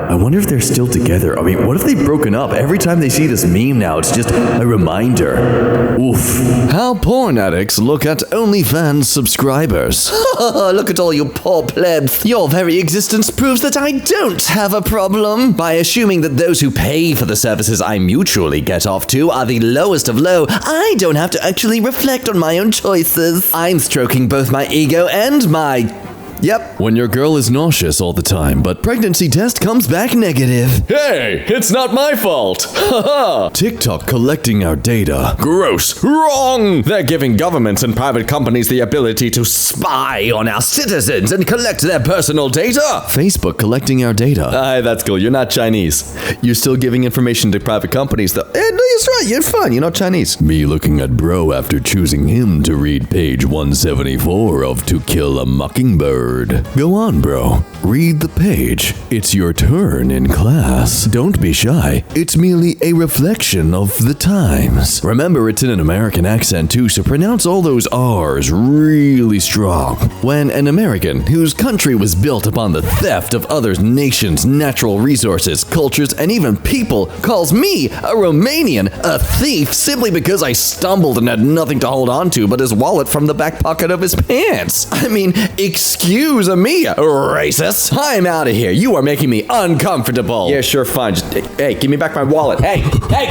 I wonder if they're still together. I mean, what if they've broken up? Every time they see this meme now, it's just a reminder. Oof. How porn addicts look at OnlyFans subscribers. Look at all you poor plebs. Your very existence proves that I don't have a problem. By assuming that those who pay for the services I mutually get off to are the lowest of low, I don't have to actually reflect on my own choices. I'm stroking both my ego and my... Yep. When your girl is nauseous all the time, but pregnancy test comes back negative. Hey, it's not my fault. Haha. TikTok collecting our data. Gross. Wrong. They're giving governments and private companies the ability to spy on our citizens and collect their personal data. Facebook collecting our data. Aye, that's cool. You're not Chinese. You're still giving information to private companies though. No, that's right. You're fine. You're not Chinese. Me looking at bro after choosing him to read page 174 of To Kill a Mockingbird. Go on, bro. Read the page. It's your turn in class. Don't be shy. It's merely a reflection of the times. Remember, it's in an American accent too, so pronounce all those R's really strong. When an American, whose country was built upon the theft of other nations' natural resources, cultures, and even people, calls me, a Romanian, a thief simply because I stumbled and had nothing to hold on to but his wallet from the back pocket of his pants. I mean, excuse me, racist. I'm out of here. You are making me uncomfortable. Yeah, sure, fine. Just, hey, give me back my wallet. Hey,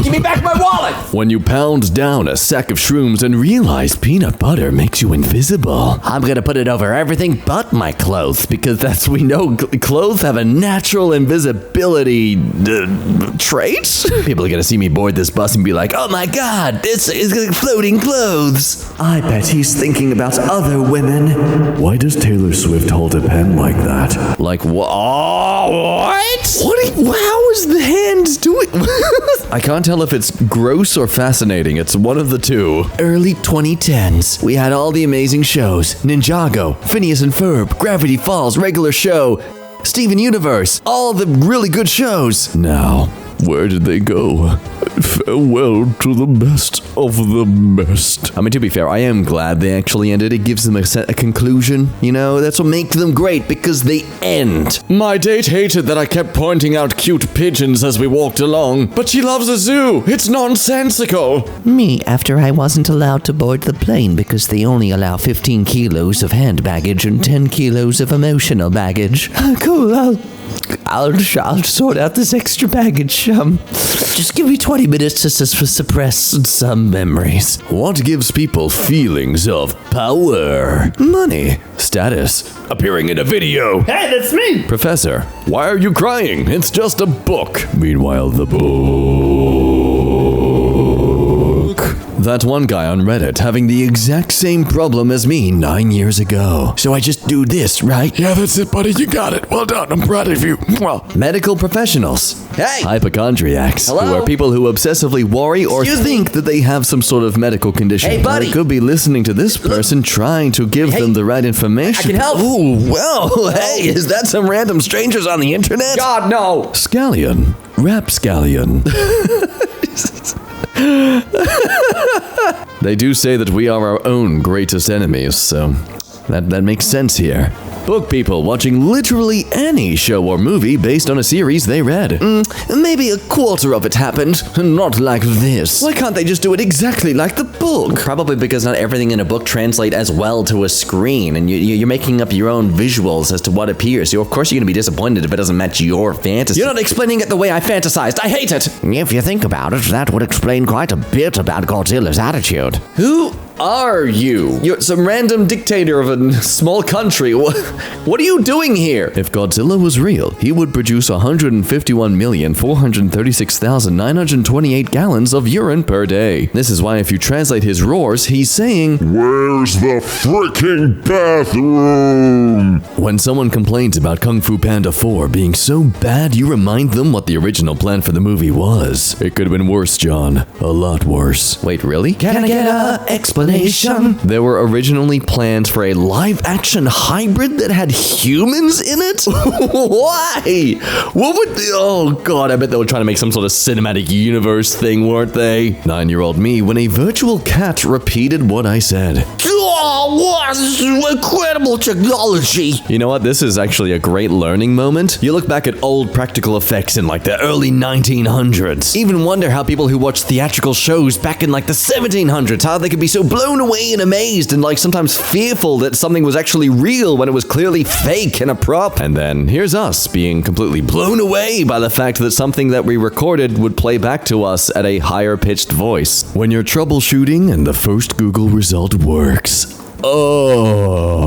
give me back my wallet. When you pound down a sack of shrooms and realize peanut butter makes you invisible. I'm gonna put it over everything but my clothes, because that's, we know, clothes have a natural invisibility trait. People are gonna see me board this bus and be like, oh my god, this is like floating clothes. I bet he's thinking about other women. Why does Taylor Swift hold a pen like that? Like what? How is the hand doing? I can't tell if it's gross or fascinating. It's one of the two. Early 2010s, we had all the amazing shows. Ninjago, Phineas and Ferb, Gravity Falls, Regular Show, Steven Universe, all the really good shows. Now, where did they go? Farewell to the best of the best. I mean, to be fair, I am glad they actually ended. It gives them a conclusion, you know? That's what makes them great, because they end. My date hated that I kept pointing out cute pigeons as we walked along, but she loves a zoo. It's nonsensical. Me, after I wasn't allowed to board the plane because they only allow 15 kilos of hand baggage and 10 kilos of emotional baggage. Cool, I'll sort out this extra baggage. Just give me 20 minutes to suppress some memories. What gives people feelings of power? Money. Status. Appearing in a video. Hey, that's me! Professor, why are you crying? It's just a book. Meanwhile, the book. That one guy on Reddit having the exact same problem as me 9 years ago. So I just do this, right? Yeah, that's it, buddy. You got it. Well done. I'm proud of you. Mwah. Medical professionals. Hey! Hypochondriacs. Hello? Who are people who obsessively worry or think that they have some sort of medical condition. Hey, buddy! They could be listening to this person trying to give them the right information. I can help! Ooh, well, hey, is that some random strangers on the internet? God, no! Scallion. Rapscallion. They do say that we are our own greatest enemies, so that makes sense here. Book people watching literally any show or movie based on a series they read. Maybe a quarter of it happened, not like this. Why can't they just do it exactly like the book? Probably because not everything in a book translates as well to a screen, and you're making up your own visuals as to what appears. So of course you're going to be disappointed if it doesn't match your fantasy. You're not explaining it the way I fantasized. I hate it. If you think about it, that would explain quite a bit about Godzilla's attitude. Who are you? You're some random dictator of a small country. What are you doing here? If Godzilla was real, he would produce 151,436,928 gallons of urine per day. This is why if you translate his roars, he's saying, Where's the freaking bathroom? When someone complains about Kung Fu Panda 4 being so bad, you remind them what the original plan for the movie was. It could have been worse, John. A lot worse. Wait, really? Can I get a explanation? There were originally plans for a live-action hybrid that had humans in it? Why? What would... Oh, God, I bet they were trying to make some sort of cinematic universe thing, weren't they? 9-year-old me when a virtual cat repeated what I said. Oh, what incredible technology! You know what? This is actually a great learning moment. You look back at old practical effects in like the early 1900s. Even wonder how people who watched theatrical shows back in like the 1700s, how they could be so blown away and amazed and like sometimes fearful that something was actually real when it was clearly fake and a prop. And then here's us being completely blown away by the fact that something that we recorded would play back to us at a higher pitched voice. When you're troubleshooting and the first Google result works. Oh,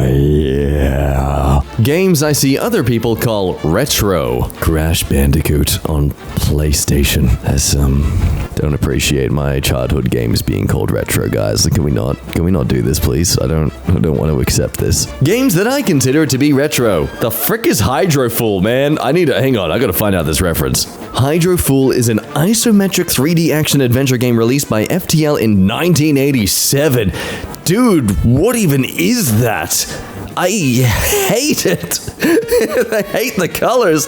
yeah. Games I see other people call retro. Crash Bandicoot on PlayStation. Don't appreciate my childhood games being called retro, guys. Can we not do this, please? I don't want to accept this. Games that I consider to be retro. The frick is Hydrofool, man? hang on, I gotta find out this reference. Hydrofool is an isometric 3D action adventure game released by FTL in 1987. Dude, what even is that? I hate it. I hate the colors.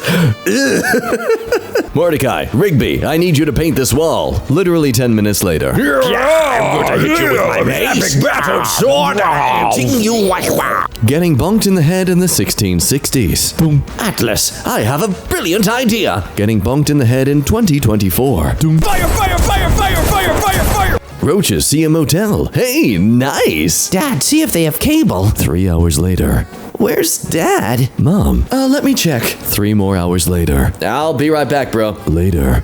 Mordecai, Rigby, I need you to paint this wall. Literally 10 minutes later. I'm going to hit you with my mace. Battle sword. Getting bonked in the head in the 1660s. Boom. Atlas, I have a brilliant idea. Getting bonked in the head in 2024. Fire, fire, fire, fire, fire, fire, fire. Roaches see a motel. Hey, nice. Dad, see if they have cable. 3 hours later. Where's Dad? Mom, let me check. 3 more hours later. I'll be right back, bro. Later.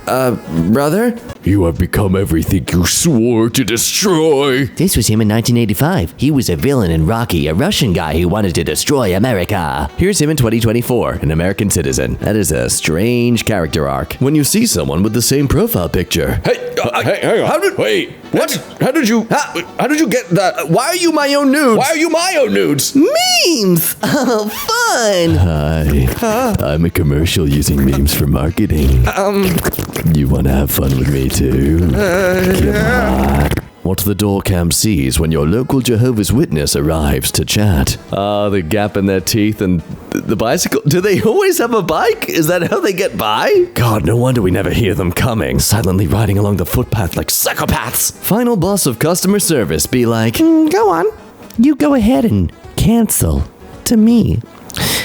Brother? You have become everything you swore to destroy. This was him in 1985. He was a villain in Rocky, a Russian guy who wanted to destroy America. Here's him in 2024, an American citizen. That is a strange character arc. When you see someone with the same profile picture. Hey, hang on. How did you get that? Why are you my own nudes? Why are you my own nudes? Memes! Oh, fun! Hi. I'm a commercial using memes for marketing. You want to have fun with me too? Come on. What's the door cam sees when your local Jehovah's Witness arrives to chat. The gap in their teeth and the bicycle. Do they always have a bike? Is that how they get by? God, no wonder we never hear them coming, silently riding along the footpath like psychopaths. Final boss of customer service be like, Go on. You go ahead and cancel. To me.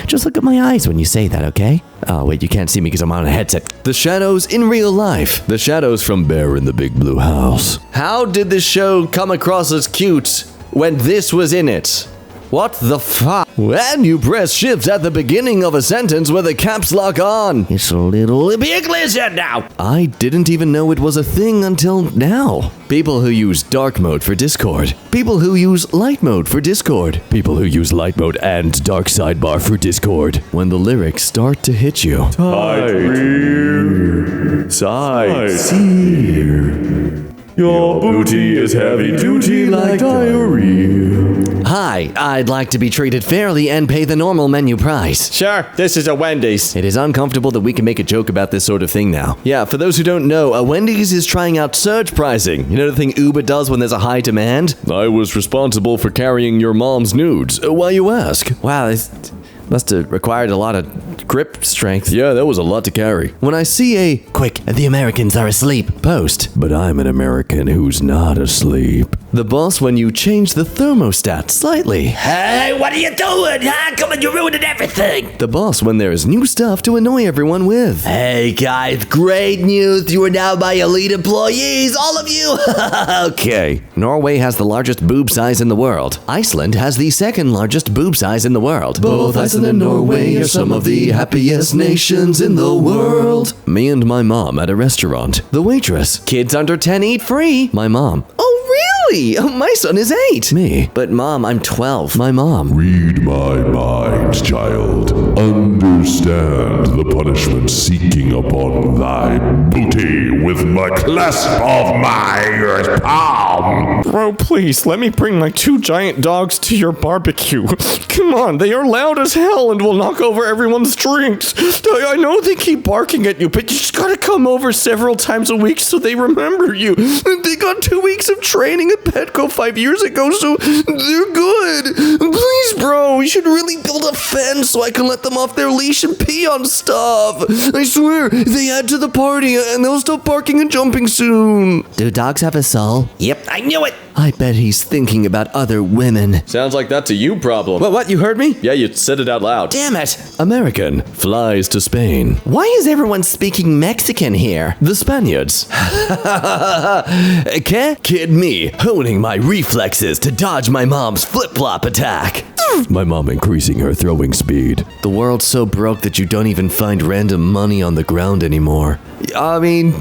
Just look at my eyes when you say that, okay? Oh, wait, you can't see me because I'm on a headset. the shadows in real life. The shadows from Bear in the Big Blue House. How did this show come across as cute when this was in it? What the fuck? When you press shift at the beginning of a sentence with a caps lock on. It's a little Be glitched now. I didn't even know it was a thing until now. People who use dark mode for Discord. People who use light mode for Discord. People who use light mode and dark sidebar for Discord. When the lyrics start to hit you. Sightseer. Your booty is heavy duty like diarrhea. Hi, I'd like to be treated fairly and pay the normal menu price. Sure, this is a Wendy's. It is uncomfortable that we can make a joke about this sort of thing now. Yeah, for those who don't know, a Wendy's is trying out surge pricing. You know the thing Uber does when there's a high demand? I was responsible for carrying your mom's nudes. Why you ask? Wow, this must have required a lot of grip strength. Yeah, that was a lot to carry. When I see a "quick, the Americans are asleep" post, but I'm an American who's not asleep. The boss when you change the thermostat slightly. Hey, what are you doing? How come you're ruining everything? The boss when there's new stuff to annoy everyone with. Hey guys, great news. You are now my elite employees, all of you. Okay. Norway has the largest boob size in the world. Iceland has the second largest boob size in the world. Both Iceland and Norway are some of the happiest nations in the world. Me and my mom at a restaurant. The waitress. Kids under 10 eat free. My mom. Oh, really? My son is 8. Me. But mom, I'm 12. My mom. Read my mind, child. Understand the punishment seeking upon thy booty with my clasp of my palm. Bro, please, let me bring my 2 giant dogs to your barbecue. Come on, they are loud as hell and will knock over everyone's drinks. I know they keep barking at you, but you just gotta come over several times a week so they remember you. They got 2 weeks of training at Petco 5 years ago, so they're good. Please, bro, you should really build a fence so I can let them off their leash and pee on stuff. I swear, they add to the party and they'll stop barking and jumping soon. Do dogs have a soul? Yep, I knew it. I bet he's thinking about other women. Sounds like that's a you problem. What, you heard me? Yeah, you said it out loud. Damn it! American flies to Spain. Why is everyone speaking Mexican here? The Spaniards. Kid me, honing my reflexes to dodge my mom's flip-flop attack. My mom increasing her throwing speed. The world's so broke that you don't even find random money on the ground anymore. I mean,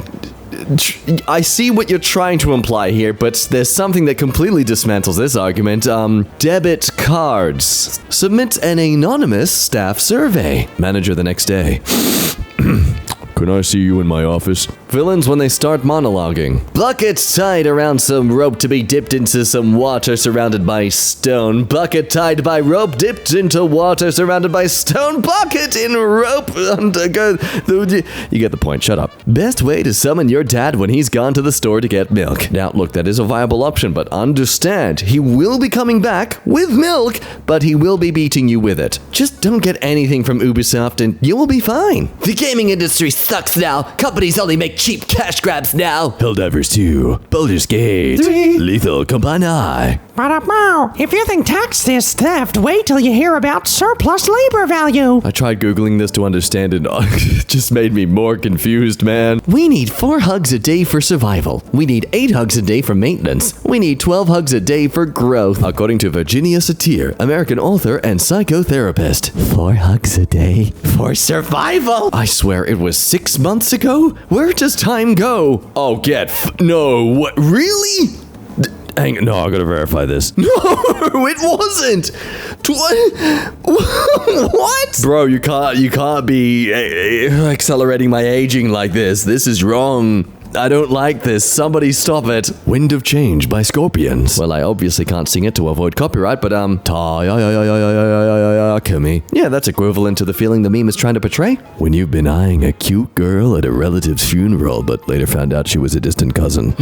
I see what you're trying to imply here, but there's something that completely dismantles this argument. Debit cards. Submit an anonymous staff survey. Manager the next day. Can I see you in my office? Villains when they start monologuing. Bucket tied around some rope to be dipped into some water surrounded by stone. Bucket tied by rope dipped into water surrounded by stone. Bucket in rope. You get the point, shut up. Best way to summon your dad when he's gone to the store to get milk. Now, look, that is a viable option, but understand, he will be coming back with milk, but he will be beating you with it. Just don't get anything from Ubisoft and you will be fine. The gaming industry sucks now. Companies only make cheap cash grabs now. Helldivers 2, Baldur's Gate, 3, Lethal Company. If you think tax is theft, wait till you hear about surplus labor value. I tried Googling this to understand it. It just made me more confused, man. We need 4 hugs a day for survival. We need 8 hugs a day for maintenance. We need 12 hugs a day for growth. According to Virginia Satir, American author and psychotherapist. 4 hugs a day for survival. I swear it was 6 months ago? Where does time go? Oh, no, what, really? Hang on, no, I gotta verify this. No, it wasn't. What? Bro, you can't be accelerating my aging like this. This is wrong. I don't like this. Somebody stop it. Wind of Change by Scorpions. Well, I obviously can't sing it to avoid copyright, but yeah, that's equivalent to the feeling the meme is trying to portray. When you've been eyeing a cute girl at a relative's funeral, but later found out she was a distant cousin.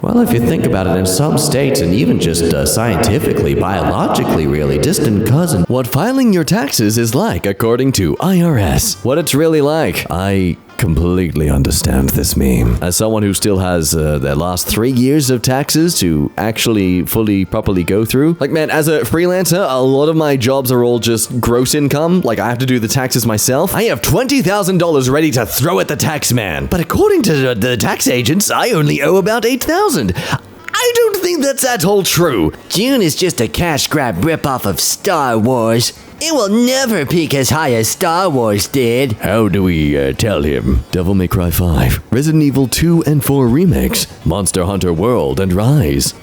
Well, if you think about it, in some states, and even just scientifically, biologically, really, distant cousin. What filing your taxes is like, according to IRS. What it's really like. I completely understand this meme. As someone who still has their last 3 years of taxes to actually properly go through. Like, man, as a freelancer, a lot of my jobs are all just gross income. Like, I have to do the taxes myself. I have $20,000 ready to throw at the tax man. But according to the tax agents, I only owe about $8,000. I don't think that's at all true. June is just a cash grab ripoff of Star Wars. It will never peak as high as Star Wars did. How do we tell him? Devil May Cry 5, Resident Evil 2 and 4 remakes, Monster Hunter World and Rise.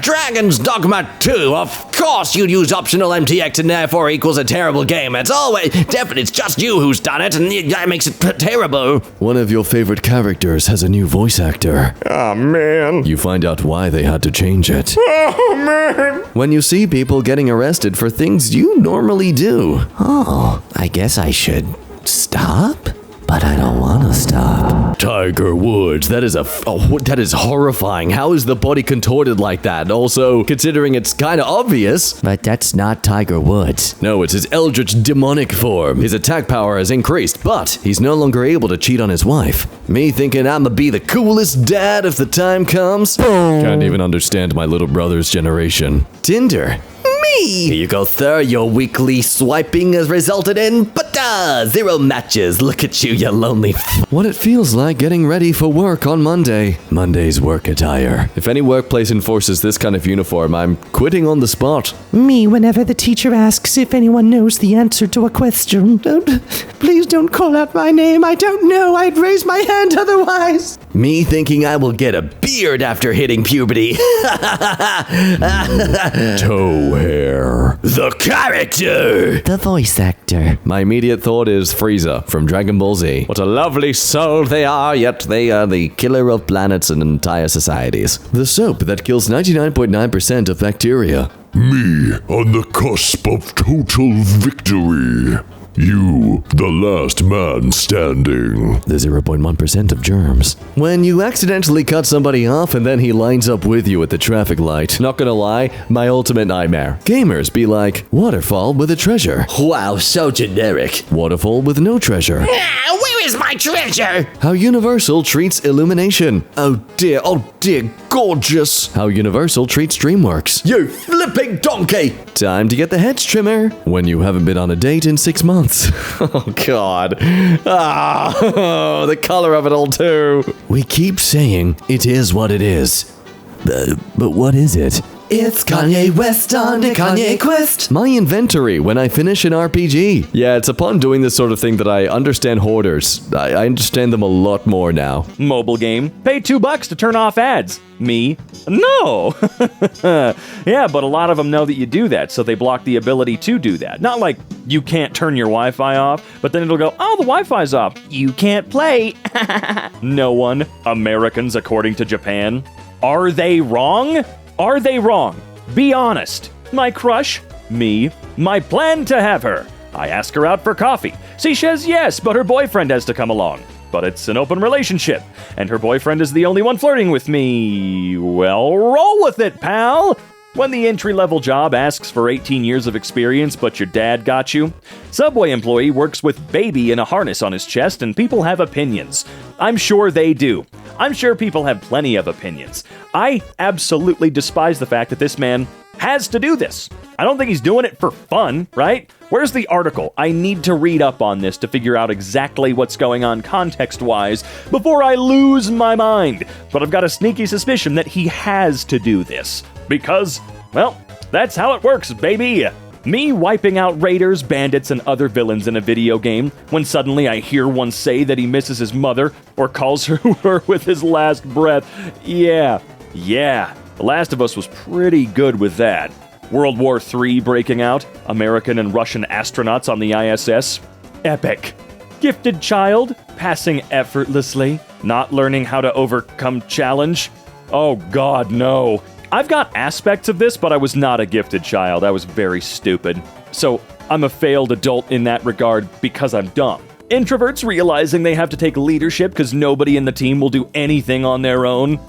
Dragon's Dogma 2. Of course you'd use optional MTX and therefore equals a terrible game. It's always definitely it's just you who's done it, and that makes it terrible. One of your favorite characters has a new voice actor. Oh, man. You find out why they had to change it. Oh, man. When you see people getting arrested for things you normally do. Oh, I guess I should stop? But I don't want to stop. Tiger Woods, that is horrifying. How is the body contorted like that? Also, considering it's kind of obvious. But that's not Tiger Woods. No, it's his eldritch demonic form. His attack power has increased, but he's no longer able to cheat on his wife. Me thinking I'ma be the coolest dad if the time comes. Can't even understand my little brother's generation. Tinder. Here you go, sir. Your weekly swiping has resulted in 0 matches. Look at you, you lonely What it feels like getting ready for work on Monday. Monday's work attire. If any workplace enforces this kind of uniform, I'm quitting on the spot. Me, whenever the teacher asks if anyone knows the answer to a question. Please don't call out my name. I don't know. I'd raise my hand otherwise. Me thinking I will get a beard after hitting puberty. Toe hair. The character. The voice actor. My immediate thought is Frieza from Dragon Ball Z. What a lovely soul they are, yet they are the killer of planets and entire societies. The soap that kills 99.9% of bacteria. Me on the cusp of total victory. You, the last man standing. The 0.1% of germs. When you accidentally cut somebody off and then he lines up with you at the traffic light. Not gonna lie, my ultimate nightmare. Gamers be like, waterfall with a treasure. Wow, so generic. Waterfall with no treasure. Where is my treasure? How Universal treats Illumination. Oh dear, gorgeous. How Universal treats DreamWorks. You flipping donkey! Time to get the hedge trimmer. When you haven't been on a date in 6 months. Oh god. The color of it all too. We keep saying it is what it is. But what is it? It's Kanye West on the Kanye Quest. My inventory when I finish an RPG. Yeah, it's upon doing this sort of thing that I understand hoarders. I understand them a lot more now. Mobile game. Pay $2 to turn off ads. Me? No. Yeah, but a lot of them know that you do that, so they block the ability to do that. Not like you can't turn your Wi-Fi off, but then it'll go, oh, the Wi-Fi's off. You can't play. No one. Americans, according to Japan. Are they wrong? Are they wrong? Be honest. My crush? Me. My plan to have her. I ask her out for coffee. She says yes, but her boyfriend has to come along. But it's an open relationship, and her boyfriend is the only one flirting with me. Well, roll with it, pal. When the entry-level job asks for 18 years of experience, but your dad got you. Subway employee works with baby in a harness on his chest, and people have opinions. I'm sure they do. I'm sure people have plenty of opinions. I absolutely despise the fact that this man has to do this. I don't think he's doing it for fun, right? Where's the article? I need to read up on this to figure out exactly what's going on context-wise before I lose my mind. But I've got a sneaky suspicion that he has to do this. Because, well, that's how it works, baby. Me wiping out raiders, bandits, and other villains in a video game when suddenly I hear one say that he misses his mother or calls her with his last breath. Yeah. The Last of Us was pretty good with that. World War III breaking out, American and Russian astronauts on the ISS. Epic. Gifted child, passing effortlessly, not learning how to overcome challenge. Oh god, no. I've got aspects of this, but I was not a gifted child. I was very stupid. So I'm a failed adult in that regard because I'm dumb. Introverts realizing they have to take leadership because nobody in the team will do anything on their own.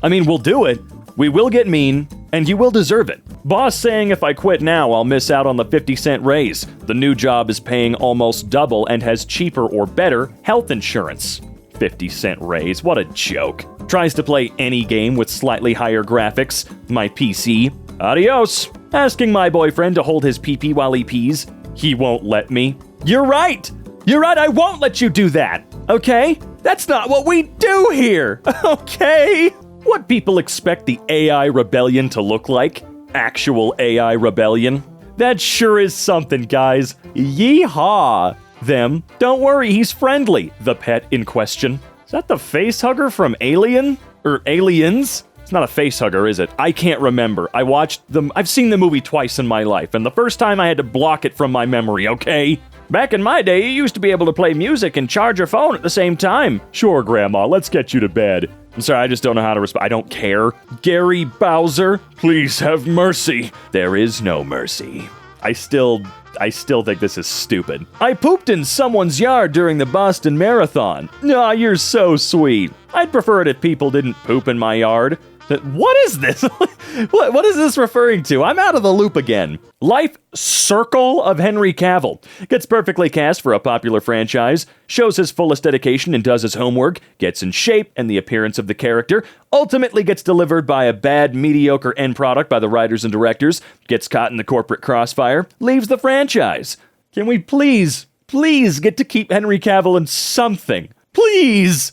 I mean, we'll do it. We will get mean, and you will deserve it. Boss saying if I quit now, I'll miss out on the 50-cent raise. The new job is paying almost double and has cheaper or better health insurance. 50-cent raise, what a joke. Tries to play any game with slightly higher graphics. My PC. Adios. Asking my boyfriend to hold his pee-pee while he pees. He won't let me. You're right. You're right, I won't let you do that. Okay? That's not what we do here. Okay? What people expect the AI rebellion to look like? Actual AI rebellion? That sure is something, guys. Yeehaw! Them. Don't worry, he's friendly. The pet in question. Is that the facehugger from Alien? Or Aliens? It's not a facehugger, is it? I can't remember. I've seen the movie twice in my life, and the first time I had to block it from my memory, okay? Back in my day, you used to be able to play music and charge your phone at the same time. Sure, Grandma, let's get you to bed. I'm sorry, I just don't know how to respond. I don't care. Gary Bowser, please have mercy. There is no mercy. I still think this is stupid. I pooped in someone's yard during the Boston Marathon. Aw, you're so sweet. I'd prefer it if people didn't poop in my yard. What is this? What is this referring to? I'm out of the loop again. Life Circle of Henry Cavill. Gets perfectly cast for a popular franchise, shows his fullest dedication and does his homework, gets in shape and the appearance of the character, ultimately gets delivered by a bad, mediocre end product by the writers and directors, gets caught in the corporate crossfire, leaves the franchise. Can we please get to keep Henry Cavill in something? Please!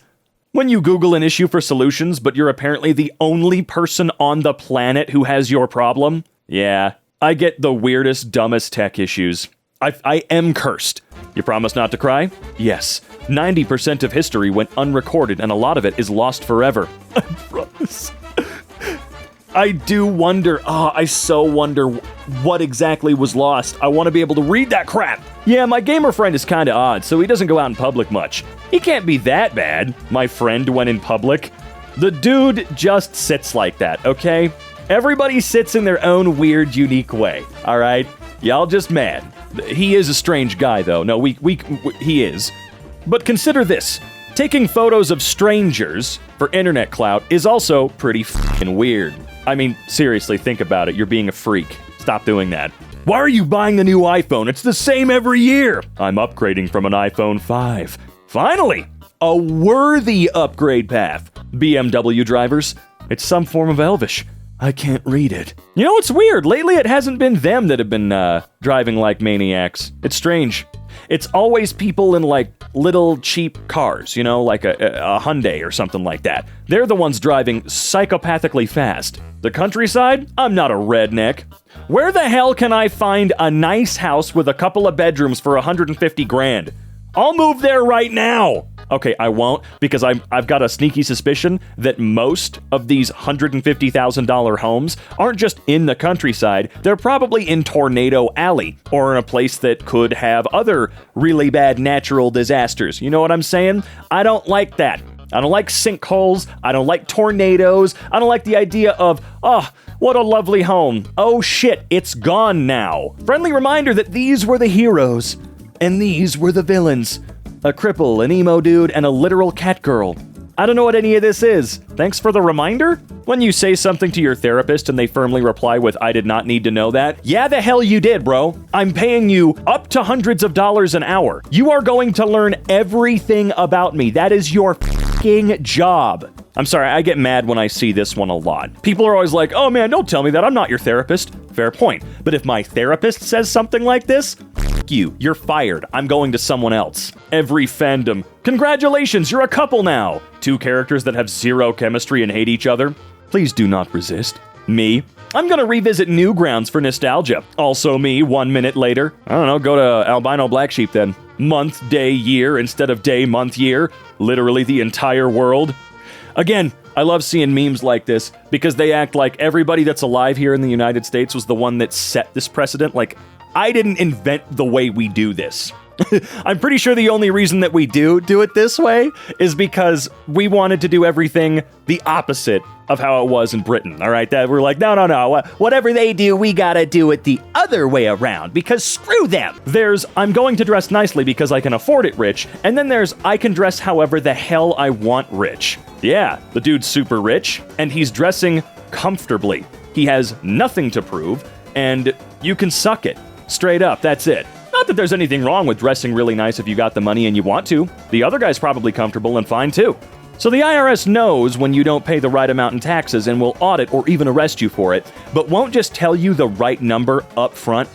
When you Google an issue for solutions, but you're apparently the only person on the planet who has your problem? Yeah, I get the weirdest, dumbest tech issues. I am cursed. You promise not to cry? Yes. 90% of history went unrecorded, and a lot of it is lost forever. I promise. I do wonder, I so wonder what exactly was lost. I want to be able to read that crap. Yeah, my gamer friend is kind of odd, so he doesn't go out in public much. He can't be that bad, my friend when in public. The dude just sits like that, okay? Everybody sits in their own weird, unique way, all right? Y'all just mad. He is a strange guy, though. No, he is. But consider this. Taking photos of strangers for internet clout is also pretty f***ing weird. I mean, seriously, think about it. You're being a freak. Stop doing that. Why are you buying the new iPhone? It's the same every year. I'm upgrading from an iPhone 5. Finally, a worthy upgrade path. BMW drivers, it's some form of Elvish. I can't read it. You know what's weird? Lately, it hasn't been them that have been driving like maniacs. It's strange. It's always people in like little cheap cars, you know, like a Hyundai or something like that. They're the ones driving psychopathically fast. The countryside? I'm not a redneck. Where the hell can I find a nice house with a couple of bedrooms for 150 grand? I'll move there right now. Okay, I won't, because I've got a sneaky suspicion that most of these $150,000 homes aren't just in the countryside, they're probably in Tornado Alley, or in a place that could have other really bad natural disasters. You know what I'm saying? I don't like that. I don't like sinkholes, I don't like tornadoes, I don't like the idea of, oh, what a lovely home. Oh shit, it's gone now. Friendly reminder that these were the heroes, and these were the villains. A cripple, an emo dude, and a literal cat girl. I don't know what any of this is. Thanks for the reminder? When you say something to your therapist and they firmly reply with, I did not need to know that. Yeah, the hell you did, bro. I'm paying you up to hundreds of dollars an hour. You are going to learn everything about me. That is your f***ing job. I'm sorry, I get mad when I see this one a lot. People are always like, oh man, don't tell me that, I'm not your therapist. Fair point. But if my therapist says something like this, f*** you, you're fired. I'm going to someone else. Every fandom. Congratulations, you're a couple now. Two characters that have zero chemistry and hate each other. Please do not resist. Me. I'm gonna revisit Newgrounds for nostalgia. Also me, 1 minute later. I don't know, go to Albino Black Sheep then. Month, day, year instead of day, month, year. Literally the entire world. Again, I love seeing memes like this because they act like everybody that's alive here in the United States was the one that set this precedent. Like, I didn't invent the way we do this. I'm pretty sure the only reason that we do it this way is because we wanted to do everything the opposite of how it was in Britain, all right? That we're like, no, whatever they do, we gotta do it the other other way around, because screw them. There's I'm going to dress nicely because I can afford it rich, and then there's I can dress however the hell I want rich. Yeah, the dude's super rich, and he's dressing comfortably. He has nothing to prove, and you can suck it. Straight up, that's it. Not that there's anything wrong with dressing really nice if you got the money and you want to. The other guy's probably comfortable and fine too. So the IRS knows when you don't pay the right amount in taxes and will audit or even arrest you for it, but won't just tell you the right number up front.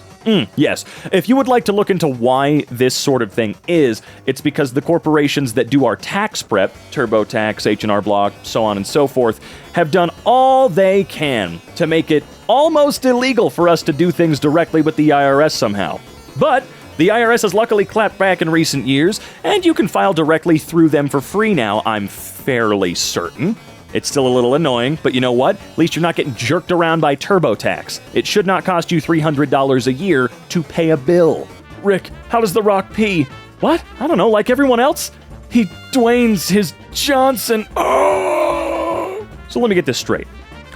Yes, if you would like to look into why this sort of thing is, it's because the corporations that do our tax prep, TurboTax, H&R Block, so on and so forth, have done all they can to make it almost illegal for us to do things directly with the IRS somehow. But the IRS has luckily clapped back in recent years, and you can file directly through them for free now, I'm fairly certain. It's still a little annoying, but you know what? At least you're not getting jerked around by TurboTax. It should not cost you $300 a year to pay a bill. Rick, how does The Rock pee? What? I don't know, like everyone else? He Dwayne's his Johnson. Oh! So let me get this straight.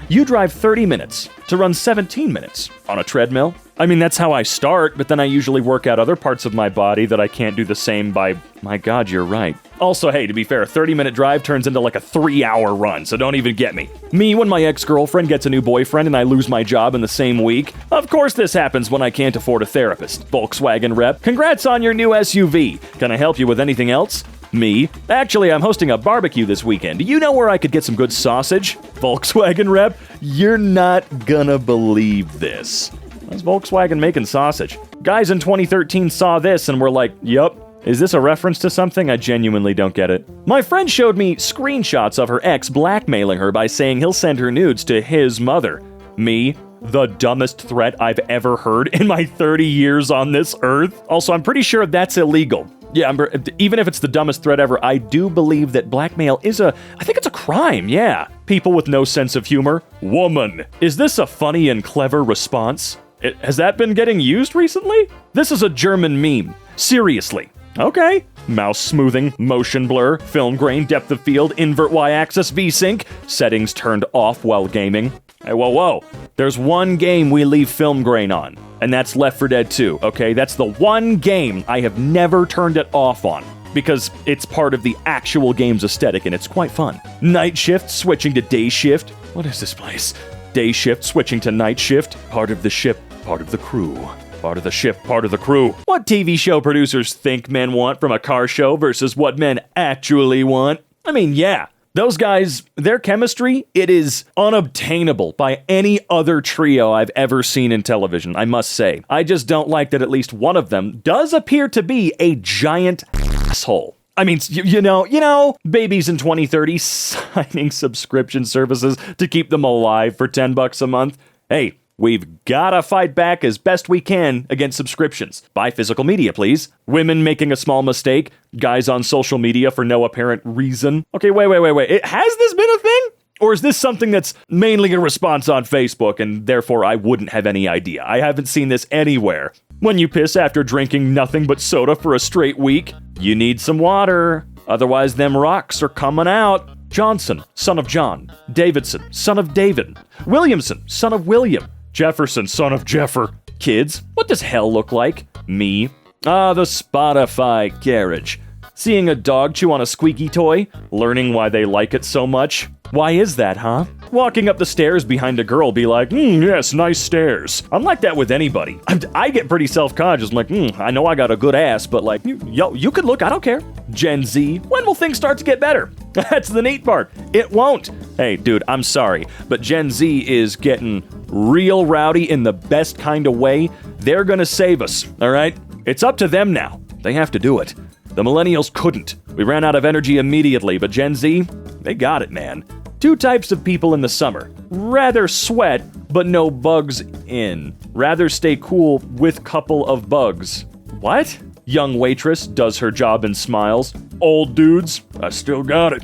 You drive 30 minutes to run 17 minutes on a treadmill? I mean, that's how I start, but then I usually work out other parts of my body that I can't do the same by... My God, you're right. Also, hey, to be fair, a 30-minute drive turns into like a 3-hour run, so don't even get me. Me, when my ex-girlfriend gets a new boyfriend and I lose my job in the same week. Of course this happens when I can't afford a therapist. Volkswagen rep, congrats on your new SUV. Can I help you with anything else? Me. Actually, I'm hosting a barbecue this weekend. Do you know where I could get some good sausage? Volkswagen rep, you're not gonna believe this. How's Volkswagen making sausage? Guys in 2013 saw this and were like, yup. Is this a reference to something? I genuinely don't get it. My friend showed me screenshots of her ex blackmailing her by saying he'll send her nudes to his mother. Me, the dumbest threat I've ever heard in my 30 years on this earth. Also, I'm pretty sure that's illegal. Yeah, even if it's the dumbest threat ever, I do believe that blackmail is I think it's a crime, yeah. People with no sense of humor. Woman. Is this a funny and clever response? Has that been getting used recently? This is a German meme. Seriously. Okay. Mouse smoothing, motion blur, film grain, depth of field, invert y-axis, v-sync, settings turned off while gaming. Hey, whoa. There's one game we leave film grain on, and that's Left 4 Dead 2, okay? That's the one game I have never turned it off on, because it's part of the actual game's aesthetic, and it's quite fun. Night shift, switching to day shift. What is this place? Day shift, switching to night shift. Part of the ship, part of the crew. Part of the ship, part of the crew. What TV show producers think men want from a car show versus what men actually want? I mean, yeah. Those guys, their chemistry, it is unobtainable by any other trio I've ever seen in television, I must say. I just don't like that at least one of them does appear to be a giant asshole. I mean, you know, babies in 2030 signing subscription services to keep them alive for $10 a month. Hey, we've gotta fight back as best we can against subscriptions. Buy physical media, please. Women making a small mistake. Guys on social media for no apparent reason. Okay, wait. Has this been a thing? Or is this something that's mainly a response on Facebook and therefore I wouldn't have any idea? I haven't seen this anywhere. When you piss after drinking nothing but soda for a straight week, you need some water. Otherwise, them rocks are coming out. Johnson, son of John. Davidson, son of David. Williamson, son of William. Jefferson, son of Jeffer. Kids, what does hell look like? Me. Ah, the Spotify carriage. Seeing a dog chew on a squeaky toy, learning why they like it so much. Why is that, huh? Walking up the stairs behind a girl, be like, yes, nice stairs. I'm like that with anybody. I get pretty self-conscious. I'm like, I know I got a good ass, but like, you could look, I don't care. Gen Z, when will things start to get better? That's the neat part. It won't. Hey, dude, I'm sorry, but Gen Z is getting real rowdy in the best kind of way. They're gonna save us, all right? It's up to them now. They have to do it. The millennials couldn't. We ran out of energy immediately, but Gen Z, they got it, man. 2 types of people in the summer. Rather sweat, but no bugs in. Rather stay cool with couple of bugs. What? Young waitress does her job and smiles. Old dudes, I still got it.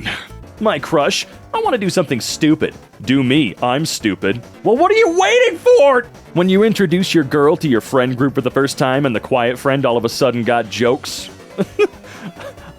My crush, I want to do something stupid. Do me, I'm stupid. Well, what are you waiting for? When you introduce your girl to your friend group for the first time and the quiet friend all of a sudden got jokes.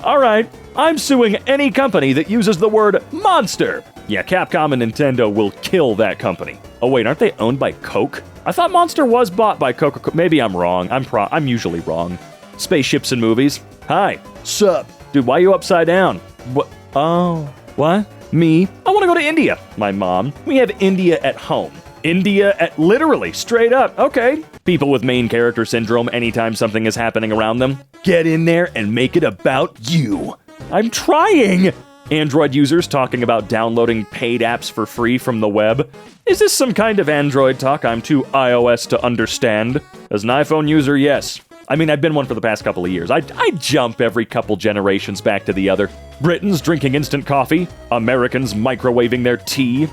All right, I'm suing any company that uses the word monster. Yeah, Capcom and Nintendo will kill that company. Oh wait, aren't they owned by Coke? I thought Monster was bought by Coca-Cola. Maybe I'm wrong. I'm usually wrong. Spaceships and movies. Hi. Sup? Dude, why you upside down? What? Oh, what? Me? I want to go to India. My mom. We have India at home. India at literally, straight up. Okay. People with main character syndrome anytime something is happening around them. Get in there and make it about you. I'm trying. Android users talking about downloading paid apps for free from the web. Is this some kind of Android talk I'm too iOS to understand? As an iPhone user, yes. I mean, I've been one for the past couple of years. I jump every couple generations back to the other. Britons drinking instant coffee. Americans microwaving their tea.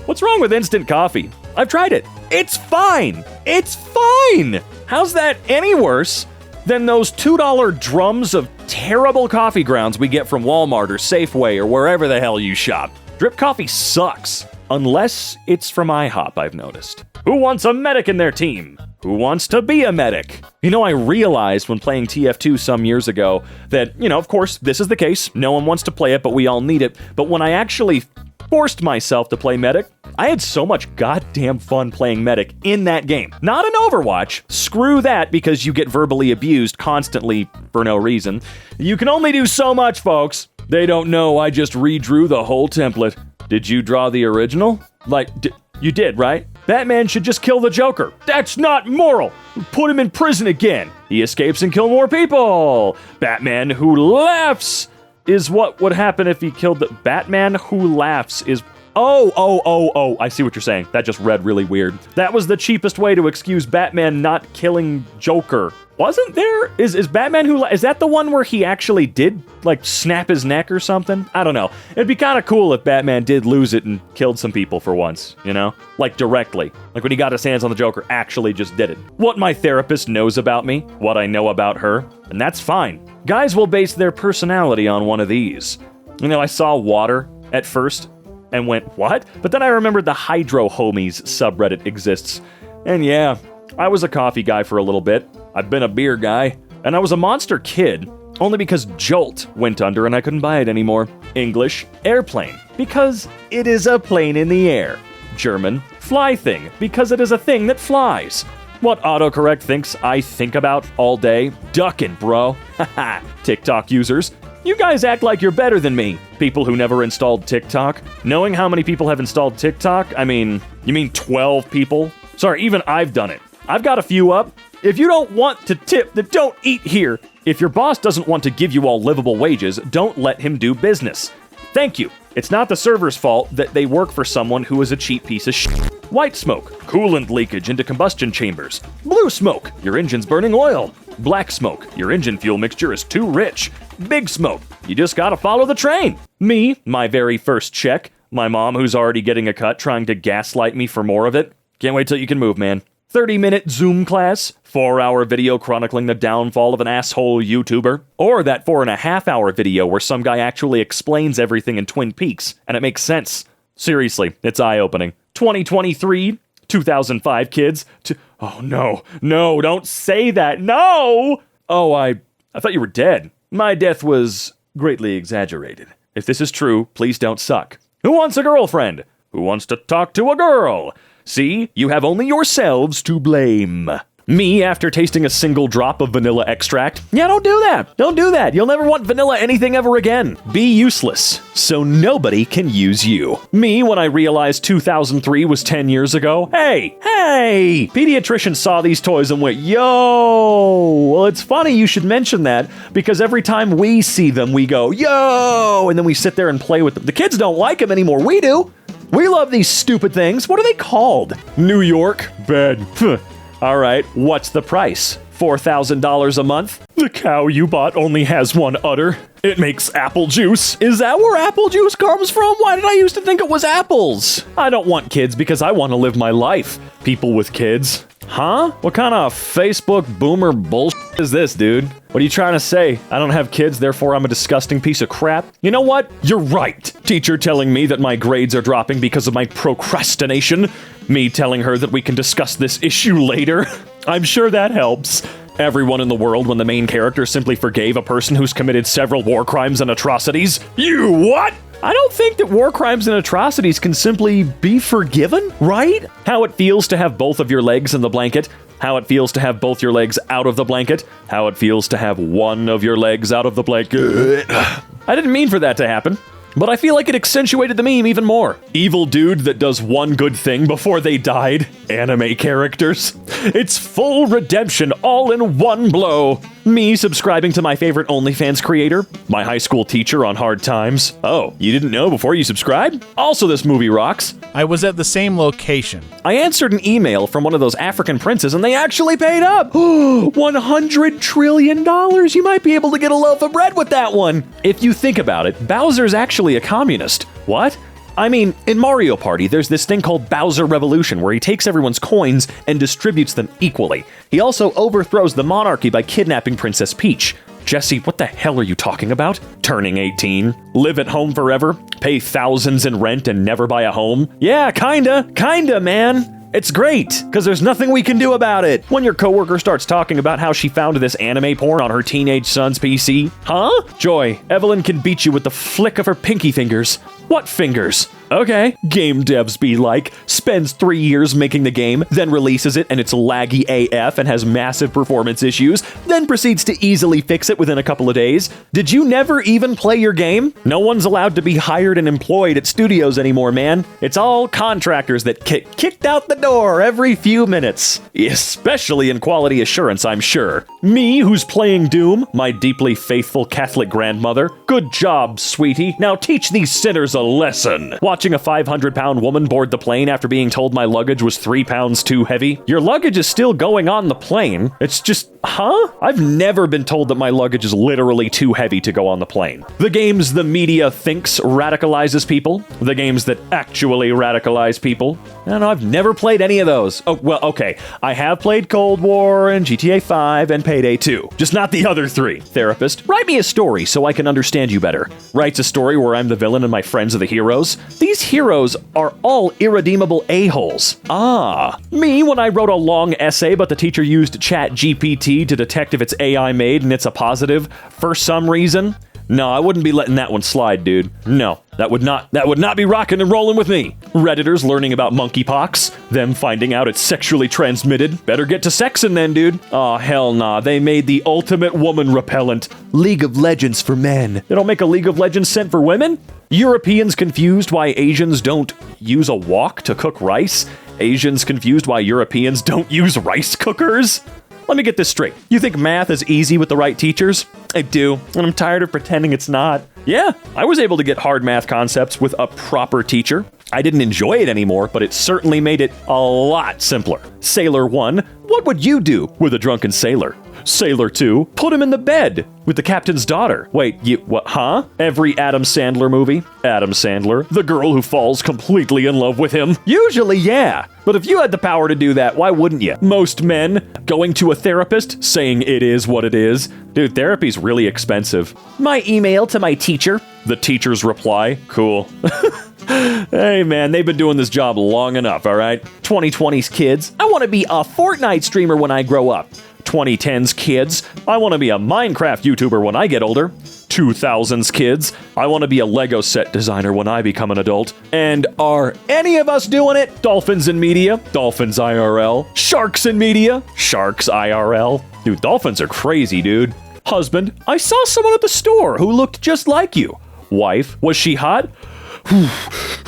What's wrong with instant coffee? I've tried it. It's fine. It's fine. How's that any worse than those $2 drums of terrible coffee grounds we get from Walmart or Safeway or wherever the hell you shop? Drip coffee sucks. Unless it's from IHOP, I've noticed. Who wants a medic in their team? Who wants to be a medic? You know, I realized when playing TF2 some years ago that, of course, this is the case. No one wants to play it, but we all need it. But when I actually forced myself to play medic, I had so much goddamn fun playing medic in that game. Not in Overwatch. Screw that, because you get verbally abused constantly for no reason. You can only do so much, folks. They don't know I just redrew the whole template. Did you draw the original? You did, right? Batman should just kill the Joker. That's not moral. Put him in prison again. He escapes and kill more people. Batman who laughs is what would happen if he killed the... Batman who laughs is... Oh, I see what you're saying. That just read really weird. That was the cheapest way to excuse Batman not killing Joker. Wasn't there? Is Batman who... Is that the one where he actually did, snap his neck or something? I don't know. It'd be kind of cool if Batman did lose it and killed some people for once, directly. Like when he got his hands on the Joker, actually just did it. What my therapist knows about me, what I know about her, and that's fine. Guys will base their personality on one of these. I saw water at first and went, what? But then I remembered the Hydro Homies subreddit exists. And yeah, I was a coffee guy for a little bit. I've been a beer guy. And I was a monster kid, only because Jolt went under and I couldn't buy it anymore. English, airplane, because it is a plane in the air. German, fly thing, because it is a thing that flies. What autocorrect thinks I think about all day? Duckin', bro. Haha. TikTok users, you guys act like you're better than me. People who never installed TikTok. Knowing how many people have installed TikTok, you mean 12 people? Sorry, even I've done it. I've got a few up. If you don't want to tip, then don't eat here. If your boss doesn't want to give you all livable wages, don't let him do business. Thank you. It's not the server's fault that they work for someone who is a cheap piece of shit. White smoke, coolant leakage into combustion chambers. Blue smoke, your engine's burning oil. Black smoke, your engine fuel mixture is too rich. Big smoke, you just gotta follow the train. Me, my very first check. My mom, who's already getting a cut, trying to gaslight me for more of it. Can't wait till you can move, man. 30-minute Zoom class, 4-hour video chronicling the downfall of an asshole YouTuber, or that 4.5-hour video where some guy actually explains everything in Twin Peaks, and it makes sense. Seriously, it's eye-opening. 2023, 2005 kids. Oh no, don't say that, no! Oh, I thought you were dead. My death was greatly exaggerated. If this is true, please don't suck. Who wants a girlfriend? Who wants to talk to a girl? See, you have only yourselves to blame. Me, after tasting a single drop of vanilla extract. Yeah, don't do that. Don't do that. You'll never want vanilla anything ever again. Be useless, so nobody can use you. Me, when I realized 2003 was 10 years ago. Hey! Pediatrician saw these toys and went, yo! Well, it's funny you should mention that, because every time we see them, we go, yo! And then we sit there and play with them. The kids don't like them anymore. We do. We love these stupid things. What are they called? New York? Bed. All right, what's the price? $4,000 a month? The cow you bought only has one udder. It makes apple juice. Is that where apple juice comes from? Why did I used to think it was apples? I don't want kids because I want to live my life. People with kids. Huh? What kind of Facebook boomer bullshit is this, dude? What are you trying to say? I don't have kids, therefore I'm a disgusting piece of crap? You know what? You're right. Teacher telling me that my grades are dropping because of my procrastination. Me telling her that we can discuss this issue later. I'm sure that helps. Everyone in the world when the main character simply forgave a person who's committed several war crimes and atrocities. You what? I don't think that war crimes and atrocities can simply be forgiven, right? How it feels to have both of your legs in the blanket. How it feels to have both your legs out of the blanket. How it feels to have one of your legs out of the blanket. I didn't mean for that to happen. But I feel like it accentuated the meme even more. Evil dude that does one good thing before they died. Anime characters. It's full redemption all in one blow. Me subscribing to my favorite OnlyFans creator. My high school teacher on hard times. Oh, you didn't know before you subscribed? Also, this movie rocks. I was at the same location. I answered an email from one of those African princes and they actually paid up. $100 trillion. You might be able to get a loaf of bread with that one. If you think about it, Bowser's actually a communist. What? I mean, in Mario Party, there's this thing called Bowser Revolution where he takes everyone's coins and distributes them equally. He also overthrows the monarchy by kidnapping Princess Peach. Jesse, what the hell are you talking about? Turning 18? Live at home forever? Pay thousands in rent and never buy a home? Yeah, kinda, man. It's great, because there's nothing we can do about it. When your coworker starts talking about how she found this anime porn on her teenage son's PC. Huh? Joy, Evelyn can beat you with the flick of her pinky fingers. What fingers? Okay. Game devs be like, spends 3 years making the game, then releases it and it's laggy AF and has massive performance issues, then proceeds to easily fix it within a couple of days. Did you never even play your game? No one's allowed to be hired and employed at studios anymore, man. It's all contractors that get kicked out the door every few minutes. Especially in quality assurance, I'm sure. Me, who's playing Doom, my deeply faithful Catholic grandmother. Good job, sweetie. Now teach these sinners a lesson. Watching a 500-pound woman board the plane after being told my luggage was 3 pounds too heavy. Your luggage is still going on the plane. It's just, huh? I've never been told that my luggage is literally too heavy to go on the plane. The games the media thinks radicalizes people. The games that actually radicalize people. I don't know, I've never played any of those. Oh, well, okay. I have played Cold War and GTA 5 and Payday 2. Just not the other 3. Therapist, write me a story so I can understand you better. Writes a story where I'm the villain and my friends are the heroes. These heroes are all irredeemable a-holes. Ah. Me, when I wrote a long essay but the teacher used ChatGPT to detect if it's AI made and it's a positive for some reason. No, I wouldn't be letting that one slide, dude. No, that would not be rocking and rolling with me. Redditors learning about monkeypox, them finding out it's sexually transmitted. Better get to sexing then, dude. Aw, hell nah, they made the ultimate woman repellent. League of Legends for men. They don't make a League of Legends scent for women? Europeans confused why Asians don't use a wok to cook rice? Asians confused why Europeans don't use rice cookers? Let me get this straight. You think math is easy with the right teachers? I do, and I'm tired of pretending it's not. Yeah, I was able to get hard math concepts with a proper teacher. I didn't enjoy it anymore, but it certainly made it a lot simpler. Sailor 1, what would you do with a drunken sailor? Sailor 2, put him in the bed with the captain's daughter. Wait, what, huh? Every Adam Sandler movie, Adam Sandler, the girl who falls completely in love with him. Usually, yeah. But if you had the power to do that, why wouldn't you? Most men going to a therapist, saying it is what it is. Dude, therapy's really expensive. My email to my teacher. The teacher's reply. Cool. Hey man, they've been doing this job long enough, alright? 2020's kids, I want to be a Fortnite streamer when I grow up. 2010's kids, I want to be a Minecraft YouTuber when I get older. 2000's kids, I want to be a Lego set designer when I become an adult. And are any of us doing it? Dolphins in media, Dolphins IRL. Sharks in media, Sharks IRL. Dude, dolphins are crazy, dude. Husband, I saw someone at the store who looked just like you. Wife, was she hot?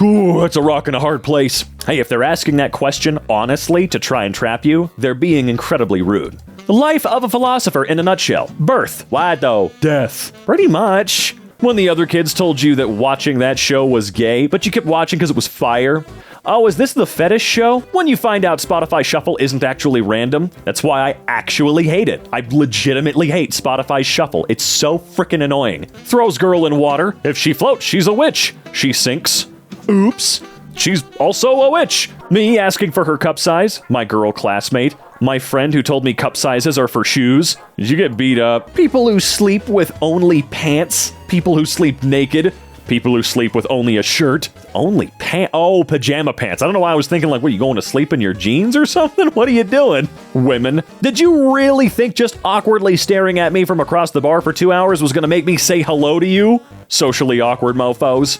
Ooh, that's a rock in a hard place. Hey, if they're asking that question honestly to try and trap you, they're being incredibly rude. The life of a philosopher in a nutshell. Birth. Why though? Death. Pretty much. When the other kids told you that watching that show was gay, but you kept watching because it was fire. Oh, is this the fetish show? When you find out Spotify Shuffle isn't actually random, that's why I actually hate it. I legitimately hate Spotify Shuffle. It's so freaking annoying. Throws girl in water. If she floats, she's a witch. She sinks. Oops. She's also a witch. Me asking for her cup size. My girl classmate. My friend who told me cup sizes are for shoes. Did you get beat up? People who sleep with only pants. People who sleep naked. People who sleep with only a shirt. Only pants. Oh, pajama pants. I don't know why I was thinking, like, what, are you going to sleep in your jeans or something? What are you doing? Women. Did you really think just awkwardly staring at me from across the bar for 2 hours was going to make me say hello to you? Socially awkward mofos.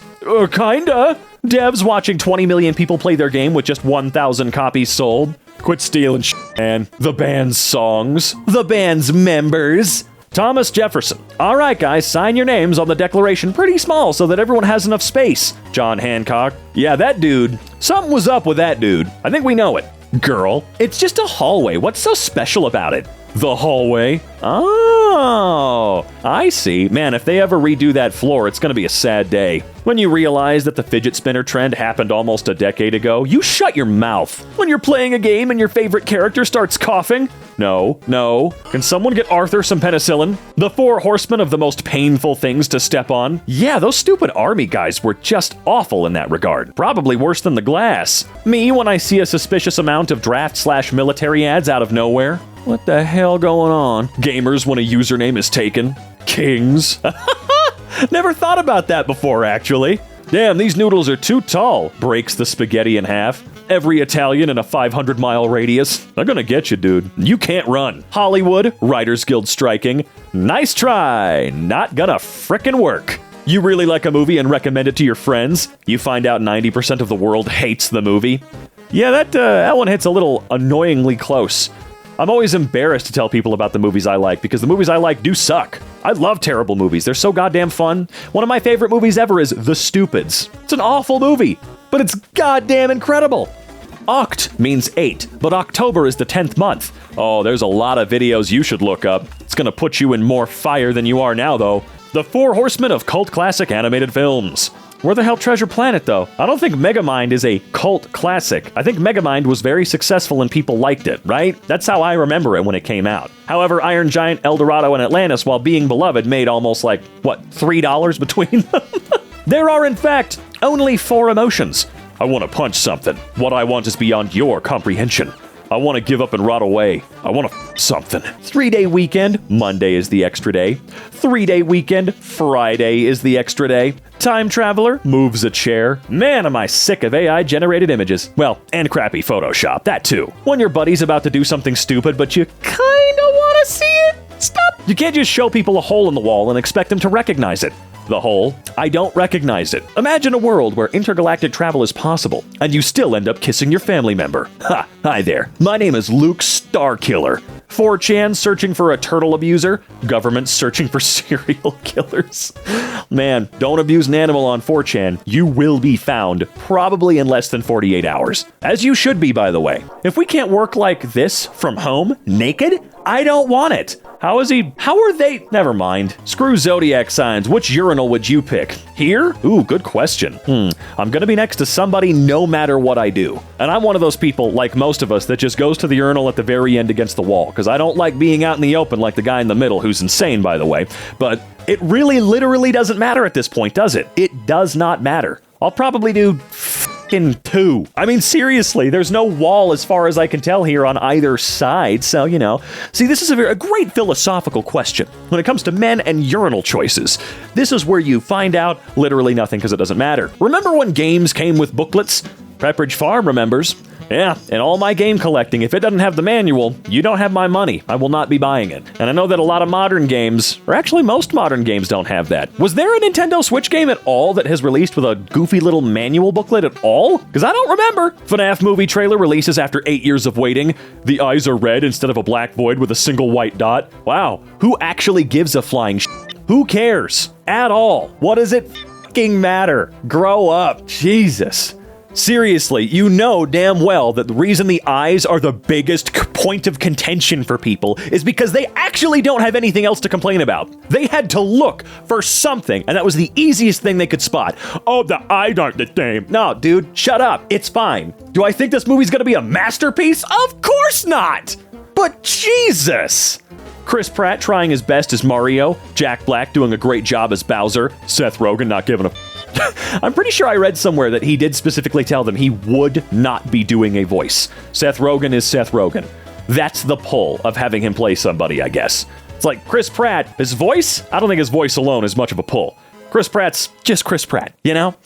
Kinda. Devs watching 20 million people play their game with just 1,000 copies sold. Quit stealing shit, man. The band's songs. The band's members. Thomas Jefferson. All right, guys, sign your names on the declaration pretty small so that everyone has enough space. John Hancock. Yeah, that dude. Something was up with that dude. I think we know it. Girl. It's just a hallway. What's so special about it? The hallway? Oh, I see. Man, if they ever redo that floor, it's gonna be a sad day. When you realize that the fidget spinner trend happened almost a decade ago, you shut your mouth. When you're playing a game and your favorite character starts coughing. No. Can someone get Arthur some penicillin? The 4 horsemen of the most painful things to step on? Yeah, those stupid army guys were just awful in that regard. Probably worse than the glass. Me, when I see a suspicious amount of draft/military ads out of nowhere. What the hell going on? Gamers when a username is taken. Kings. Never thought about that before, actually. Damn, these noodles are too tall. Breaks the spaghetti in half. Every Italian in a 500-mile radius. They're gonna get you, dude. You can't run. Hollywood, Writers Guild striking. Nice try. Not gonna frickin' work. You really like a movie and recommend it to your friends. You find out 90% of the world hates the movie. Yeah, that one hits a little annoyingly close. I'm always embarrassed to tell people about the movies I like because the movies I like do suck. I love terrible movies. They're so goddamn fun. One of my favorite movies ever is The Stupids. It's an awful movie, but it's goddamn incredible. Oct means 8, but October is the 10th month. Oh, there's a lot of videos you should look up. It's gonna put you in more fire than you are now, though. The 4 Horsemen of Cult Classic Animated Films. Where the hell Treasure Planet, though? I don't think Megamind is a cult classic. I think Megamind was very successful and people liked it, right? That's how I remember it when it came out. However, Iron Giant, El Dorado, and Atlantis, while being beloved, made almost like, $3 between them? There are, in fact, only 4 emotions. I want to punch something. What I want is beyond your comprehension. I want to give up and rot away. I want to something. 3-day weekend, Monday is the extra day. 3-day weekend, Friday is the extra day. Time traveler, moves a chair. Man, am I sick of AI-generated images. Well, and crappy Photoshop, that too. When your buddy's about to do something stupid, but you kinda want to see it. Stop. You can't just show people a hole in the wall and expect them to recognize it. The hole? I don't recognize it. Imagine a world where intergalactic travel is possible, and you still end up kissing your family member. Ha! Hi there. My name is Luke Starkiller. 4chan searching for a turtle abuser. Government searching for serial killers. Man, don't abuse an animal on 4chan. You will be found, probably in less than 48 hours. As you should be, by the way. If we can't work like this from home, naked, I don't want it. How are they? Never mind. Screw zodiac signs. Which urinal would you pick? Here? Ooh, good question. I'm gonna be next to somebody no matter what I do. And I'm one of those people, like most of us, that just goes to the urinal at the very end against the wall, because I don't like being out in the open like the guy in the middle, who's insane, by the way. But it really literally doesn't matter at this point, does it? It does not matter. I'll probably do fucking 2. I mean, seriously, there's no wall as far as I can tell here on either side, so, you know. See, this is a great philosophical question. When it comes to men and urinal choices, this is where you find out literally nothing because it doesn't matter. Remember when games came with booklets? Pepperidge Farm remembers. Yeah, in all my game collecting, if it doesn't have the manual, you don't have my money. I will not be buying it. And I know that a lot of modern games, or actually most modern games, don't have that. Was there a Nintendo Switch game at all that has released with a goofy little manual booklet at all? Because I don't remember. FNAF movie trailer releases after 8 years of waiting. The eyes are red instead of a black void with a single white dot. Wow, who actually gives a flying Who cares? At all. What does it f***ing matter? Grow up. Jesus. Seriously, you know damn well that the reason the eyes are the biggest point of contention for people is because they actually don't have anything else to complain about. They had to look for something, and that was the easiest thing they could spot. Oh, the eyes aren't the same. No, dude, shut up. It's fine. Do I think this movie's gonna be a masterpiece? Of course not! But Jesus! Chris Pratt trying his best as Mario, Jack Black doing a great job as Bowser, Seth Rogen not giving a I'm pretty sure I read somewhere that he did specifically tell them he would not be doing a voice. Seth Rogen is Seth Rogen. That's the pull of having him play somebody, I guess. It's like Chris Pratt, his voice? I don't think his voice alone is much of a pull. Chris Pratt's just Chris Pratt, you know?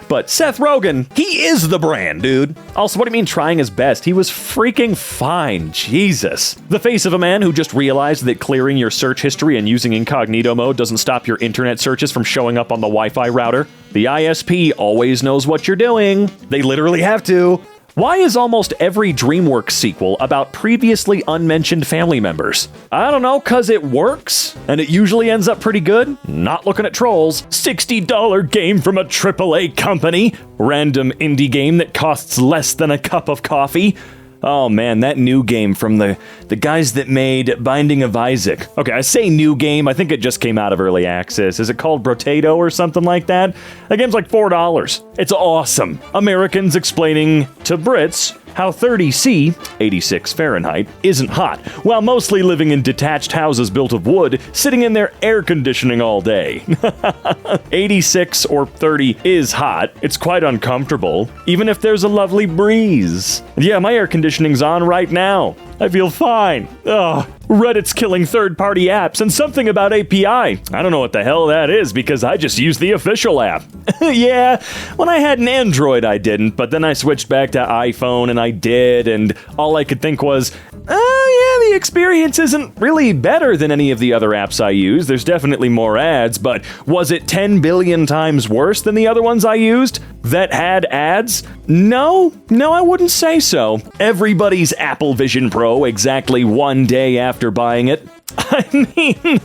But Seth Rogen, he is the brand, dude. Also, what do you mean trying his best? He was freaking fine. Jesus. The face of a man who just realized that clearing your search history and using incognito mode doesn't stop your internet searches from showing up on the Wi-Fi router. The ISP always knows what you're doing. They literally have to. Why is almost every DreamWorks sequel about previously unmentioned family members? I don't know, cause it works, and it usually ends up pretty good. Not looking at trolls. $60 game from a AAA company. Random indie game that costs less than a cup of coffee. Oh man, that new game from the guys that made Binding of Isaac. Okay, I say new game, I think it just came out of early access. Is it called Brotato or something like that? That game's like $4. It's awesome. Americans explaining to Brits how 30°C, 86 Fahrenheit, isn't hot, while mostly living in detached houses built of wood, sitting in their air conditioning all day. 86 or 30 is hot. It's quite uncomfortable, even if there's a lovely breeze. Yeah, my air conditioning's on right now. I feel fine. Ugh. Reddit's killing third-party apps and something about API. I don't know what the hell that is because I just use the official app. Yeah, when I had an Android I didn't, but then I switched back to iPhone and I did, and all I could think was, oh yeah, the experience isn't really better than any of the other apps I use. There's definitely more ads, but was it 10 billion times worse than the other ones I used that had ads? No, I wouldn't say so. Everybody's Apple Vision Pro exactly one day after buying it. I mean,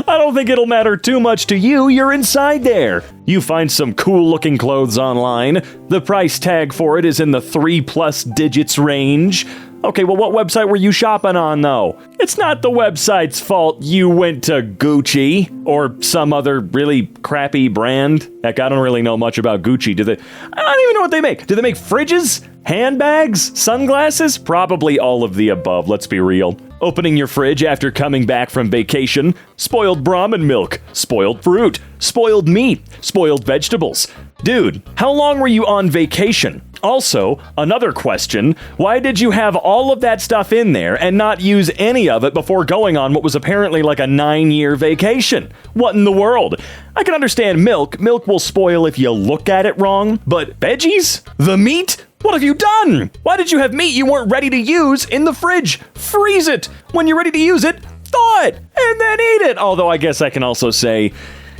I don't think it'll matter too much to you. You're inside there. You find some cool looking clothes online. The price tag for it is in the 3+ digits range. Okay, well, what website were you shopping on, though? It's not the website's fault you went to Gucci or some other really crappy brand. Heck, I don't really know much about Gucci. I don't even know what they make. Do they make fridges? Handbags? Sunglasses? Probably all of the above, let's be real. Opening your fridge after coming back from vacation. Spoiled Brahmin milk. Spoiled fruit. Spoiled meat. Spoiled vegetables. Dude, how long were you on vacation? Also, another question, why did you have all of that stuff in there and not use any of it before going on what was apparently like a 9-year vacation? What in the world? I can understand milk. Milk will spoil if you look at it wrong, but veggies? The meat? What have you done? Why did you have meat you weren't ready to use in the fridge? Freeze it! When you're ready to use it, thaw it! And then eat it! Although I guess I can also say,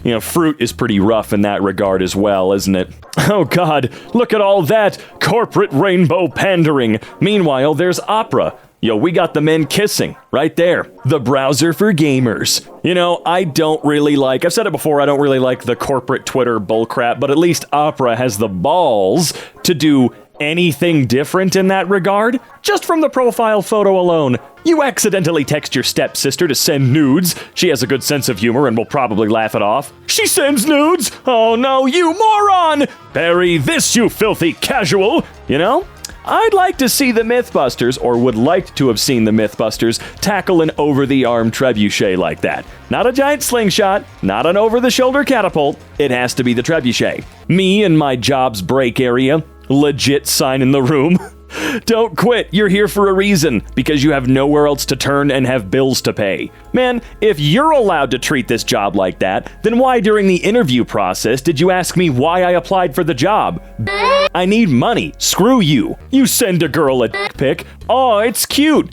you know, fruit is pretty rough in that regard as well, isn't it? Oh god, look at all that corporate rainbow pandering. Meanwhile, there's Opera. Yo, we got the men kissing right there. The browser for gamers. You know, I've said it before, I don't really like the corporate Twitter bullcrap, but at least Opera has the balls to do anything different in that regard. Just from the profile photo alone, you accidentally text your stepsister to send nudes. She has a good sense of humor and will probably laugh it off. She sends nudes? Oh no, you moron! Bury this, you filthy casual! You know? I'd like to see the Mythbusters, or would like to have seen the Mythbusters, tackle an over-the-arm trebuchet like that. Not a giant slingshot, not an over-the-shoulder catapult. It has to be the trebuchet. Me and my job's break area. Legit sign in the room. Don't quit, you're here for a reason, because you have nowhere else to turn and have bills to pay. Man, if you're allowed to treat this job like that, then why during the interview process did you ask me why I applied for the job? I need money. Screw you. You send a girl a dick pic. Oh, it's cute.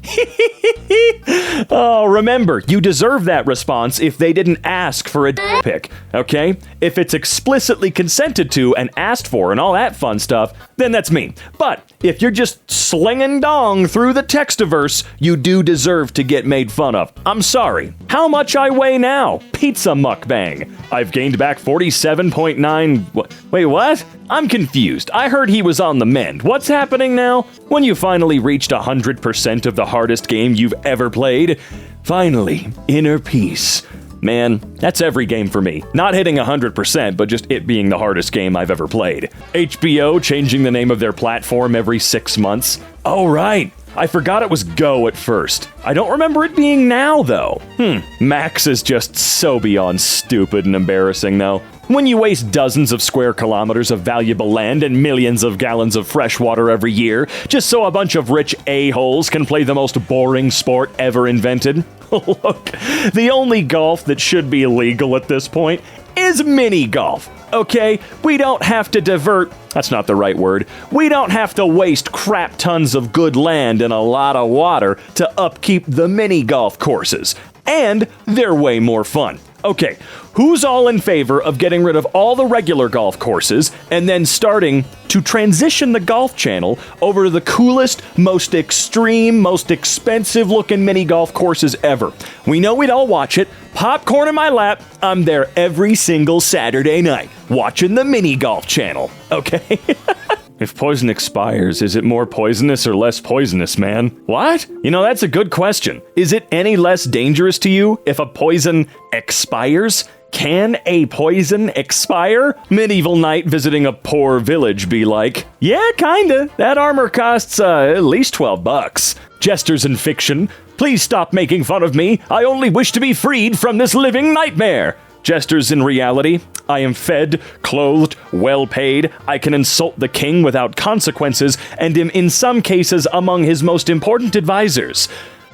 Oh, remember, you deserve that response if they didn't ask for a dick pic, okay? If it's explicitly consented to and asked for and all that fun stuff, then that's me. But if you're just slinging dong through the textiverse, you do deserve to get made fun of. I'm sorry. How much I weigh now? Pizza mukbang. I've gained back 47.9... Wait, what? I'm confused. I heard he was on the mend. What's happening now? When you finally reached 100% of the hardest game you've ever played? Finally, inner peace. Man, that's every game for me. Not hitting 100%, but just it being the hardest game I've ever played. HBO changing the name of their platform every 6 months. Oh, right. I forgot it was Go at first. I don't remember it being Now, though. Max is just so beyond stupid and embarrassing, though. When you waste dozens of square kilometers of valuable land and millions of gallons of fresh water every year, just so a bunch of rich a-holes can play the most boring sport ever invented. Look, the only golf that should be illegal at this point is mini golf. Okay, we don't have to that's not the right word. We don't have to waste crap tons of good land and a lot of water to upkeep the mini golf courses. And they're way more fun. Okay, who's all in favor of getting rid of all the regular golf courses and then starting to transition the Golf Channel over to the coolest, most extreme, most expensive looking mini golf courses ever? We know we'd all watch it. Popcorn in my lap. I'm there every single Saturday night watching the mini golf channel. Okay? If poison expires, is it more poisonous or less poisonous, man? What? You know, that's a good question. Is it any less dangerous to you if a poison expires? Can a poison expire? Medieval knight visiting a poor village be like, yeah, kinda. That armor costs at least $12. Jesters in fiction, please stop making fun of me. I only wish to be freed from this living nightmare. Jesters in reality, I am fed, clothed, well paid, I can insult the king without consequences, and am in some cases among his most important advisors.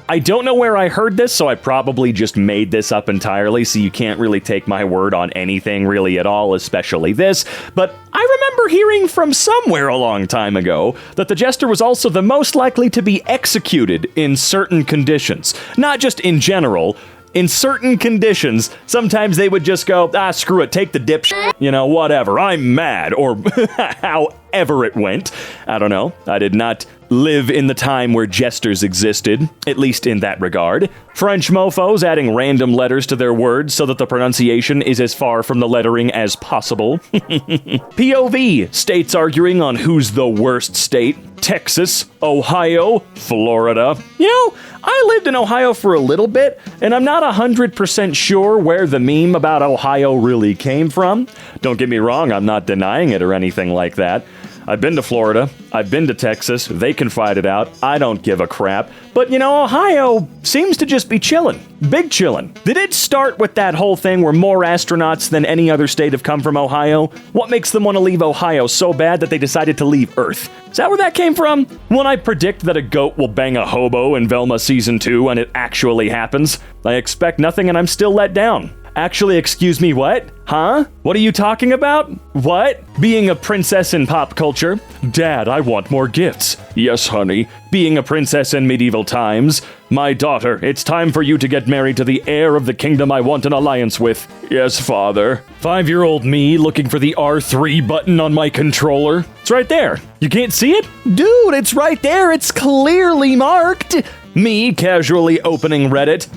I don't know where I heard this, so I probably just made this up entirely, so you can't really take my word on anything really at all, especially this, but I remember hearing from somewhere a long time ago that the jester was also the most likely to be executed in certain conditions. Not just in general. In certain conditions, sometimes they would just go, screw it, take the dip you know, whatever, I'm mad, or however it went. I don't know. I did not live in the time where jesters existed, at least in that regard. French mofos adding random letters to their words so that the pronunciation is as far from the lettering as possible. POV, states arguing on who's the worst state. Texas, Ohio, Florida. You know, I lived in Ohio for a little bit, and I'm not 100% sure where the meme about Ohio really came from. Don't get me wrong, I'm not denying it or anything like that. I've been to Florida, I've been to Texas, they can fight it out, I don't give a crap. But you know, Ohio seems to just be chillin'. Big chillin'. Did it start with that whole thing where more astronauts than any other state have come from Ohio? What makes them want to leave Ohio so bad that they decided to leave Earth? Is that where that came from? When I predict that a goat will bang a hobo in Velma Season 2 and it actually happens, I expect nothing and I'm still let down. Actually, excuse me, what? Huh? What are you talking about? What? Being a princess in pop culture? Dad, I want more gifts. Yes, honey. Being a princess in medieval times? My daughter, it's time for you to get married to the heir of the kingdom I want an alliance with. Yes, father. 5-year-old me looking for the R3 button on my controller. It's right there. You can't see it? Dude, it's right there. It's clearly marked. Me casually opening Reddit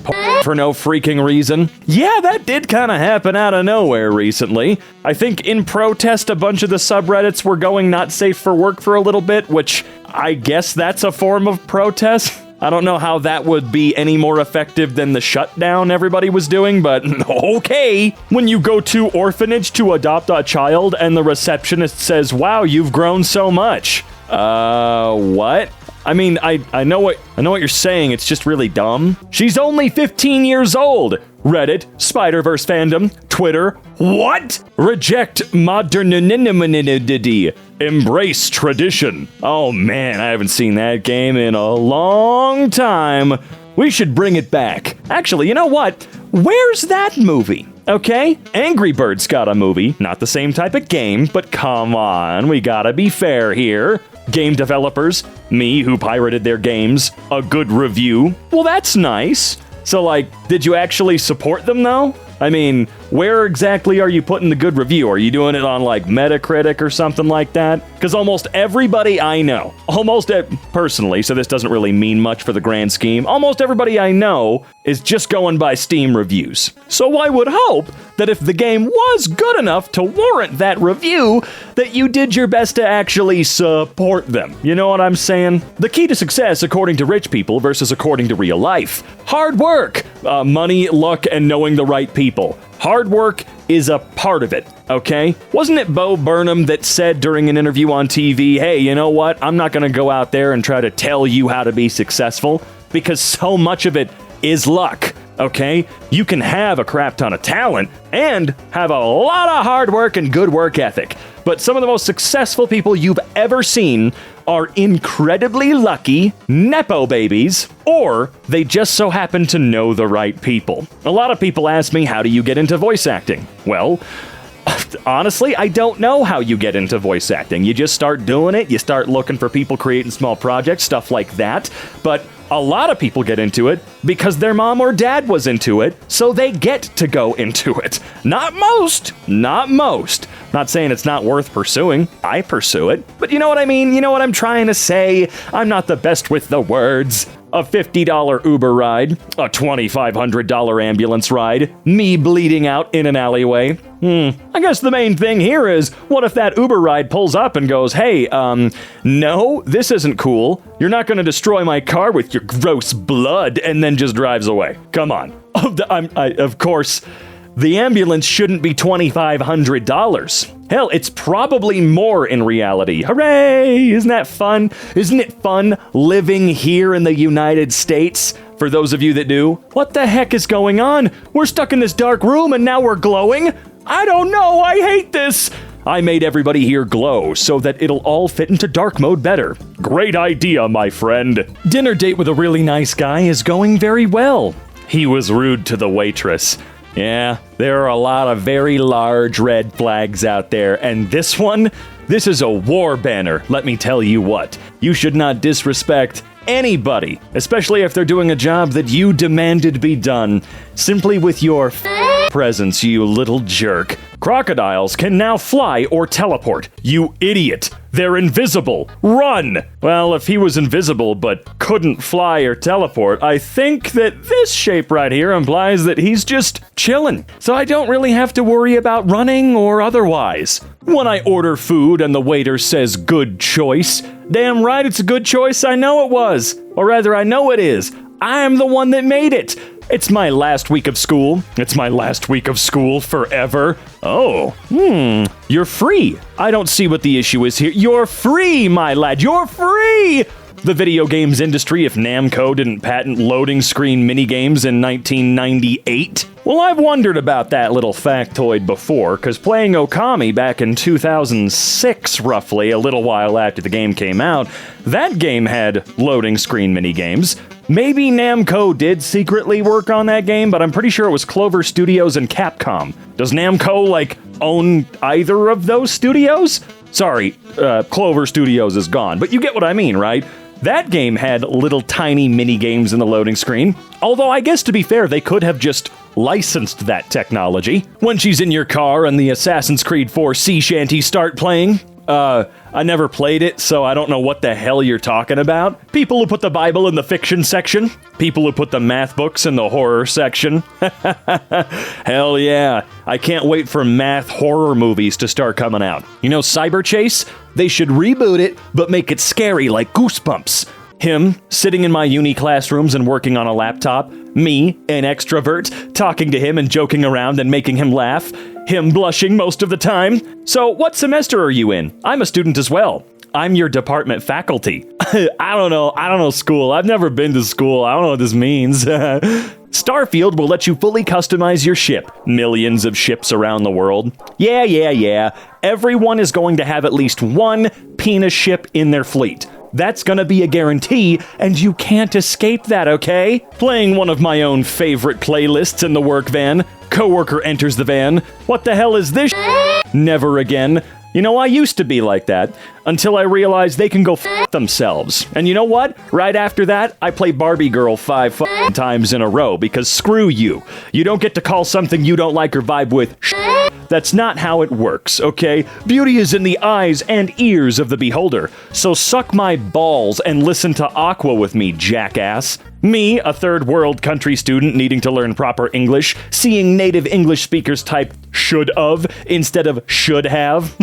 for no freaking reason. Yeah, that did kind of happen out of nowhere recently. I think in protest a bunch of the subreddits were going not safe for work for a little bit, which I guess that's a form of protest. I don't know how that would be any more effective than the shutdown everybody was doing, but okay. When you go to orphanage to adopt a child and the receptionist says, wow, you've grown so much. What? I mean, I know what you're saying, it's just really dumb. She's only 15 years old. Reddit, Spider-Verse fandom, Twitter, what? Reject modernity. Embrace tradition. Oh man, I haven't seen that game in a long time. We should bring it back. Actually, you know what? Where's that movie? Okay, Angry Birds got a movie, not the same type of game, but come on, we gotta be fair here. Game developers, me who pirated their games, a good review. Well, that's nice. So, like, did you actually support them, though? I mean, where exactly are you putting the good review? Are you doing it on, like, Metacritic or something like that? Because almost everybody I know, personally, so this doesn't really mean much for the grand scheme, almost everybody I know is just going by Steam reviews. So I would hope that if the game was good enough to warrant that review, that you did your best to actually support them. You know what I'm saying? The key to success, according to rich people versus according to real life. Hard work, money, luck, and knowing the right people. Hard work is a part of it, okay? Wasn't it Bo Burnham that said during an interview on TV, hey, you know what? I'm not gonna go out there and try to tell you how to be successful, because so much of it is luck, okay? You can have a crap ton of talent and have a lot of hard work and good work ethic, but some of the most successful people you've ever seen are incredibly lucky, Nepo babies, or they just so happen to know the right people. A lot of people ask me, how do you get into voice acting? Well, honestly, I don't know how you get into voice acting. You just start doing it, you start looking for people creating small projects, stuff like that. But a lot of people get into it because their mom or dad was into it, so they get to go into it. Not most. Not saying it's not worth pursuing. I pursue it. But you know what I mean? You know what I'm trying to say? I'm not the best with the words. A $50 Uber ride, a $2,500 ambulance ride, me bleeding out in an alleyway. I guess the main thing here is, what if that Uber ride pulls up and goes, hey, no, this isn't cool. You're not going to destroy my car with your gross blood, and then just drives away. Come on. Of course, the ambulance shouldn't be $2,500. Hell, it's probably more in reality. Hooray! Isn't that fun? Isn't it fun living here in the United States? For those of you that do, what the heck is going on? We're stuck in this dark room and now we're glowing? I don't know, I hate this! I made everybody here glow so that it'll all fit into dark mode better. Great idea, my friend. Dinner date with a really nice guy is going very well. He was rude to the waitress. Yeah, there are a lot of very large red flags out there, and this is a war banner, let me tell you what. You should not disrespect anybody, especially if they're doing a job that you demanded be done, simply with your presence, you little jerk. Crocodiles can now fly or teleport. You idiot. They're invisible. Run! Well, if he was invisible but couldn't fly or teleport, I think that this shape right here implies that he's just chilling. So I don't really have to worry about running or otherwise. When I order food and the waiter says good choice, damn right it's a good choice, I know it was. Or rather, I know it is. I'm the one that made it. It's my last week of school. It's my last week of school forever. Oh, you're free. I don't see what the issue is here. You're free, my lad. You're free! The video games industry, if Namco didn't patent loading screen minigames in 1998? Well, I've wondered about that little factoid before, because playing Okami back in 2006, roughly, a little while after the game came out, that game had loading screen minigames. Maybe Namco did secretly work on that game, but I'm pretty sure it was Clover Studios and Capcom. Does Namco, own either of those studios? Sorry, Clover Studios is gone, but you get what I mean, right? That game had little tiny mini games in the loading screen. Although I guess to be fair, they could have just licensed that technology. When she's in your car and the Assassin's Creed 4 sea shanties start playing, I never played it, so I don't know what the hell you're talking about. People who put the Bible in the fiction section. People who put the math books in the horror section. Hell yeah. I can't wait for math horror movies to start coming out. You know Cyber Chase? They should reboot it, but make it scary like Goosebumps. Him, sitting in my uni classrooms and working on a laptop. Me, an extrovert, talking to him and joking around and making him laugh. Him blushing most of the time. So, what semester are you in? I'm a student as well. I'm your department faculty. I don't know school. I've never been to school. I don't know what this means. Starfield will let you fully customize your ship. Millions of ships around the world. Yeah. Everyone is going to have at least one penis ship in their fleet. That's gonna be a guarantee, and you can't escape that, okay? Playing one of my own favorite playlists in the work van. Coworker enters the van. What the hell is this? Never again. You know, I used to be like that, until I realized they can go f*** themselves. And you know what? Right after that, I play Barbie Girl 5 times in a row, because screw you. You don't get to call something you don't like or vibe with That's not how it works, okay? Beauty is in the eyes and ears of the beholder. So suck my balls and listen to Aqua with me, jackass. Me, a third world country student needing to learn proper English, seeing native English speakers type should of instead of should have.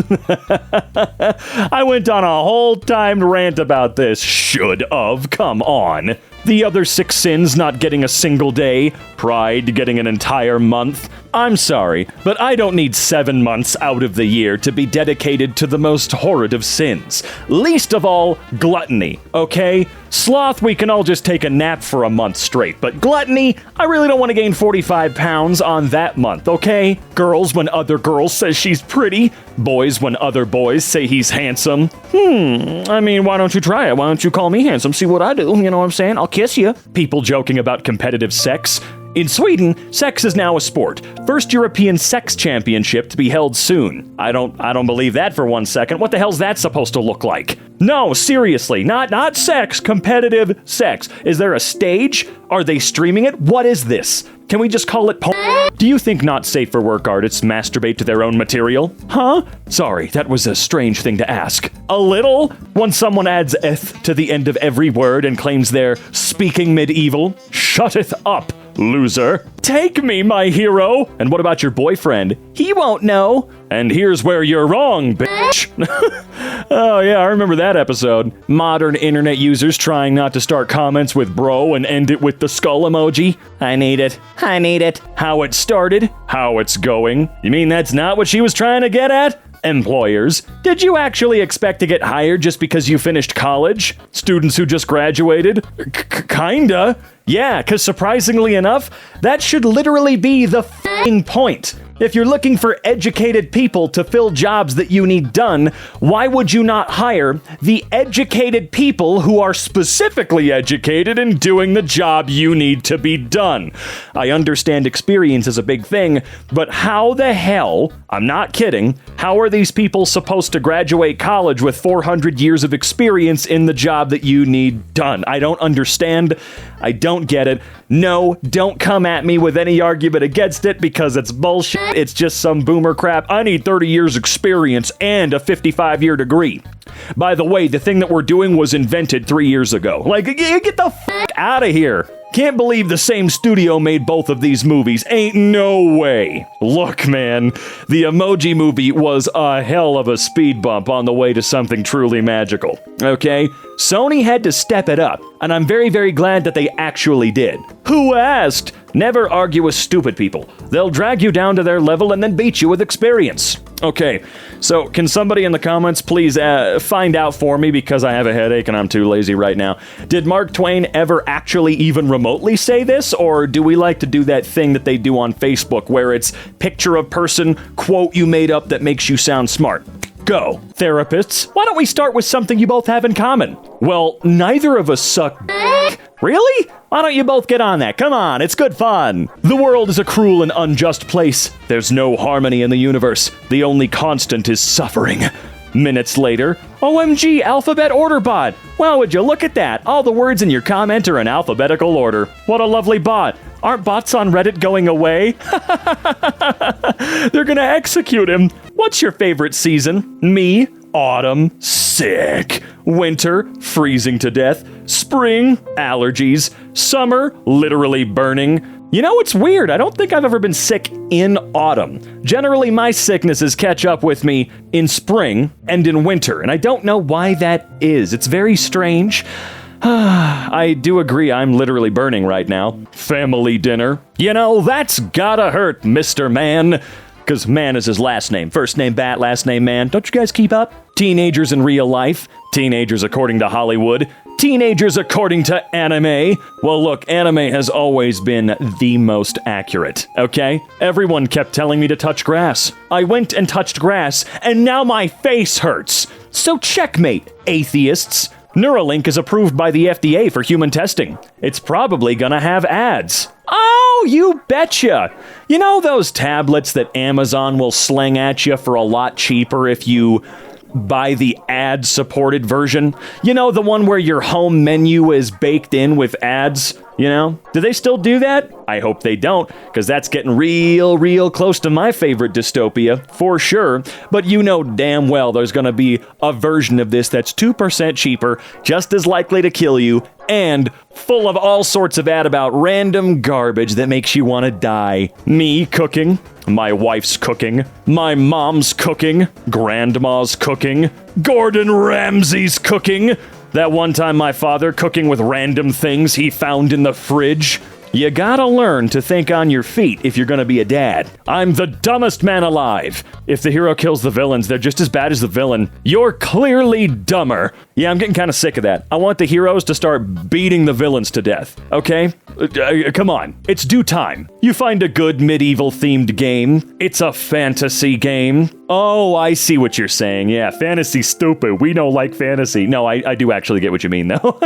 I went on a whole timed rant about this. Should of, come on. The other 6 sins not getting a single day, pride getting an entire month, I'm sorry, but I don't need 7 months out of the year to be dedicated to the most horrid of sins. Least of all, gluttony, okay? Sloth, we can all just take a nap for a month straight, but gluttony, I really don't want to gain 45 pounds on that month, okay? Girls when other girls say she's pretty, boys when other boys say he's handsome. I mean, why don't you try it? Why don't you call me handsome? See what I do, you know what I'm saying? I'll kiss you. People joking about competitive sex. In Sweden, sex is now a sport. First European sex championship to be held soon. I don't believe that for 1 second. What the hell's that supposed to look like? No, seriously, not sex, competitive sex. Is there a stage? Are they streaming it? What is this? Can we just call it Do you think not safe for work artists masturbate to their own material? Huh? Sorry, that was a strange thing to ask. A little? When someone adds eth to the end of every word and claims they're speaking medieval? Shutteth up, loser. Take me, my hero. And what about your boyfriend? He won't know. And here's where you're wrong, bitch. Oh yeah, I remember that episode. Modern internet users trying not to start comments with bro and end it with the skull emoji. I need it. I need it. How it started, how it's going. You mean that's not what she was trying to get at? Employers, did you actually expect to get hired just because you finished college? Students who just graduated? Kinda. Yeah, because surprisingly enough, that should literally be the f***ing point. If you're looking for educated people to fill jobs that you need done, why would you not hire the educated people who are specifically educated in doing the job you need to be done? I understand experience is a big thing, but how the hell, I'm not kidding, how are these people supposed to graduate college with 400 years of experience in the job that you need done? I don't understand. I don't get it. No, don't come at me with any argument against it because it's bullshit. It's just some boomer crap. I need 30 years experience and a 55-year degree. By the way, the thing that we're doing was invented 3 years ago. Like, get the f*** out of here. Can't believe the same studio made both of these movies. Ain't no way. Look, man, the Emoji Movie was a hell of a speed bump on the way to something truly magical. Okay? Sony had to step it up, and I'm very, very glad that they actually did. Who asked? Never argue with stupid people. They'll drag you down to their level and then beat you with experience. Okay, so can somebody in the comments please find out for me, because I have a headache and I'm too lazy right now. Did Mark Twain ever actually even remotely say this, or do we like to do that thing that they do on Facebook where it's picture of person, quote you made up that makes you sound smart? Go. Therapists, why don't we start with something you both have in common? Well, neither of us suck dick. Really? Why don't you both get on that? Come on, it's good fun. The world is a cruel and unjust place. There's no harmony in the universe. The only constant is suffering. Minutes later, OMG, alphabet order bot. Well, would you look at that? All the words in your comment are in alphabetical order. What a lovely bot. Aren't bots on Reddit going away? They're gonna execute him. What's your favorite season? Me? Autumn? Sick. Winter? Freezing to death. Spring? Allergies. Summer? Literally burning. You know, it's weird. I don't think I've ever been sick in autumn. Generally, my sicknesses catch up with me in spring and in winter, and I don't know why that is. It's very strange. I do agree I'm literally burning right now. Family dinner. You know, that's gotta hurt, Mr. Man. Because man is his last name. First name Bat, last name Man. Don't you guys keep up? Teenagers in real life. Teenagers according to Hollywood. Teenagers according to anime. Well, look, anime has always been the most accurate, okay? Everyone kept telling me to touch grass. I went and touched grass, and now my face hurts. So checkmate, atheists. Neuralink is approved by the FDA for human testing. It's probably gonna have ads. Oh, you betcha! You know those tablets that Amazon will sling at you for a lot cheaper if you buy the ad-supported version? You know, the one where your home menu is baked in with ads? You know? Do they still do that? I hope they don't, because that's getting real close to my favorite dystopia, for sure. But you know damn well there's gonna be a version of this that's 2% cheaper, just as likely to kill you, and full of all sorts of ad about random garbage that makes you want to die. Me cooking, my wife's cooking, my mom's cooking, grandma's cooking, Gordon Ramsay's cooking, that one time my father cooking with random things he found in the fridge. You gotta learn to think on your feet if you're gonna be a dad. I'm the dumbest man alive. If the hero kills the villains, they're just as bad as the villain. You're clearly dumber. Yeah, I'm getting kind of sick of that. I want the heroes to start beating the villains to death, okay? Come on, it's due time. You find a good medieval-themed game. It's a fantasy game. Oh, I see what you're saying. Yeah, fantasy's stupid. We don't like fantasy. No, I do actually get what you mean, though.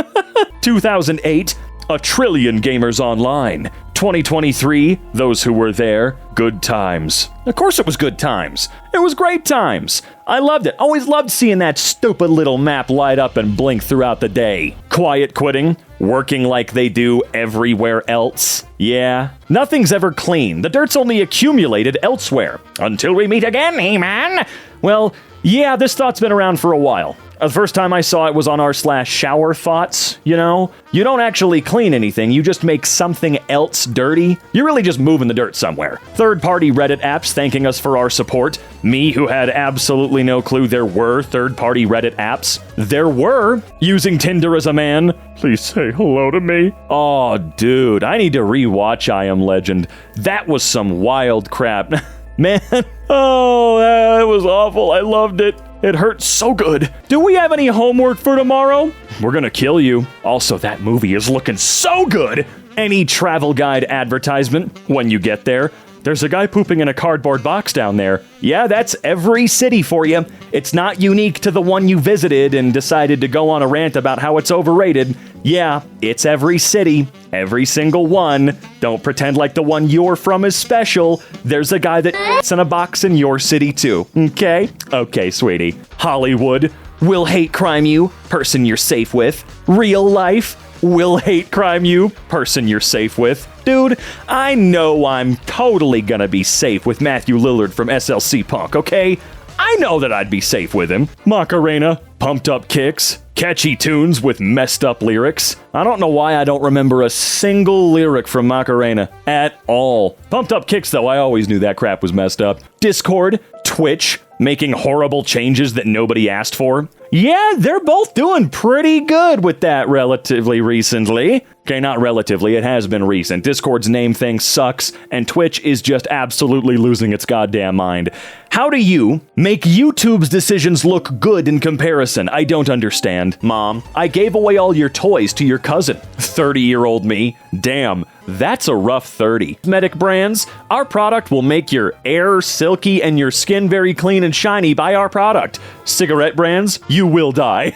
2008, 1 trillion gamers online. 2023, those who were there, good times. Of course it was good times. It was great times. I loved it. Always loved seeing that stupid little map light up and blink throughout the day. Quiet quitting, working like they do everywhere else. Yeah, nothing's ever clean. The dirt's only accumulated elsewhere. Until we meet again, He-Man. Well, yeah, this thought's been around for a while. The first time I saw it was on r/shower thoughts, you know? You don't actually clean anything, you just make something else dirty. You're really just moving the dirt somewhere. Third-party Reddit apps thanking us for our support. Me, who had absolutely no clue there were third-party Reddit apps. There were. Using Tinder as a man. Please say hello to me. Oh, dude, I need to rewatch I Am Legend. That was some wild crap. Man, oh, that was awful. I loved it. It hurt so good. Do we have any homework for tomorrow? We're gonna kill you. Also, that movie is looking so good. Any travel guide advertisement, when you get there, there's a guy pooping in a cardboard box down there. Yeah, that's every city for you. It's not unique to the one you visited and decided to go on a rant about how it's overrated. Yeah, it's every city, every single one. Don't pretend like the one you're from is special. There's a guy that's in a box in your city too, okay? Okay, sweetie. Hollywood will hate crime you, person you're safe with. Real life will hate crime you, person you're safe with. Dude, I know I'm totally gonna be safe with Matthew Lillard from SLC Punk, okay? I know that I'd be safe with him. Macarena, pumped up kicks, catchy tunes with messed up lyrics. I don't know why I don't remember a single lyric from Macarena at all. Pumped up kicks, though, I always knew that crap was messed up. Discord, Twitch, making horrible changes that nobody asked for. Yeah, they're both doing pretty good with that relatively recently. Okay, not relatively, it has been recent. Discord's name thing sucks, and Twitch is just absolutely losing its goddamn mind. How do you make YouTube's decisions look good in comparison? I don't understand. Mom, I gave away all your toys to your cousin. 30-year-old me. Damn, that's a rough 30. Cosmetic brands, our product will make your hair silky and your skin very clean and shiny. Buy our product. Cigarette brands, you will die.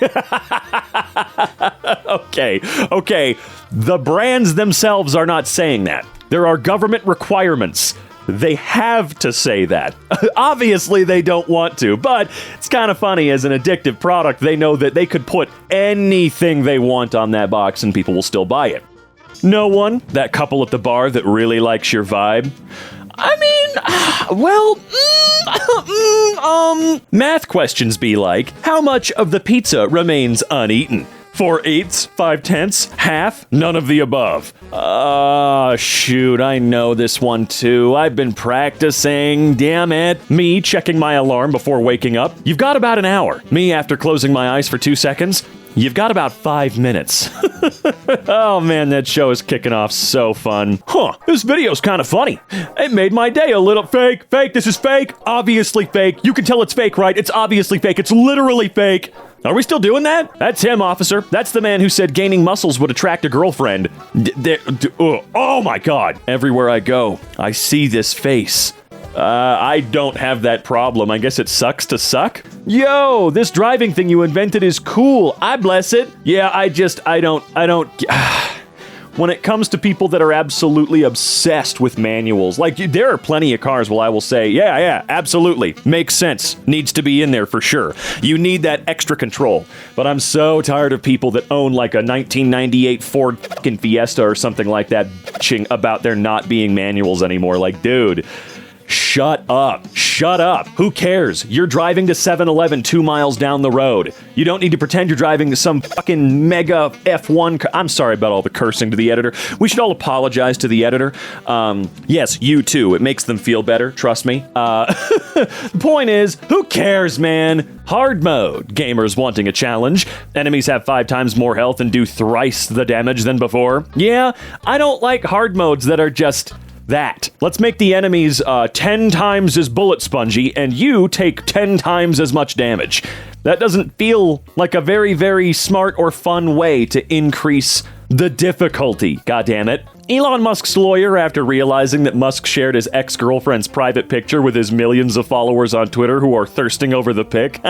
Okay. The brands themselves are not saying that. There are government requirements. They have to say that. Obviously, they don't want to, but it's kind of funny. As an addictive product, they know that they could put anything they want on that box and people will still buy it. No one, that couple at the bar that really likes your vibe. I mean, well, math questions be like, how much of the pizza remains uneaten? 4/8, 5/10, half, none of the above. Shoot, I know this one too. I've been practicing, damn it. Me checking my alarm before waking up. You've got about an hour. Me after closing my eyes for 2 seconds. You've got about 5 minutes. Oh man, that show is kicking off so fun. Huh, this video's kind of funny. It made my day a little fake, this is fake, obviously fake. You can tell it's fake, right? It's obviously fake, it's literally fake. Are we still doing that? That's him, officer. That's the man who said gaining muscles would attract a girlfriend. Oh my god. Everywhere I go, I see this face. I don't have that problem. I guess it sucks to suck. Yo, this driving thing you invented is cool. I bless it. Yeah, I don't. When it comes to people that are absolutely obsessed with manuals, like there are plenty of cars where I will say, yeah, absolutely. Makes sense. Needs to be in there for sure. You need that extra control. But I'm so tired of people that own like a 1998 Ford Fiesta or something like that bitching about there not being manuals anymore. Like, dude, Shut up. Shut up. Who cares? You're driving to 7-Eleven 2 miles down the road. You don't need to pretend you're driving to some fucking mega F1 I'm sorry about all the cursing to the editor. We should all apologize to the editor. Yes, you too. It makes them feel better, trust me. The point is, who cares, man? Hard mode. Gamers wanting a challenge. Enemies have 5 times more health and do thrice the damage than before. Yeah, I don't like hard modes that are just that. Let's make the enemies 10 times as bullet spongy and you take 10 times as much damage. That doesn't feel like a very, very smart or fun way to increase the difficulty, goddammit. Elon Musk's lawyer, after realizing that Musk shared his ex-girlfriend's private picture with his millions of followers on Twitter who are thirsting over the pic.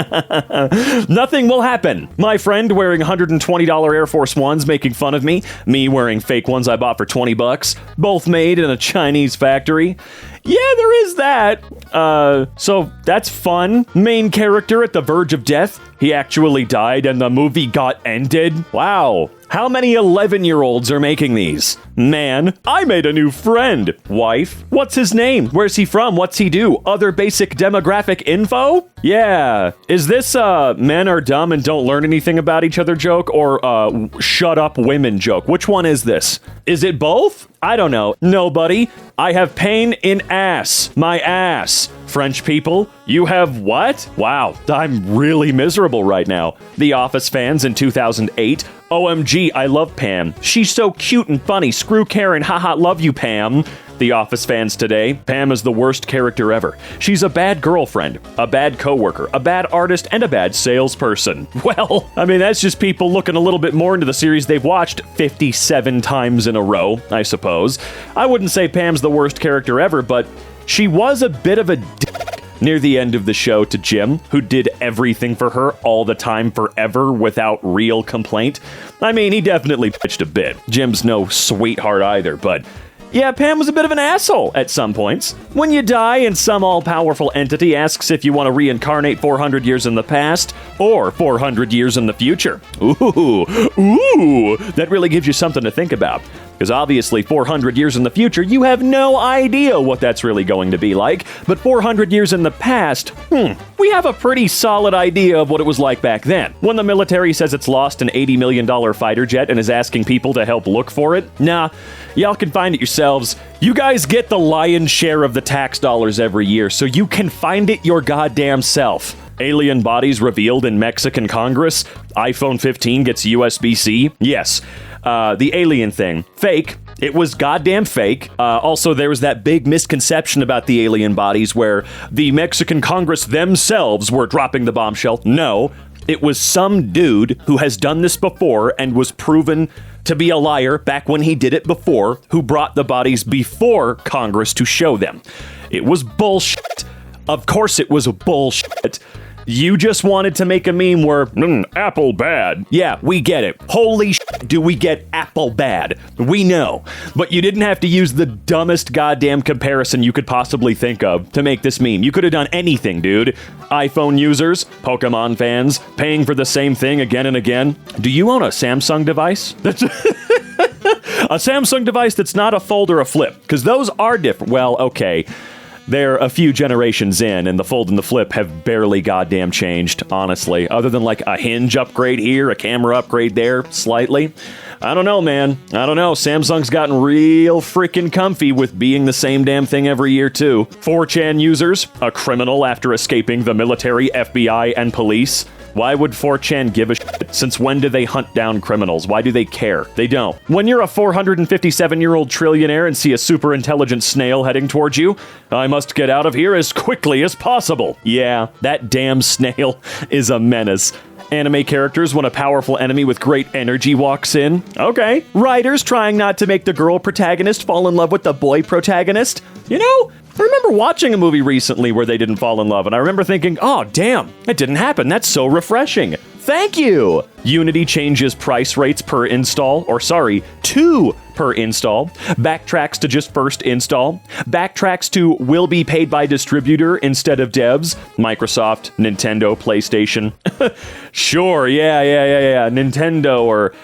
Nothing will happen. My friend wearing $120 Air Force Ones making fun of me. Me wearing fake ones I bought for $20. Both made in a Chinese factory. Yeah, there is that. So that's fun. Main character at the verge of death. He actually died and the movie got ended. Wow. How many 11-year-olds are making these? Man, I made a new friend. Wife, what's his name? Where's he from? What's he do? Other basic demographic info? Yeah. Is this men are dumb and don't learn anything about each other joke or shut up women joke? Which one is this? Is it both? I don't know. Nobody. I have pain in ass. My ass. French people, you have what? Wow, I'm really miserable right now. The Office fans in 2008. OMG, I love Pam. She's so cute and funny. Screw Karen. Haha, love you, Pam. The Office fans today. Pam is the worst character ever. She's a bad girlfriend, a bad coworker, a bad artist, and a bad salesperson. Well, I mean, that's just people looking a little bit more into the series they've watched 57 times in a row, I suppose. I wouldn't say Pam's the worst character ever, but she was a bit of a dick near the end of the show to Jim, who did everything for her all the time forever without real complaint. I mean, he definitely bitched a bit. Jim's no sweetheart either, but yeah, Pam was a bit of an asshole at some points. When you die and some all-powerful entity asks if you want to reincarnate 400 years in the past or 400 years in the future. Ooh, that really gives you something to think about. Because obviously 400 years in the future, you have no idea what that's really going to be like. But 400 years in the past, we have a pretty solid idea of what it was like back then. When the military says it's lost an $80 million fighter jet and is asking people to help look for it, nah, y'all can find it yourselves. You guys get the lion's share of the tax dollars every year, so you can find it your goddamn self. Alien bodies revealed in Mexican Congress. iPhone 15 gets USB-C. Yes. The alien thing. Fake. It was goddamn fake. Also, there was that big misconception about the alien bodies where the Mexican Congress themselves were dropping the bombshell. No, it was some dude who has done this before and was proven to be a liar back when he did it before, who brought the bodies before Congress to show them. It was bullshit. Of course it was bullshit. You just wanted to make a meme where, Apple bad. Yeah, we get it. Holy shit, do we get Apple bad. We know. But you didn't have to use the dumbest goddamn comparison you could possibly think of to make this meme. You could have done anything, dude. iPhone users, Pokemon fans, paying for the same thing again and again. Do you own a Samsung device? A Samsung device that's not a fold or a flip? Because those are different. Well, okay. They're a few generations in, and the fold and the flip have barely goddamn changed, honestly. Other than like a hinge upgrade here, a camera upgrade there, slightly. I don't know, man. I don't know. Samsung's gotten real freaking comfy with being the same damn thing every year, too. 4chan users, a criminal after escaping the military, FBI, and police. Why would 4chan give a shit? Since when do they hunt down criminals? Why do they care? They don't. When you're a 457-year-old trillionaire and see a super intelligent snail heading towards you, I must get out of here as quickly as possible. Yeah, that damn snail is a menace. Anime characters when a powerful enemy with great energy walks in. Okay. Writers trying not to make the girl protagonist fall in love with the boy protagonist. You know, I remember watching a movie recently where they didn't fall in love, and I remember thinking, oh, damn, it didn't happen. That's so refreshing. Thank you. Unity changes price rates per install, or sorry, 2 per install. Backtracks to just first install. Backtracks to will be paid by distributor instead of devs. Microsoft, Nintendo, PlayStation. Sure, yeah. Nintendo or...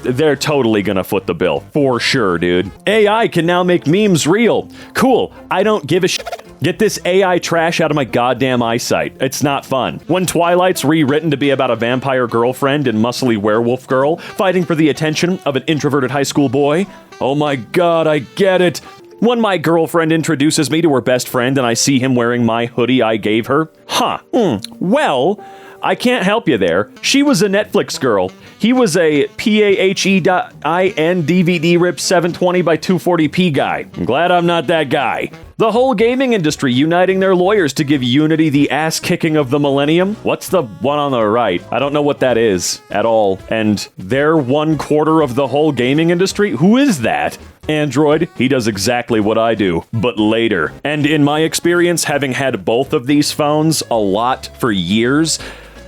They're totally gonna foot the bill. For sure, dude. AI can now make memes real. Cool. I don't give a shit. Get this AI trash out of my goddamn eyesight. It's not fun. When Twilight's rewritten to be about a vampire girlfriend and muscly werewolf girl fighting for the attention of an introverted high school boy, oh my god, I get it. When my girlfriend introduces me to her best friend and I see him wearing my hoodie I gave her, well, I can't help you there. She was a Netflix girl. He was a PAHEIN DVD rip 720 by 240p guy. I'm glad I'm not that guy. The whole gaming industry uniting their lawyers to give Unity the ass-kicking of the millennium? What's the one on the right? I don't know what that is at all. And they're 1/4 of the whole gaming industry? Who is that? Android, he does exactly what I do, but later. And in my experience, having had both of these phones a lot for years,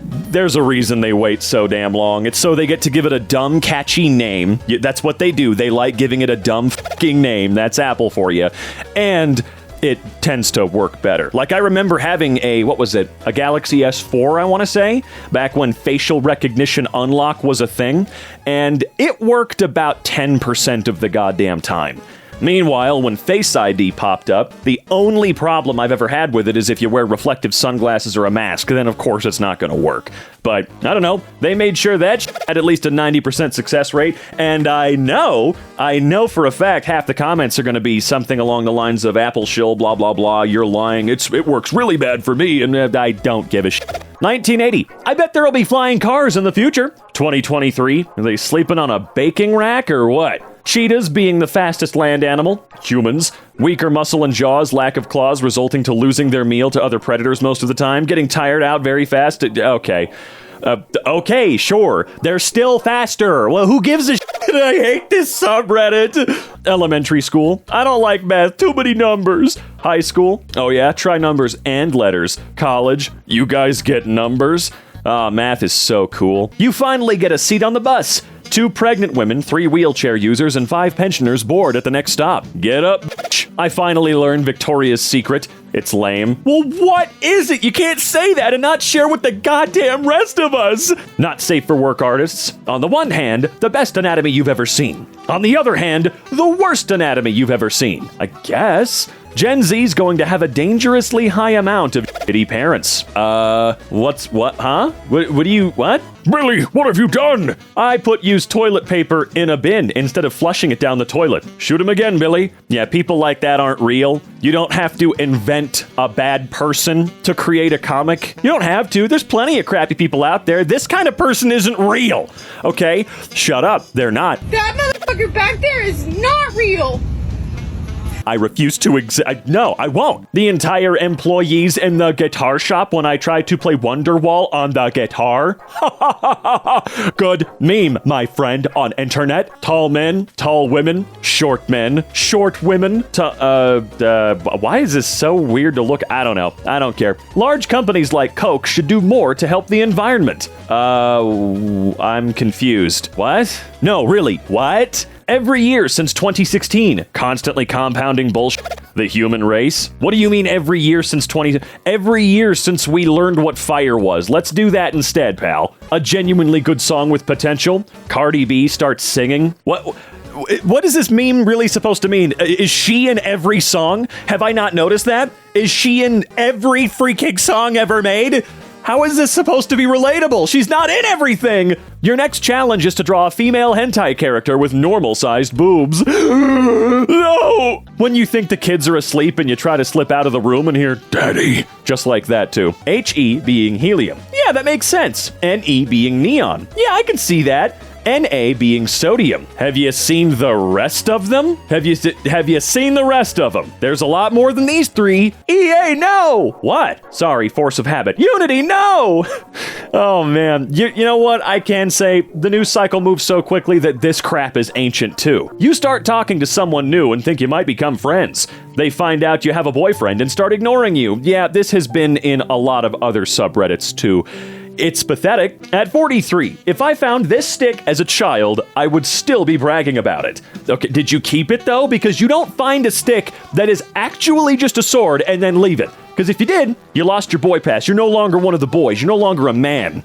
there's a reason they wait so damn long. It's so they get to give it a dumb, catchy name. That's what they do. They like giving it a dumb fucking name. That's Apple for you. And it tends to work better. Like, I remember having a Galaxy S4, I want to say, back when facial recognition unlock was a thing, and it worked about 10% of the goddamn time. Meanwhile, when Face ID popped up, the only problem I've ever had with it is if you wear reflective sunglasses or a mask, then of course it's not going to work. But, I don't know, they made sure that had at least a 90% success rate, and I know for a fact half the comments are going to be something along the lines of Apple shill, blah blah blah, you're lying, it works really bad for me, and I don't give a shit. 1980, I bet there'll be flying cars in the future. 2023, are they sleeping on a baking rack or what? Cheetahs being the fastest land animal. Humans. Weaker muscle and jaws, lack of claws, resulting to losing their meal to other predators most of the time. Getting tired out very fast. Okay. Okay, sure. They're still faster. Well, who gives a shit? I hate this subreddit. Elementary school. I don't like math. Too many numbers. High school. Oh yeah, try numbers and letters. College. You guys get numbers? Math is so cool. You finally get a seat on the bus. 2 pregnant women, 3 wheelchair users, and 5 pensioners bored at the next stop. Get up, bitch. I finally learned Victoria's Secret. It's lame. Well, what is it? You can't say that and not share with the goddamn rest of us. Not safe for work artists. On the one hand, the best anatomy you've ever seen. On the other hand, the worst anatomy you've ever seen. I guess. Gen Z's going to have a dangerously high amount of shitty parents. What? Billy, what have you done? I put used toilet paper in a bin instead of flushing it down the toilet. Shoot him again, Billy. Yeah, people like that aren't real. You don't have to invent a bad person to create a comic. You don't have to. There's plenty of crappy people out there. This kind of person isn't real. Okay? Shut up. They're not. That motherfucker back there is not real. I refuse to no, I won't. The entire employees in the guitar shop when I tried to play Wonderwall on the guitar. Good meme, my friend, on internet. Tall men, tall women, short men, short women. Why is this so weird to look? I don't know. I don't care. Large companies like Coke should do more to help the environment. I'm confused. What? No, really, what? Every year since 2016, constantly compounding bullshit. The human race? What do you mean every year since Every year since we learned what fire was. Let's do that instead, pal. A genuinely good song with potential. Cardi B starts singing. What is this meme really supposed to mean? Is she in every song? Have I not noticed that? Is she in every freaking song ever made? How is this supposed to be relatable? She's not in everything! Your next challenge is to draw a female hentai character with normal-sized boobs. No! When you think the kids are asleep and you try to slip out of the room and hear, Daddy. Just like that, too. He being helium. Yeah, that makes sense. Ne being neon. Yeah, I can see that. Na being sodium. Have you seen the rest of them? Have you seen the rest of them? There's a lot more than these 3. EA, no! What? Sorry, force of habit. Unity, no! Oh, man. You know what? I can say the news cycle moves so quickly that this crap is ancient, too. You start talking to someone new and think you might become friends. They find out you have a boyfriend and start ignoring you. Yeah, this has been in a lot of other subreddits, too. It's pathetic. At 43, if I found this stick as a child, I would still be bragging about it. Okay, did you keep it though? Because you don't find a stick that is actually just a sword and then leave it. Because if you did, you lost your boy pass. You're no longer one of the boys. You're no longer a man.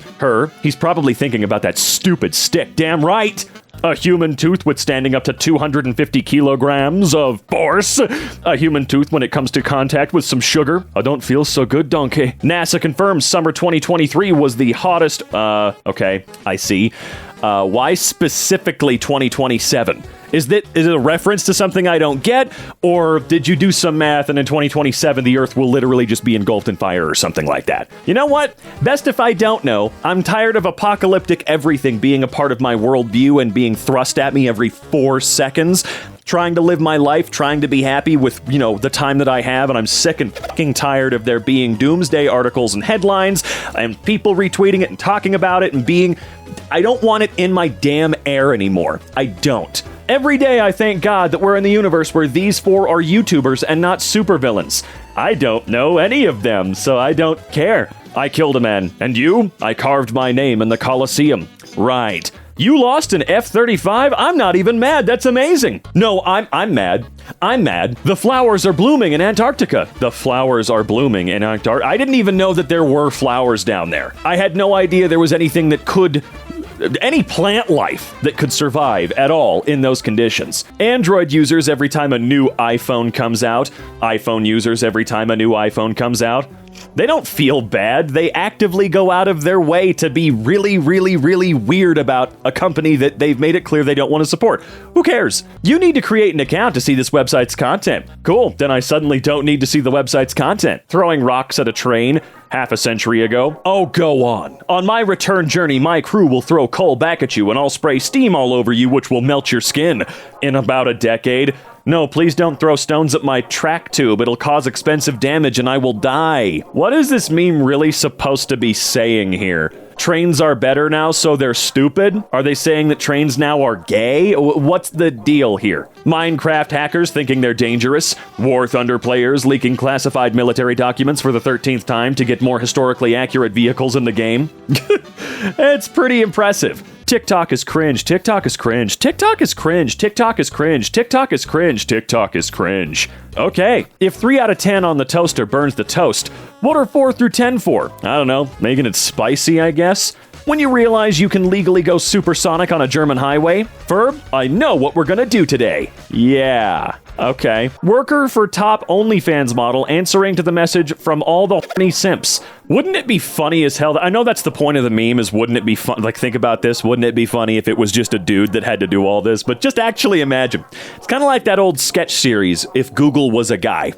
He's probably thinking about that stupid stick. Damn right. A human tooth withstanding up to 250 kilograms of force. A human tooth when it comes to contact with some sugar. I don't feel so good, donkey. NASA confirms summer 2023 was the hottest. Okay, I see. Why specifically 2027? Is it a reference to something I don't get? Or did you do some math and in 2027 the Earth will literally just be engulfed in fire or something like that? You know what? Best if I don't know. I'm tired of apocalyptic everything being a part of my worldview and being thrust at me every 4 seconds. Trying to live my life, trying to be happy with, the time that I have, and I'm sick and fucking tired of there being doomsday articles and headlines and people retweeting it and talking about it and I don't want it in my damn air anymore. I don't. Every day I thank God that we're in the universe where these 4 are YouTubers and not supervillains. I don't know any of them, so I don't care. I killed a man. And you? I carved my name in the Colosseum. Right. You lost an F-35? I'm not even mad. That's amazing. No, I'm mad. I'm mad. The flowers are blooming in Antarctica. The flowers are blooming in Antarctica. I didn't even know that there were flowers down there. I had no idea there was anything that could... any plant life that could survive at all in those conditions. Android users every time a new iPhone comes out. iPhone users every time a new iPhone comes out. They don't feel bad. They actively go out of their way to be really, really, really weird about a company that they've made it clear they don't want to support. Who cares? You need to create an account to see this website's content. Cool, then I suddenly don't need to see the website's content. Throwing rocks at a train half a century ago. Oh, go on. On my return journey, my crew will throw coal back at you and I'll spray steam all over you, which will melt your skin. In about a decade. No, please don't throw stones at my track tube. It'll cause expensive damage and I will die. What is this meme really supposed to be saying here? Trains are better now, so they're stupid? Are they saying that trains now are gay? What's the deal here? Minecraft hackers thinking they're dangerous? War Thunder players leaking classified military documents for the 13th time to get more historically accurate vehicles in the game? It's pretty impressive. TikTok is cringe. TikTok is cringe. TikTok is cringe. TikTok is cringe. TikTok is cringe. TikTok is cringe. Okay, if 3 out of 10 on the toaster burns the toast, what are 4 through 10 for? I don't know, making it spicy, I guess? When you realize you can legally go supersonic on a German highway? Ferb, I know what we're gonna do today. Yeah, okay. Worker for top OnlyFans model answering to the message from all the horny simps. Wouldn't it be funny as hell? I know that's the point of the meme is wouldn't it be fun? Like, think about this. Wouldn't it be funny if it was just a dude that had to do all this? But just actually imagine. It's kind of like that old sketch series, If Google Was a Guy.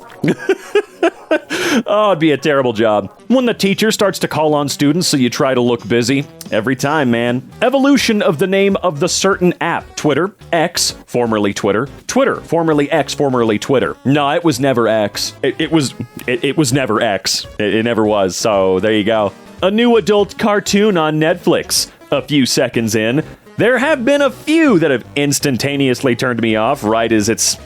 Oh, it'd be a terrible job. When the teacher starts to call on students so you try to look busy. Every time, man. Evolution of the name of the certain app. Twitter, X, formerly Twitter. Twitter, formerly X, formerly Twitter. No, it was never X. It was never X. It never was, so there you go. A new adult cartoon on Netflix. A few seconds in. There have been a few that have instantaneously turned me off right as it's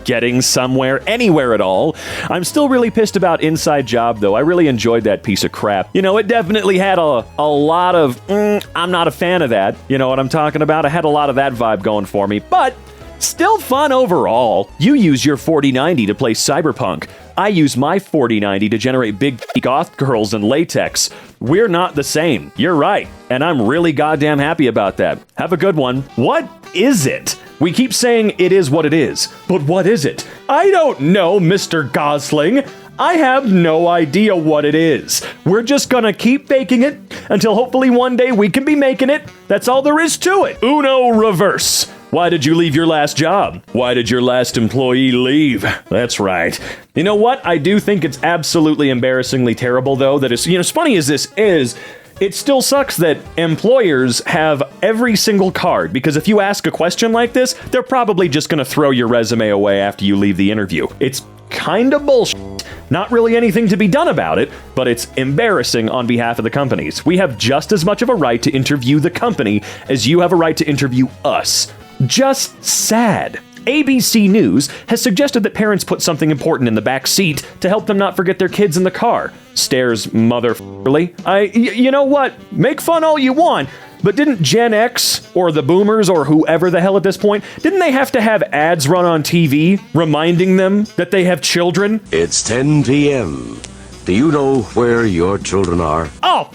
getting somewhere, anywhere at all. I'm still really pissed about Inside Job, though. I really enjoyed that piece of crap. You know, it definitely had a lot of, I'm not a fan of that. You know what I'm talking about? I had a lot of that vibe going for me, but still fun overall. You use your 4090 to play Cyberpunk. I use my 4090 to generate big goth girls in latex. We're not the same. You're right. And I'm really goddamn happy about that. Have a good one. What is it? We keep saying it is what it is, but what is it? I don't know, Mr. Gosling. I have no idea what it is. We're just gonna keep baking it until hopefully one day we can be making it. That's all there is to it. Uno reverse. Why did you leave your last job? Why did your last employee leave? That's right. You know what? I do think it's absolutely embarrassingly terrible, though, that it's, as funny as this is, it still sucks that employers have every single card, because if you ask a question like this, they're probably just going to throw your resume away after you leave the interview. It's kind of bullshit. Not really anything to be done about it, but it's embarrassing on behalf of the companies. We have just as much of a right to interview the company as you have a right to interview us. Just sad. ABC News has suggested that parents put something important in the back seat to help them not forget their kids in the car. Stares motherfuckerly. You know what? Make fun all you want, but didn't Gen X or the boomers or whoever the hell at this point, didn't they have to have ads run on TV reminding them that they have children? It's 10 p.m. Do you know where your children are? Oh,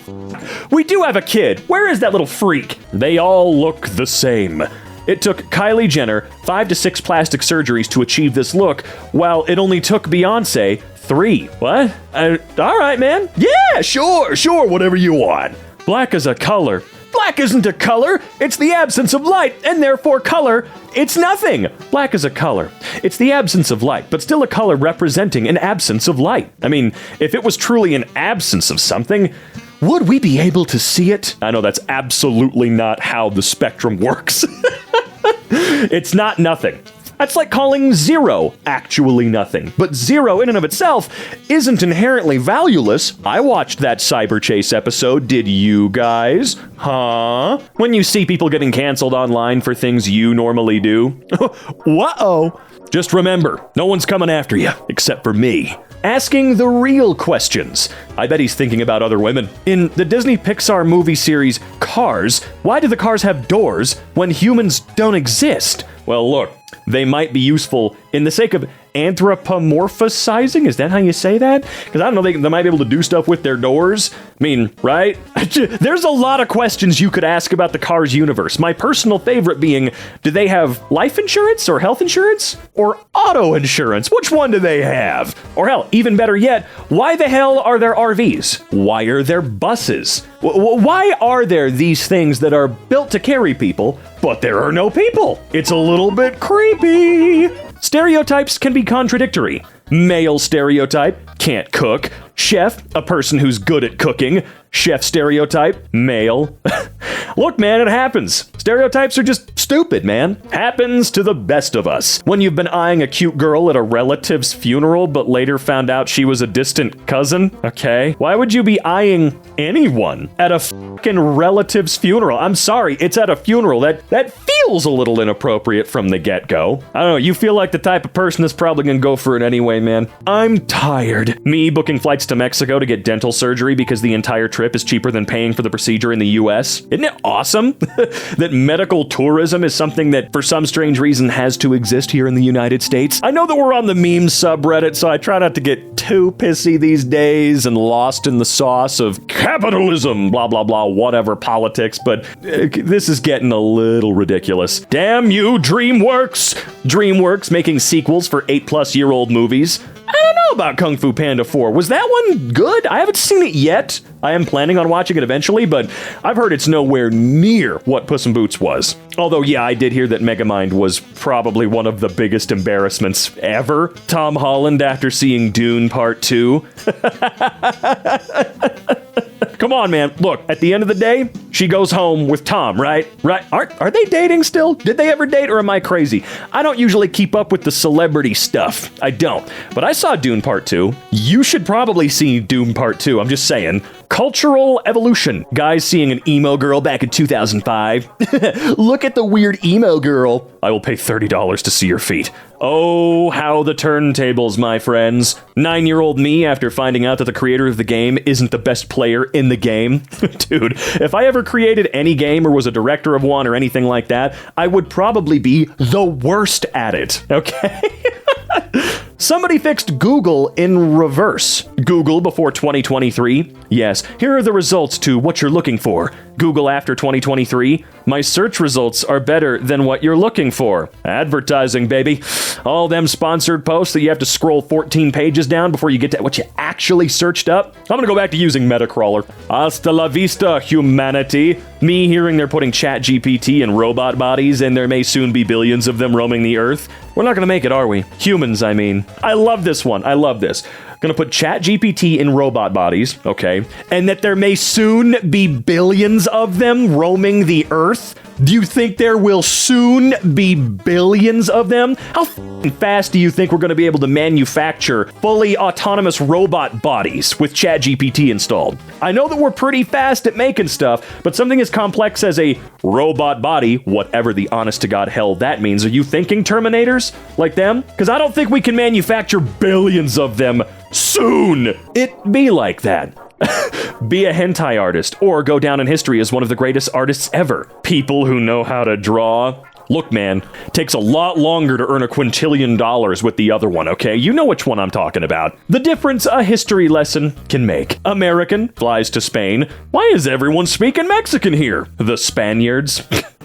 we do have a kid. Where is that little freak? They all look the same. It took Kylie Jenner 5 to 6 plastic surgeries to achieve this look, while it only took Beyonce 3. What? All right, man. Yeah, sure, whatever you want. Black is a color. Black isn't a color. It's the absence of light, and therefore color, it's nothing. Black is a color. It's the absence of light, but still a color representing an absence of light. I mean, if it was truly an absence of something, would we be able to see it? I know that's absolutely not how the spectrum works. It's not nothing. That's like calling 0 actually nothing. But 0 in and of itself isn't inherently valueless. I watched that Cyber Chase episode. Did you guys? Huh? When you see people getting canceled online for things you normally do. Whoa. Just remember, no one's coming after you, except for me. Asking the real questions. I bet he's thinking about other women. In the Disney Pixar movie series Cars, why do the cars have doors when humans don't exist? Well, look, they might be useful in the sake of anthropomorphizing. Is that how you say that? Because I don't know, they might be able to do stuff with their doors. I mean, right? There's a lot of questions you could ask about the Cars universe. My personal favorite being, do they have life insurance or health insurance or auto insurance? Which one do they have? Or hell, even better yet, why the hell are there RVs? Why are there buses? Why are there these things that are built to carry people, but there are no people? It's a little bit creepy. Stereotypes can be contradictory. Male stereotype, can't cook. Chef, a person who's good at cooking. Chef stereotype, male. Look, man, it happens. Stereotypes are just stupid, man. Happens to the best of us. When you've been eyeing a cute girl at a relative's funeral, but later found out she was a distant cousin, okay? Why would you be eyeing anyone at a fucking relative's funeral? I'm sorry, it's at a funeral. That feels a little inappropriate from the get-go. I don't know, you feel like the type of person that's probably gonna go for it anyway, man. I'm tired. Me booking flights to Mexico to get dental surgery because the entire trip is cheaper than paying for the procedure in the US. Isn't it awesome that medical tourism is something that for some strange reason has to exist here in the United States? I know that we're on the meme subreddit, so I try not to get too pissy these days and lost in the sauce of capitalism, blah, blah, blah, whatever, politics, but this is getting a little ridiculous. Damn you, DreamWorks! DreamWorks making sequels for 8-plus-year-old movies. I don't know about Kung Fu Panda 4. Was that one good? I haven't seen it yet. I am planning on watching it eventually, but I've heard it's nowhere near what Puss in Boots was. Although, yeah, I did hear that Megamind was probably one of the biggest embarrassments ever. Tom Holland after seeing Dune Part 2. Come on, man. Look, at the end of the day, she goes home with Tom, right? Right? Are they dating still? Did they ever date, or am I crazy? I don't usually keep up with the celebrity stuff. I don't. But I saw Dune Part 2. You should probably see Dune Part 2. I'm just saying. Cultural evolution. Guys seeing an emo girl back in 2005. Look at the weird emo girl. I will pay $30 to see your feet. Oh, how the turntables, my friends. 9-year-old me after finding out that the creator of the game isn't the best player in the game. Dude, if I ever created any game or was a director of one or anything like that, I would probably be the worst at it, okay? Somebody fixed Google in reverse. Google before 2023. Yes, here are the results to what you're looking for. Google after 2023. My search results are better than what you're looking for. Advertising, baby. All them sponsored posts that you have to scroll 14 pages down before you get to what you actually searched up. I'm gonna go back to using Metacrawler. Hasta la vista, humanity. Me hearing they're putting ChatGPT in robot bodies and there may soon be billions of them roaming the earth. We're not gonna make it, are we? Humans, I mean. I love this one. I love this. Gonna put ChatGPT in robot bodies, okay, and that there may soon be billions of them roaming the earth. Do you think there will soon be billions of them? How fast do you think we're gonna be able to manufacture fully autonomous robot bodies with ChatGPT installed? I know that we're pretty fast at making stuff, but something as complex as a robot body, whatever the honest to God hell that means, are you thinking Terminators like them? Because I don't think we can manufacture billions of them soon. It be like that. Be a hentai artist, or go down in history as one of the greatest artists ever. People who know how to draw. Look, man, takes a lot longer to earn $1 quintillion with the other one, okay? You know which one I'm talking about. The difference a history lesson can make. American flies to Spain. Why is everyone speaking Mexican here? The Spaniards.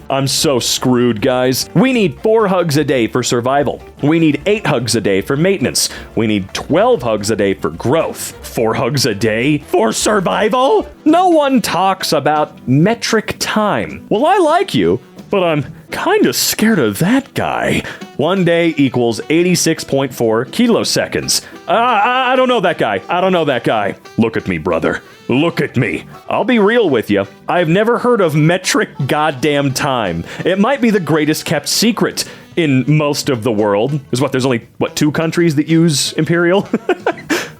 I'm so screwed, guys. We need 4 hugs a day for survival. We need 8 hugs a day for maintenance. We need 12 hugs a day for growth. 4 hugs a day for survival? No one talks about metric time. Well, I like you, but I'm kinda scared of that guy. 1 day equals 86.4 kiloseconds. I don't know that guy. I don't know that guy. Look at me, brother. Look at me. I'll be real with you. I've never heard of metric goddamn time. It might be the greatest kept secret in most of the world. There's only 2 countries that use imperial?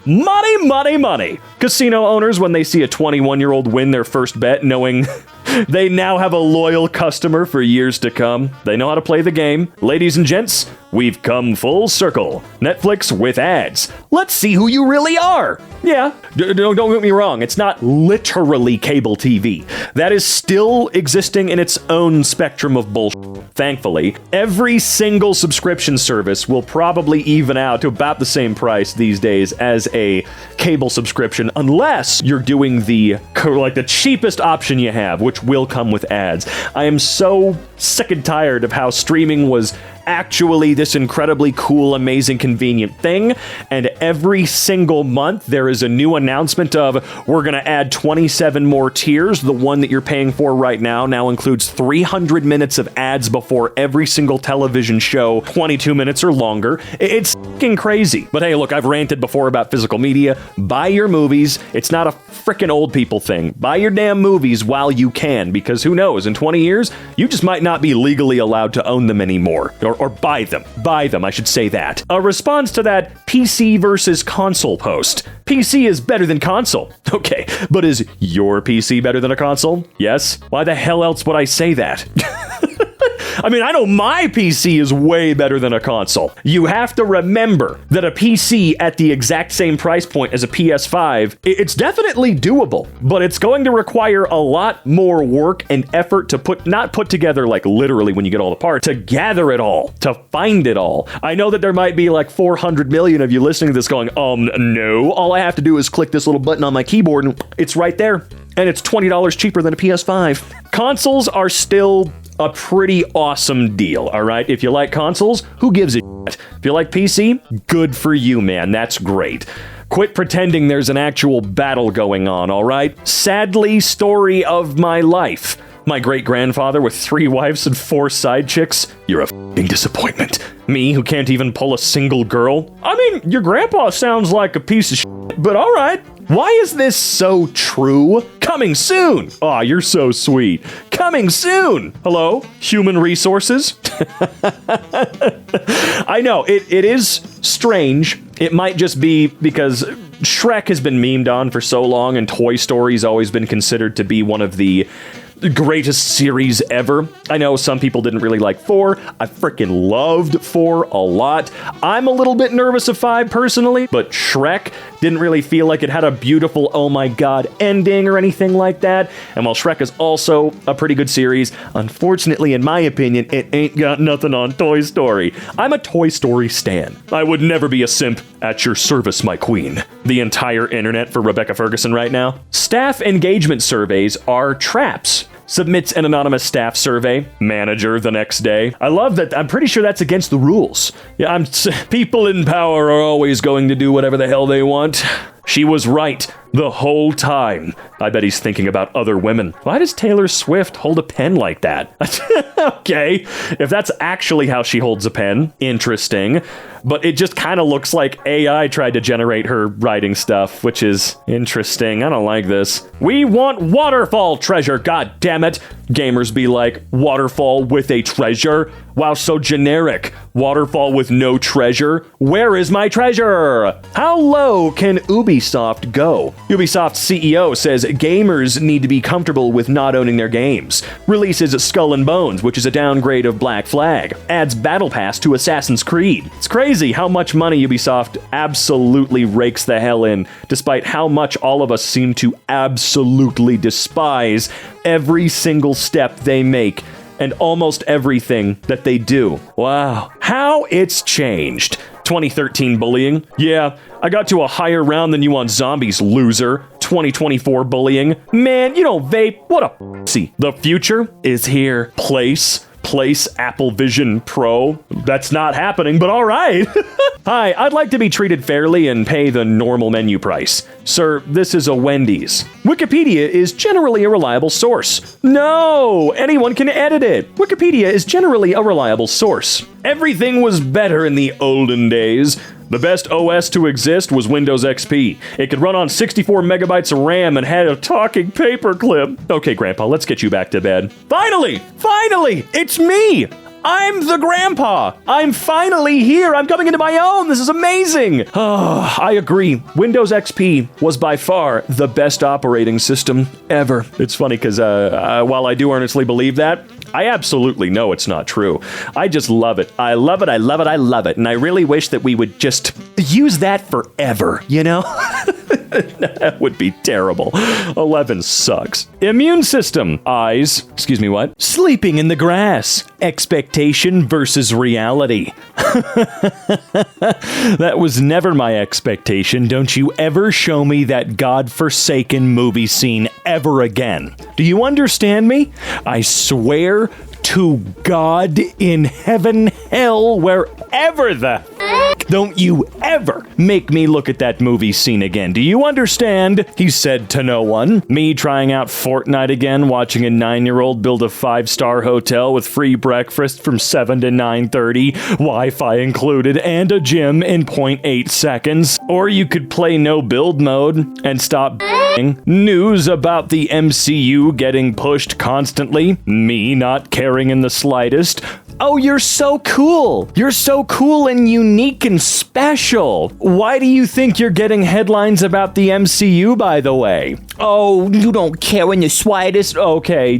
Money, money, money. Casino owners, when they see a 21-year-old win their first bet, knowing they now have a loyal customer for years to come. They know how to play the game. Ladies and gents, we've come full circle. Netflix with ads. Let's see who you really are. Yeah, don't get me wrong. It's not literally cable TV. That is still existing in its own spectrum of bullshit. Thankfully, every single subscription service will probably even out to about the same price these days as a cable subscription, unless you're doing the cheapest option you have, which will come with ads. I am so sick and tired of how streaming was actually this incredibly cool, amazing, convenient thing, and every single month there is a new announcement of, we're gonna add 27 more tiers. The one that you're paying for right now includes 300 minutes of ads before every single television show, 22 minutes or longer. It's fucking crazy. But hey, look, I've ranted before about physical media. Buy your movies. It's not a freaking old people thing. Buy your damn movies while you can, because who knows, in 20 years, you just might not be legally allowed to own them anymore. Or buy them. Buy them, I should say that. A response to that PC versus console post. PC is better than console. Okay, but is your PC better than a console? Yes? Why the hell else would I say that? I mean, I know my PC is way better than a console. You have to remember that a PC at the exact same price point as a PS5, it's definitely doable, but it's going to require a lot more work and effort to not put together, like literally when you get all the parts, to gather it all, to find it all. I know that there might be like 400 million of you listening to this going, no, all I have to do is click this little button on my keyboard and it's right there. And it's $20 cheaper than a PS5. Consoles are still a pretty awesome deal, all right? If you like consoles, who gives a shit? If you like PC, good for you, man. That's great. Quit pretending there's an actual battle going on, all right? Sadly, story of my life. My great-grandfather with 3 wives and 4 side chicks. You're a f***ing disappointment. Me, who can't even pull a single girl. I mean, your grandpa sounds like a piece of shit, but all right. Why is this so true? Coming soon. Aw, you're so sweet. Coming soon. Hello, human resources? I know, it is strange. It might just be because Shrek has been memed on for so long and Toy Story's always been considered to be one of the greatest series ever. I know some people didn't really like 4. I freaking loved 4 a lot. I'm a little bit nervous of 5 personally, but Shrek didn't really feel like it had a beautiful, oh my god, ending or anything like that. And while Shrek is also a pretty good series, unfortunately, in my opinion, it ain't got nothing on Toy Story. I'm a Toy Story stan. I would never be a simp. At your service, my queen. The entire internet for Rebecca Ferguson right now. Staff engagement surveys are traps. Submits an anonymous staff survey. Manager the next day. I love that. I'm pretty sure that's against the rules. Yeah, people in power are always going to do whatever the hell they want. She was right the whole time. I bet he's thinking about other women. Why does Taylor Swift hold a pen like that? Okay, if that's actually how she holds a pen, interesting. But it just kind of looks like AI tried to generate her writing stuff, which is interesting. I don't like this. We want waterfall treasure, god damn it. Gamers be like, waterfall with a treasure? Wow, so generic. Waterfall with no treasure? Where is my treasure? How low can Ubisoft go? Ubisoft's CEO says gamers need to be comfortable with not owning their games. Releases Skull and Bones, which is a downgrade of Black Flag. Adds Battle Pass to Assassin's Creed. It's crazy how much money Ubisoft absolutely rakes the hell in, despite how much all of us seem to absolutely despise every single step they make and almost everything that they do. Wow. How it's changed. 2013 bullying. Yeah, I got to a higher round than you on zombies, loser. 2024 bullying. Man, you don't vape. What a pussy. The future is here. Place Apple Vision Pro. That's not happening, but all right. Hi, I'd like to be treated fairly and pay the normal menu price. Sir, this is a Wendy's. Wikipedia is generally a reliable source. No, anyone can edit it. Wikipedia is generally a reliable source. Everything was better in the olden days. The best OS to exist was Windows XP. It could run on 64 megabytes of RAM and had a talking paperclip. Okay, Grandpa, let's get you back to bed. Finally, it's me. I'm the grandpa. I'm finally here. I'm coming into my own. This is amazing. Oh, I agree. Windows XP was by far the best operating system ever. It's funny because while I do earnestly believe that, I absolutely know it's not true. I just love it. I love it. And I really wish that we would just use that forever, you know? That would be terrible. 11 sucks. Immune system. Eyes. Excuse me, what? Sleeping in the grass. Expectation versus reality. That was never my expectation. Don't you ever show me that godforsaken movie scene ever again. Do you understand me? I swear to God in heaven, hell, wherever the don't you ever make me look at that movie scene again. Do you understand? He said to no one. Me trying out Fortnite again, watching a 9-year-old build a 5-star hotel with free breakfast from 7 to 9:30, Wi-Fi included, and a gym in 0.8 seconds. Or you could play no build mode and stop news about the MCU getting pushed constantly. Me not caring in the slightest. Oh, you're so cool. You're so cool and unique and special. Why do you think you're getting headlines about the MCU, by the way? Oh, you don't care in the slightest? Okay,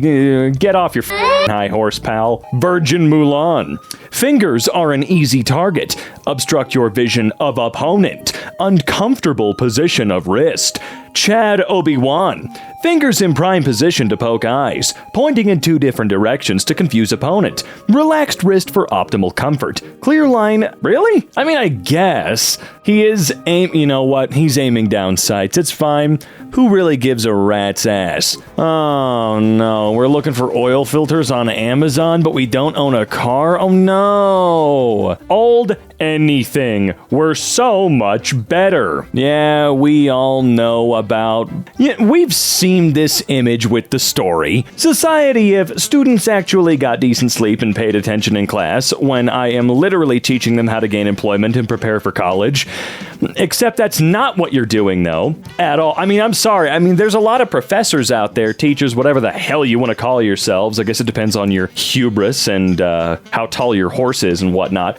get off your high horse, pal. Virgin Mulan. Fingers are an easy target. Obstruct your vision of opponent. Uncomfortable position of wrist. Chad Obi-Wan. Fingers in prime position to poke eyes, pointing in 2 different directions to confuse opponent. Relaxed wrist for optimal comfort. Clear line, really? I mean, I guess. He is you know what? He's aiming down sights. It's fine. Who really gives a rat's ass? Oh no, we're looking for oil filters on Amazon, but we don't own a car? Oh no. Old anything. We're so much better. Yeah, we all know about... Yeah, we've seen this image with the story. Society if students actually got decent sleep and paid attention in class when I am literally teaching them how to gain employment and prepare for college. Except that's not what you're doing, though, at all. I mean, I'm sorry. I mean, there's a lot of professors out there, teachers, whatever the hell you want to call yourselves. I guess it depends on your hubris and how tall your horse is and whatnot.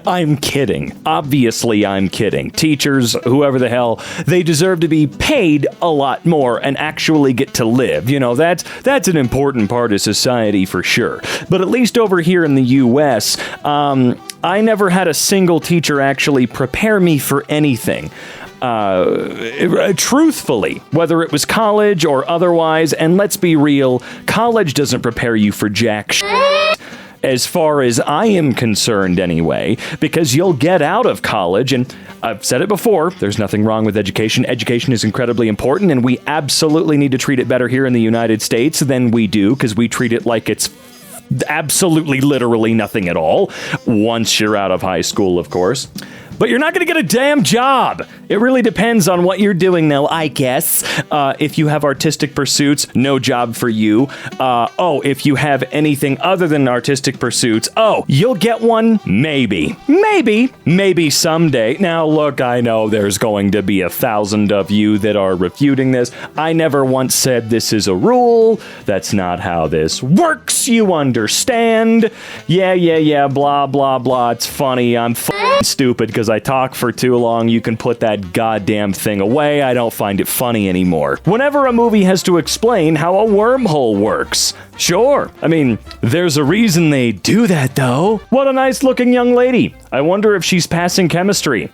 I'm kidding. Obviously, I'm kidding. Teachers, whoever the hell, they deserve to be paid a lot more and actually get to live. You know, that's an important part of society for sure. But at least over here in the U.S., I never had a single teacher actually prepare me for anything. Truthfully, whether it was college or otherwise, and let's be real, college doesn't prepare you for jack shit. As far as I am concerned anyway, because you'll get out of college, and I've said it before, there's nothing wrong with education. Education is incredibly important, and we absolutely need to treat it better here in the United States than we do, because we treat it like it's absolutely literally nothing at all, once you're out of high school, of course. But you're not going to get a damn job. It really depends on what you're doing, though, I guess. If you have artistic pursuits, no job for you. If you have anything other than artistic pursuits, you'll get one? Maybe. Maybe someday. Now, look, I know there's going to be 1,000 of you that are refuting this. I never once said this is a rule. That's not how this works. You understand? Yeah, blah, blah, blah. It's funny. I'm stupid because I talk for too long. You can put that goddamn thing away. I don't find it funny anymore. Whenever a movie has to explain how a wormhole works. Sure. I mean, there's a reason they do that, though. What a nice looking young lady. I wonder if she's passing chemistry.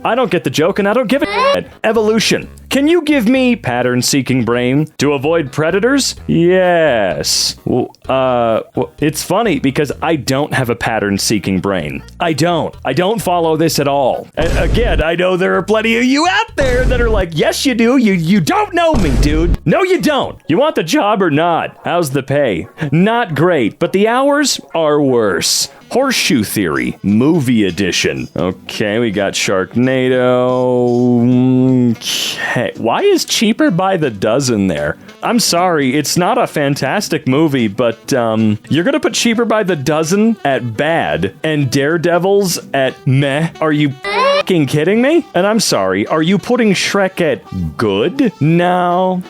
I don't get the joke and I don't give a shit. Evolution. Can you give me pattern-seeking brain to avoid predators? Yes. It's funny because I don't have a pattern-seeking brain. I don't follow this at all. Again, I know there are plenty of you out there that are like, yes, you do. You don't know me, dude. No, you don't. You want the job or not? How's the pay? Not great, but the hours are worse. Horseshoe Theory, Movie Edition. Okay, we got Sharknado. Okay. Why is Cheaper by the Dozen there? I'm sorry, it's not a fantastic movie, but you're gonna put Cheaper by the Dozen at bad and Daredevils at meh? Are you fucking kidding me? And I'm sorry, are you putting Shrek at good? No,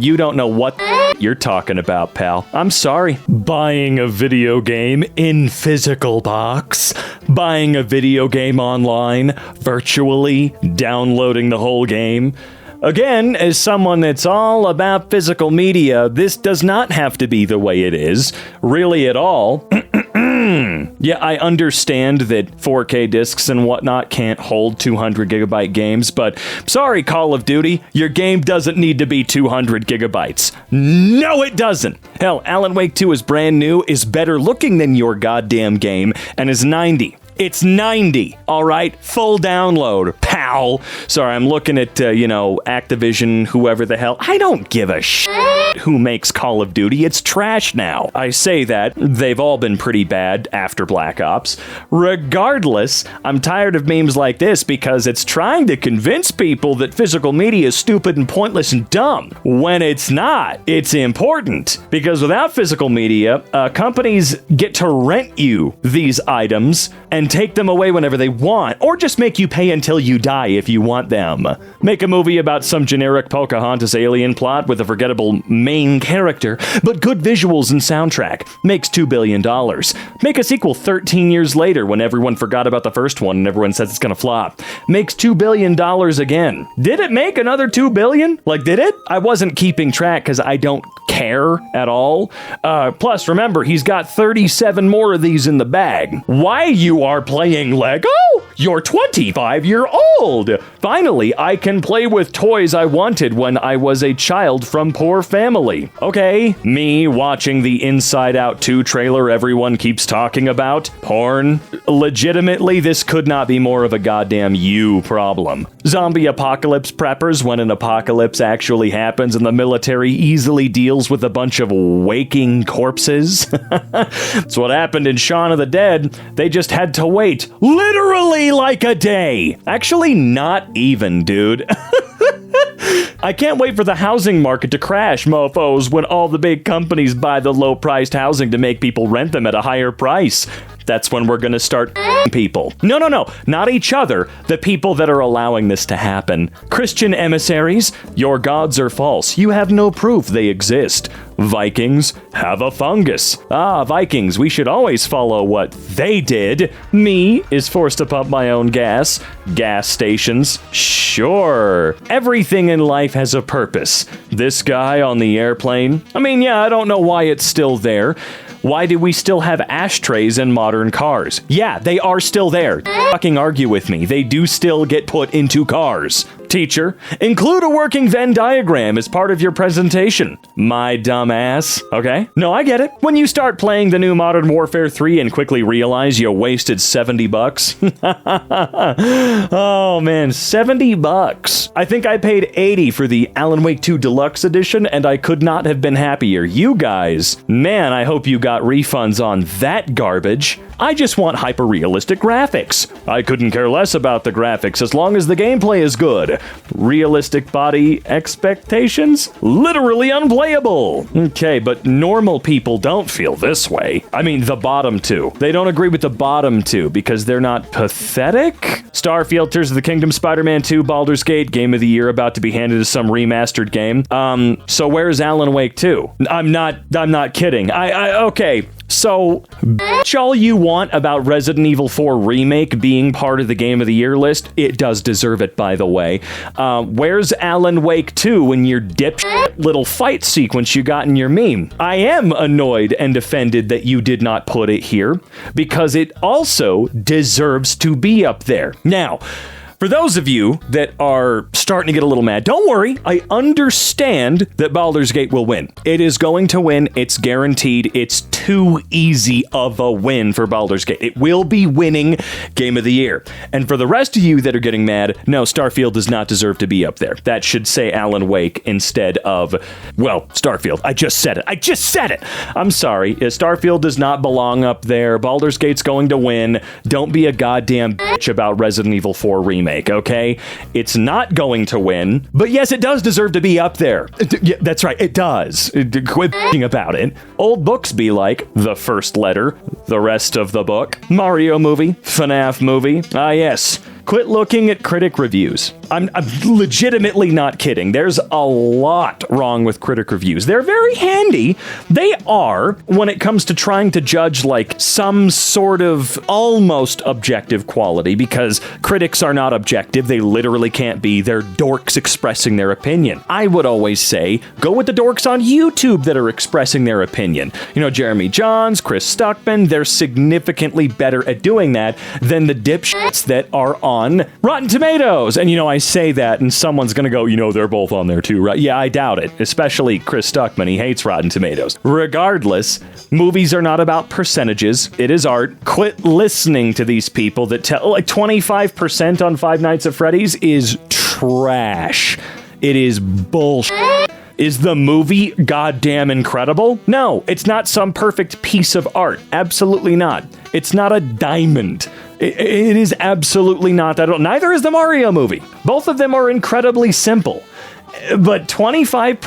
you don't know what you're talking about, pal. I'm sorry. Buying a video game in physical box, buying a video game online, virtually, downloading the whole game. Again, as someone that's all about physical media, this does not have to be the way it is, really at all. Yeah, I understand that 4K discs and whatnot can't hold 200 gigabyte games, but sorry, Call of Duty, your game doesn't need to be 200 gigabytes. No, it doesn't. Hell, Alan Wake 2 is brand new, is better looking than your goddamn game, and is 90. It's 90, all right? Full download, pal. Sorry, I'm looking at, Activision, whoever the hell. I don't give a shit who makes Call of Duty. It's trash now. I say that. They've all been pretty bad after Black Ops. Regardless, I'm tired of memes like this because it's trying to convince people that physical media is stupid and pointless and dumb. When it's not. It's important. Because without physical media, companies get to rent you these items and take them away whenever they want, or just make you pay until you die if you want them. Make a movie about some generic Pocahontas alien plot with a forgettable main character, but good visuals and soundtrack. Makes $2 billion. Make a sequel 13 years later when everyone forgot about the first one and everyone says it's gonna flop. Makes $2 billion again. Did it make another $2 billion? Like, did it? I wasn't keeping track because I don't care at all. Plus, remember, he's got 37 more of these in the bag. Why you are playing Lego? You're 25-year-old. Finally, I can play with toys I wanted when I was a child from poor family. Okay, me watching the Inside Out 2 trailer everyone keeps talking about. Porn. Legitimately, this could not be more of a goddamn you problem. Zombie apocalypse preppers when an apocalypse actually happens and the military easily deals with a bunch of waking corpses. That's what happened in Shaun of the Dead. They just had to wait literally like a day. Actually, not even, dude. I can't wait for the housing market to crash, mofos, when all the big companies buy the low-priced housing to make people rent them at a higher price. That's when we're gonna start people. No, not each other. The people that are allowing this to happen. Christian emissaries, your gods are false. You have no proof they exist. Vikings have a fungus. Vikings, we should always follow what they did. Me is forced to pump my own gas. Gas stations, sure. Everything in life has a purpose. This guy on the airplane, I don't know why it's still there. Why do we still have ashtrays in modern cars? Yeah, they are still there. Fucking argue with me. They do still get put into cars. Teacher, include a working Venn diagram as part of your presentation. My dumb ass. Okay? No, I get it. When you start playing the new Modern Warfare 3 and quickly realize you wasted $70. Oh man, $70. I think I paid $80 for the Alan Wake 2 Deluxe Edition and I could not have been happier. You guys, man, I hope you got refunds on that garbage. I just want hyper-realistic graphics. I couldn't care less about the graphics as long as the gameplay is good. Realistic body expectations? Literally unplayable. Okay, but normal people don't feel this way. The bottom two. They don't agree with the bottom two because they're not pathetic? Starfield, Tears of the Kingdom, Spider-Man 2, Baldur's Gate, Game of the Year about to be handed to some remastered game. So where's Alan Wake 2? I'm not kidding. Okay. So, bitch all you want about Resident Evil 4 Remake being part of the Game of the Year list. It does deserve it, by the way. Where's Alan Wake 2 in your dipshit little fight sequence you got in your meme? I am annoyed and offended that you did not put it here, because it also deserves to be up there. Now, For those of you that are starting to get a little mad, don't worry. I understand that Baldur's Gate will win. It is going to win. It's guaranteed. It's too easy of a win for Baldur's Gate. It will be winning Game of the Year. And for the rest of you that are getting mad, no, Starfield does not deserve to be up there. That should say Alan Wake instead of, well, Starfield. I just said it. I'm sorry. Starfield does not belong up there. Baldur's Gate's going to win. Don't be a goddamn bitch about Resident Evil 4 Remake, okay? It's not going to win, but yes, it does deserve to be up there. Yeah, that's right, it does. Quit bitching about it. Old books be like The First Letter, the rest of the book, Mario movie, FNAF movie. Ah, yes. Quit looking at critic reviews. I'm legitimately not kidding. There's a lot wrong with critic reviews. They're very handy. They are when it comes to trying to judge like some sort of almost objective quality, because critics are not objective. They literally can't be. They're dorks expressing their opinion. I would always say, go with the dorks on YouTube that are expressing their opinion. You know, Jeremy Johns, Chris Stuckman, they're significantly better at doing that than the dipshits that are on Rotten Tomatoes. And you know, I say that and someone's gonna go, you know, they're both on there too, right? Yeah, I doubt it. Especially Chris Stuckman. He hates Rotten Tomatoes. Regardless, movies are not about percentages. It is art. Quit listening to these people that tell, like 25% on Five Nights at Freddy's is trash. It is bullshit. Is the movie goddamn incredible? No, it's not some perfect piece of art. Absolutely not. It's not a diamond. It is absolutely not that at all. Neither is the Mario movie. Both of them are incredibly simple. But 25%,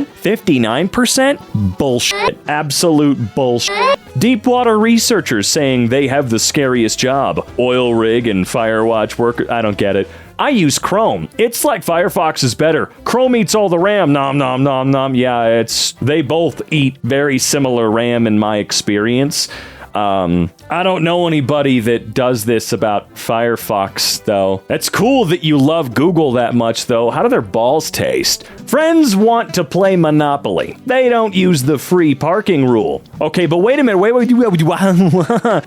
59%? Bullshit. Absolute bullshit. Deepwater researchers saying they have the scariest job. Oil rig and Firewatch worker. I don't get it. I use Chrome. It's like Firefox is better. Chrome eats all the RAM. Nom, nom, nom, nom. Yeah, they both eat very similar RAM in my experience. I don't know anybody that does this about Firefox, though. It's cool that you love Google that much, though. How do their balls taste? Friends want to play Monopoly. They don't use the free parking rule. Okay, but wait a minute. Wait.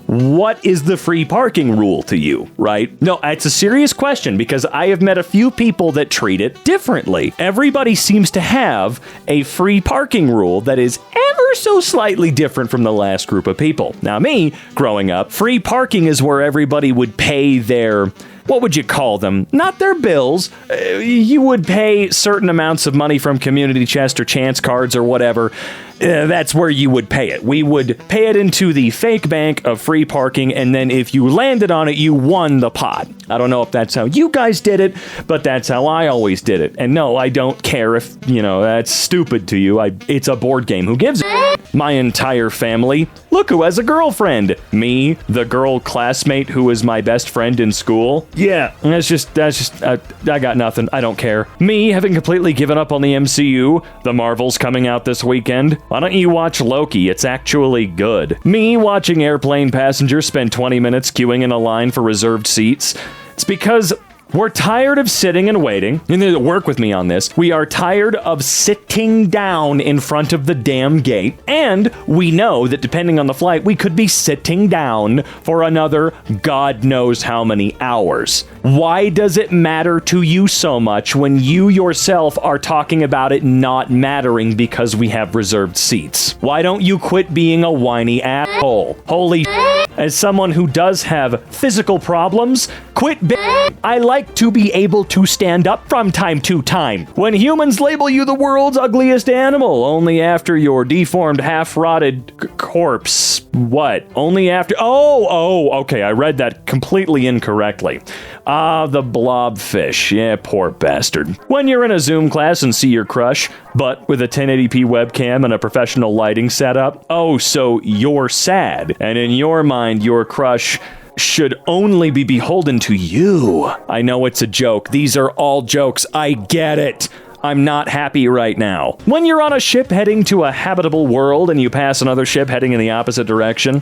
What is the free parking rule to you, right? No, it's a serious question because I have met a few people that treat it differently. Everybody seems to have a free parking rule that is ever so slightly different from the last group of people. Now, me, growing up, free parking is where everybody would pay their, what would you call them? Not their bills. You would pay certain amounts of money from community chest or chance cards or whatever. That's where you would pay it. We would pay it into the fake bank of free parking, and then if you landed on it, you won the pot. I don't know if that's how you guys did it, but that's how I always did it. And no, I don't care if, that's stupid to you. It's a board game. Who gives a My entire family. Look who has a girlfriend. Me, the girl classmate who was my best friend in school. Yeah, that's just, I got nothing. I don't care. Me, having completely given up on the MCU, the Marvels coming out this weekend. Why don't you watch Loki? It's actually good. Me watching airplane passengers spend 20 minutes queuing in a line for reserved seats. It's because we're tired of sitting and waiting. You need to work with me on this. We are tired of sitting down in front of the damn gate. And we know that depending on the flight, we could be sitting down for another God knows how many hours. Why does it matter to you so much when you yourself are talking about it not mattering because we have reserved seats? Why don't you quit being a whiny asshole? Holy shit. As someone who does have physical problems, quit bitching. I like to be able to stand up from time to time. When humans label you the world's ugliest animal, only after your deformed, half-rotted corpse. What? Only after... Oh, okay, I read that completely incorrectly. Ah, the blobfish. Yeah, poor bastard. When you're in a Zoom class and see your crush, but with a 1080p webcam and a professional lighting setup, oh, so you're sad. And in your mind, your crush should only be beholden to you. I know it's a joke. These are all jokes. I get it. I'm not happy right now. When you're on a ship heading to a habitable world and you pass another ship heading in the opposite direction.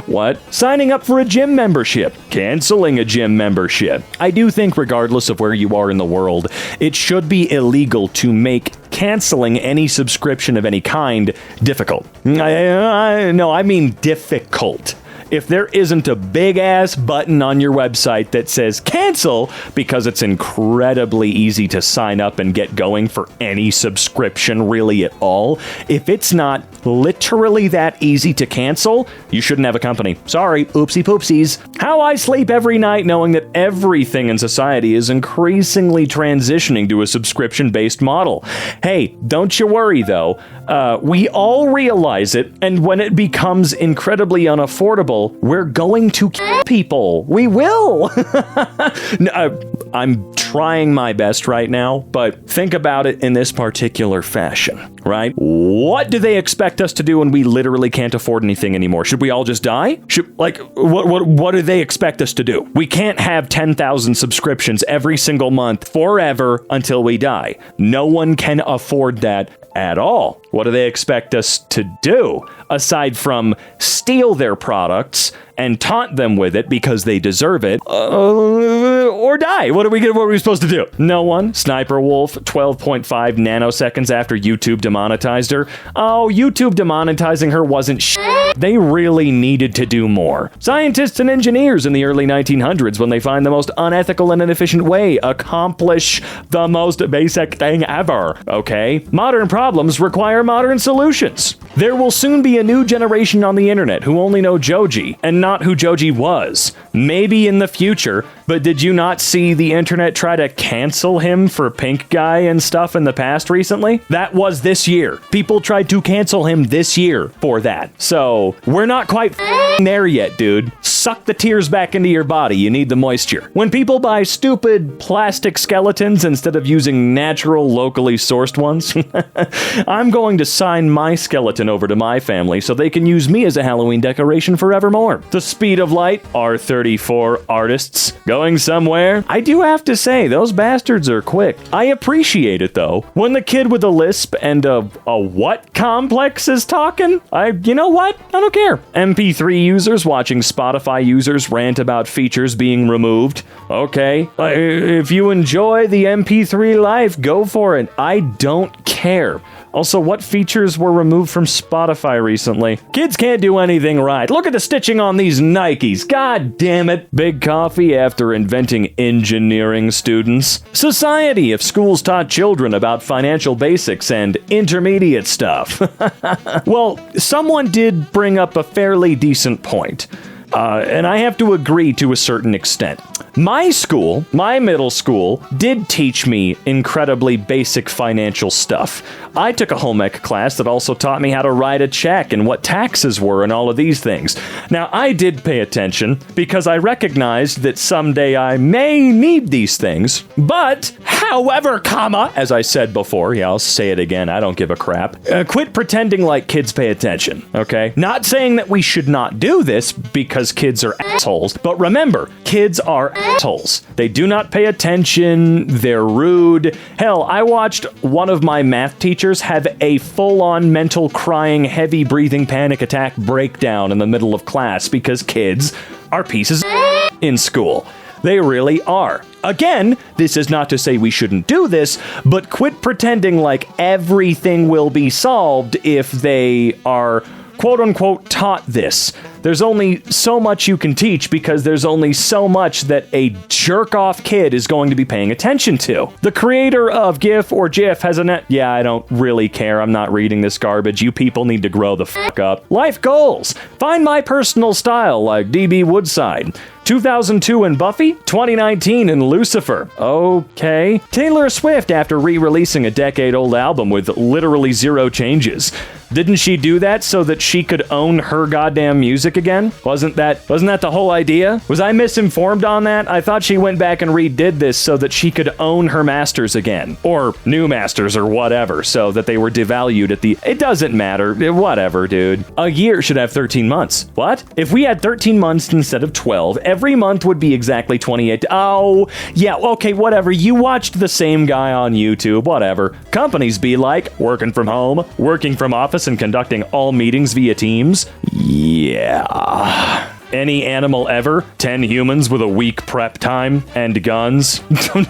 What? Signing up for a gym membership. Canceling a gym membership. I do think regardless of where you are in the world, it should be illegal to make canceling any subscription of any kind difficult. I mean difficult. if there isn't a big ass button on your website that says cancel, because it's incredibly easy to sign up and get going for any subscription really at all, if it's not literally that easy to cancel, you shouldn't have a company. Sorry, oopsie poopsies. How I sleep every night knowing that everything in society is increasingly transitioning to a subscription-based model. Hey, don't you worry though. We all realize it, and when it becomes incredibly unaffordable, we're going to kill people. We will. I'm trying my best right now, but think about it in this particular fashion, right? What do they expect us to do when we literally can't afford anything anymore? Should we all just die? What do they expect us to do? We can't have 10,000 subscriptions every single month forever until we die. No one can afford that at all. What do they expect us to do aside from steal their products and taunt them with it because they deserve it, or die? What are we supposed to do? No one. Sniper Wolf, 12.5 nanoseconds after YouTube demonetized her. Oh, YouTube demonetizing her wasn't shit. They really needed to do more. Scientists and engineers in the early 1900s, when they find the most unethical and inefficient way, accomplish the most basic thing ever, okay? Modern problems require modern solutions. There will soon be a new generation on the internet who only know Joji, and not who Joji was. Maybe in the future, but did you not see the internet try to cancel him for Pink Guy and stuff in the past recently? That was this year. People tried to cancel him this year for that. So, we're not quite there yet, dude. Suck the tears back into your body. You need the moisture. When people buy stupid plastic skeletons instead of using natural, locally sourced ones, I'm going to sign my skeleton over to my family so they can use me as a Halloween decoration forevermore. The speed of light, R34 artists. Going somewhere? I do have to say, those bastards are quick. I appreciate it though. When the kid with a lisp and a what complex is talking, you know what? I don't care. MP3 users watching Spotify users rant about features being removed. Okay. If you enjoy the MP3 life, go for it. I don't care. Also, what features were removed from Spotify recently? Kids can't do anything right. Look at the stitching on these Nikes. God damn it. Big coffee after inventing engineering students. Society if schools taught children about financial basics and intermediate stuff. Well, someone did bring up a fairly decent point. And I have to agree to a certain extent. My school, my middle school, did teach me incredibly basic financial stuff. I took a home ec class that also taught me how to write a check and what taxes were and all of these things. Now, I did pay attention because I recognized that someday I may need these things. But, however, comma, as I said before, yeah, I'll say it again, I don't give a crap. Quit pretending like kids pay attention, okay? Not saying that we should not do this because kids are assholes, but remember, kids are assholes. They do not pay attention, they're rude. Hell, I watched one of my math teachers have a full-on mental crying, heavy breathing panic attack breakdown in the middle of class because kids are pieces of in school. They really are. Again, this is not to say we shouldn't do this, but quit pretending like everything will be solved if they are quote-unquote taught this. There's only so much you can teach because there's only so much that a jerk-off kid is going to be paying attention to. The creator of GIF or GIF has a net... Yeah, I don't really care. I'm not reading this garbage. You people need to grow the fuck up. Life goals. Find my personal style like DB Woodside. 2002 in Buffy, 2019 in Lucifer. Okay. Taylor Swift after re-releasing a decade-old album with literally zero changes. Didn't she do that so that she could own her goddamn music again? Wasn't that the whole idea? Was I misinformed on that? I thought she went back and redid this so that she could own her masters again. Or new masters or whatever, so that they were devalued at the... It doesn't matter. Whatever, dude. A year should have 13 months. What? If we had 13 months instead of 12, every month would be exactly 28. Oh, yeah, okay, whatever. You watched the same guy on YouTube, whatever. Companies be like, working from home, working from office, and conducting all meetings via Teams. Yeah. Any animal ever? 10 humans with a week prep time and guns? I'm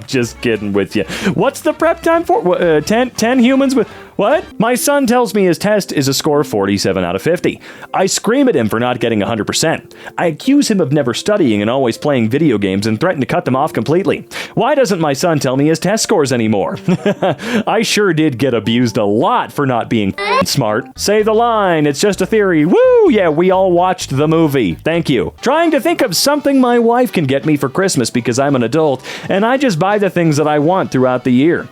just kidding with you. What's the prep time for? 10 humans with... What? My son tells me his test is a score of 47 out of 50. I scream at him for not getting 100%. I accuse him of never studying and always playing video games and threaten to cut them off completely. Why doesn't my son tell me his test scores anymore? I sure did get abused a lot for not being smart. Say the line, it's just a theory. Woo! Yeah, we all watched the movie. Thank you. Trying to think of something my wife can get me for Christmas because I'm an adult and I just buy the things that I want throughout the year.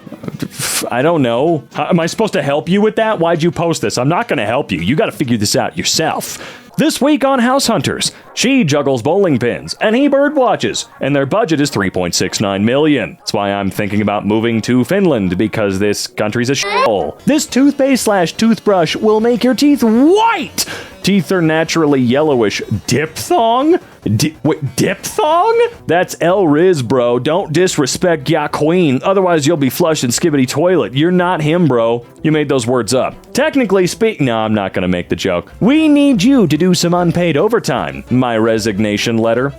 I don't know. Am I supposed to help you with that? Why'd you post this? I'm not going to help you. You got to figure this out yourself. This week on House Hunters, she juggles bowling pins and he bird watches, and their budget is $3.69 million. That's why I'm thinking about moving to Finland, because this country's a shithole. This toothpaste/toothbrush will make your teeth white. Teeth are naturally yellowish. Diphthong? Diphthong? That's El Riz, bro. Don't disrespect Ya Queen, otherwise you'll be flushed in Skibbity Toilet. You're not him, bro. You made those words up. Technically speaking, no, I'm not gonna make the joke. We need you to do some unpaid overtime. My resignation letter.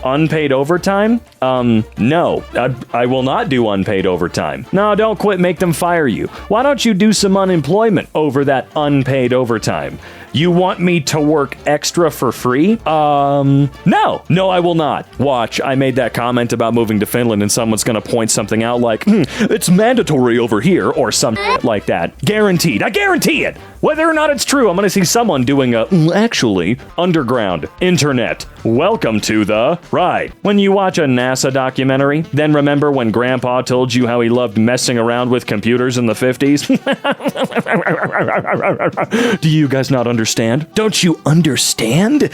Unpaid overtime? No. I will not do unpaid overtime. No, don't quit, make them fire you. Why don't you do some unemployment over that unpaid overtime? You want me to work extra for free? No, I will not. Watch, I made that comment about moving to Finland and someone's gonna point something out like, it's mandatory over here, or some like that. Guaranteed, I guarantee it. Whether or not it's true, I'm gonna see someone doing actually, underground, internet. Welcome to the ride. When you watch a NASA documentary, then remember when Grandpa told you how he loved messing around with computers in the 50s? Do you guys not understand? Don't you understand?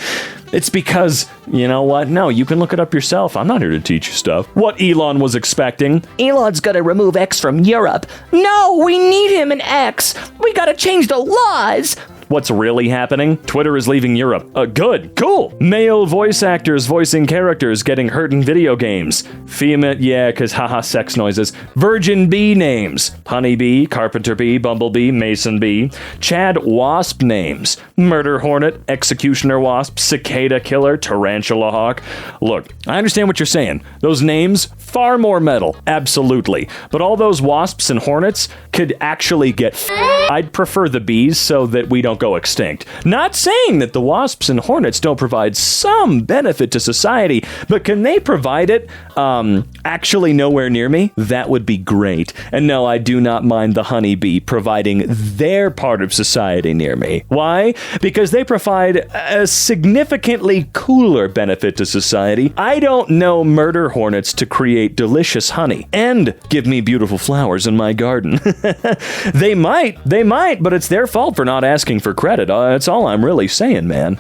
It's because, you know what? No, you can look it up yourself. I'm not here to teach you stuff. What Elon was expecting. Elon's gonna remove X from Europe. No, we need him in X. We gotta change the laws. What's really happening? Twitter is leaving Europe. Good. Cool. Male voice actors voicing characters getting hurt in video games. Female, yeah, cause haha, sex noises. Virgin bee names. Honeybee, carpenter bee, bumblebee, mason bee. Chad wasp names. Murder hornet, executioner wasp, cicada killer, tarantula hawk. Look, I understand what you're saying. Those names, far more metal. Absolutely. But all those wasps and hornets could actually get I'd prefer the bees so that we don't go extinct. Not saying that the wasps and hornets don't provide some benefit to society, but can they provide it actually nowhere near me? That would be great. And no, I do not mind the honeybee providing their part of society near me. Why? Because they provide a significantly cooler benefit to society. I don't know murder hornets to create delicious honey and give me beautiful flowers in my garden. They might, but it's their fault for not asking for credit. That's all I'm really saying, man.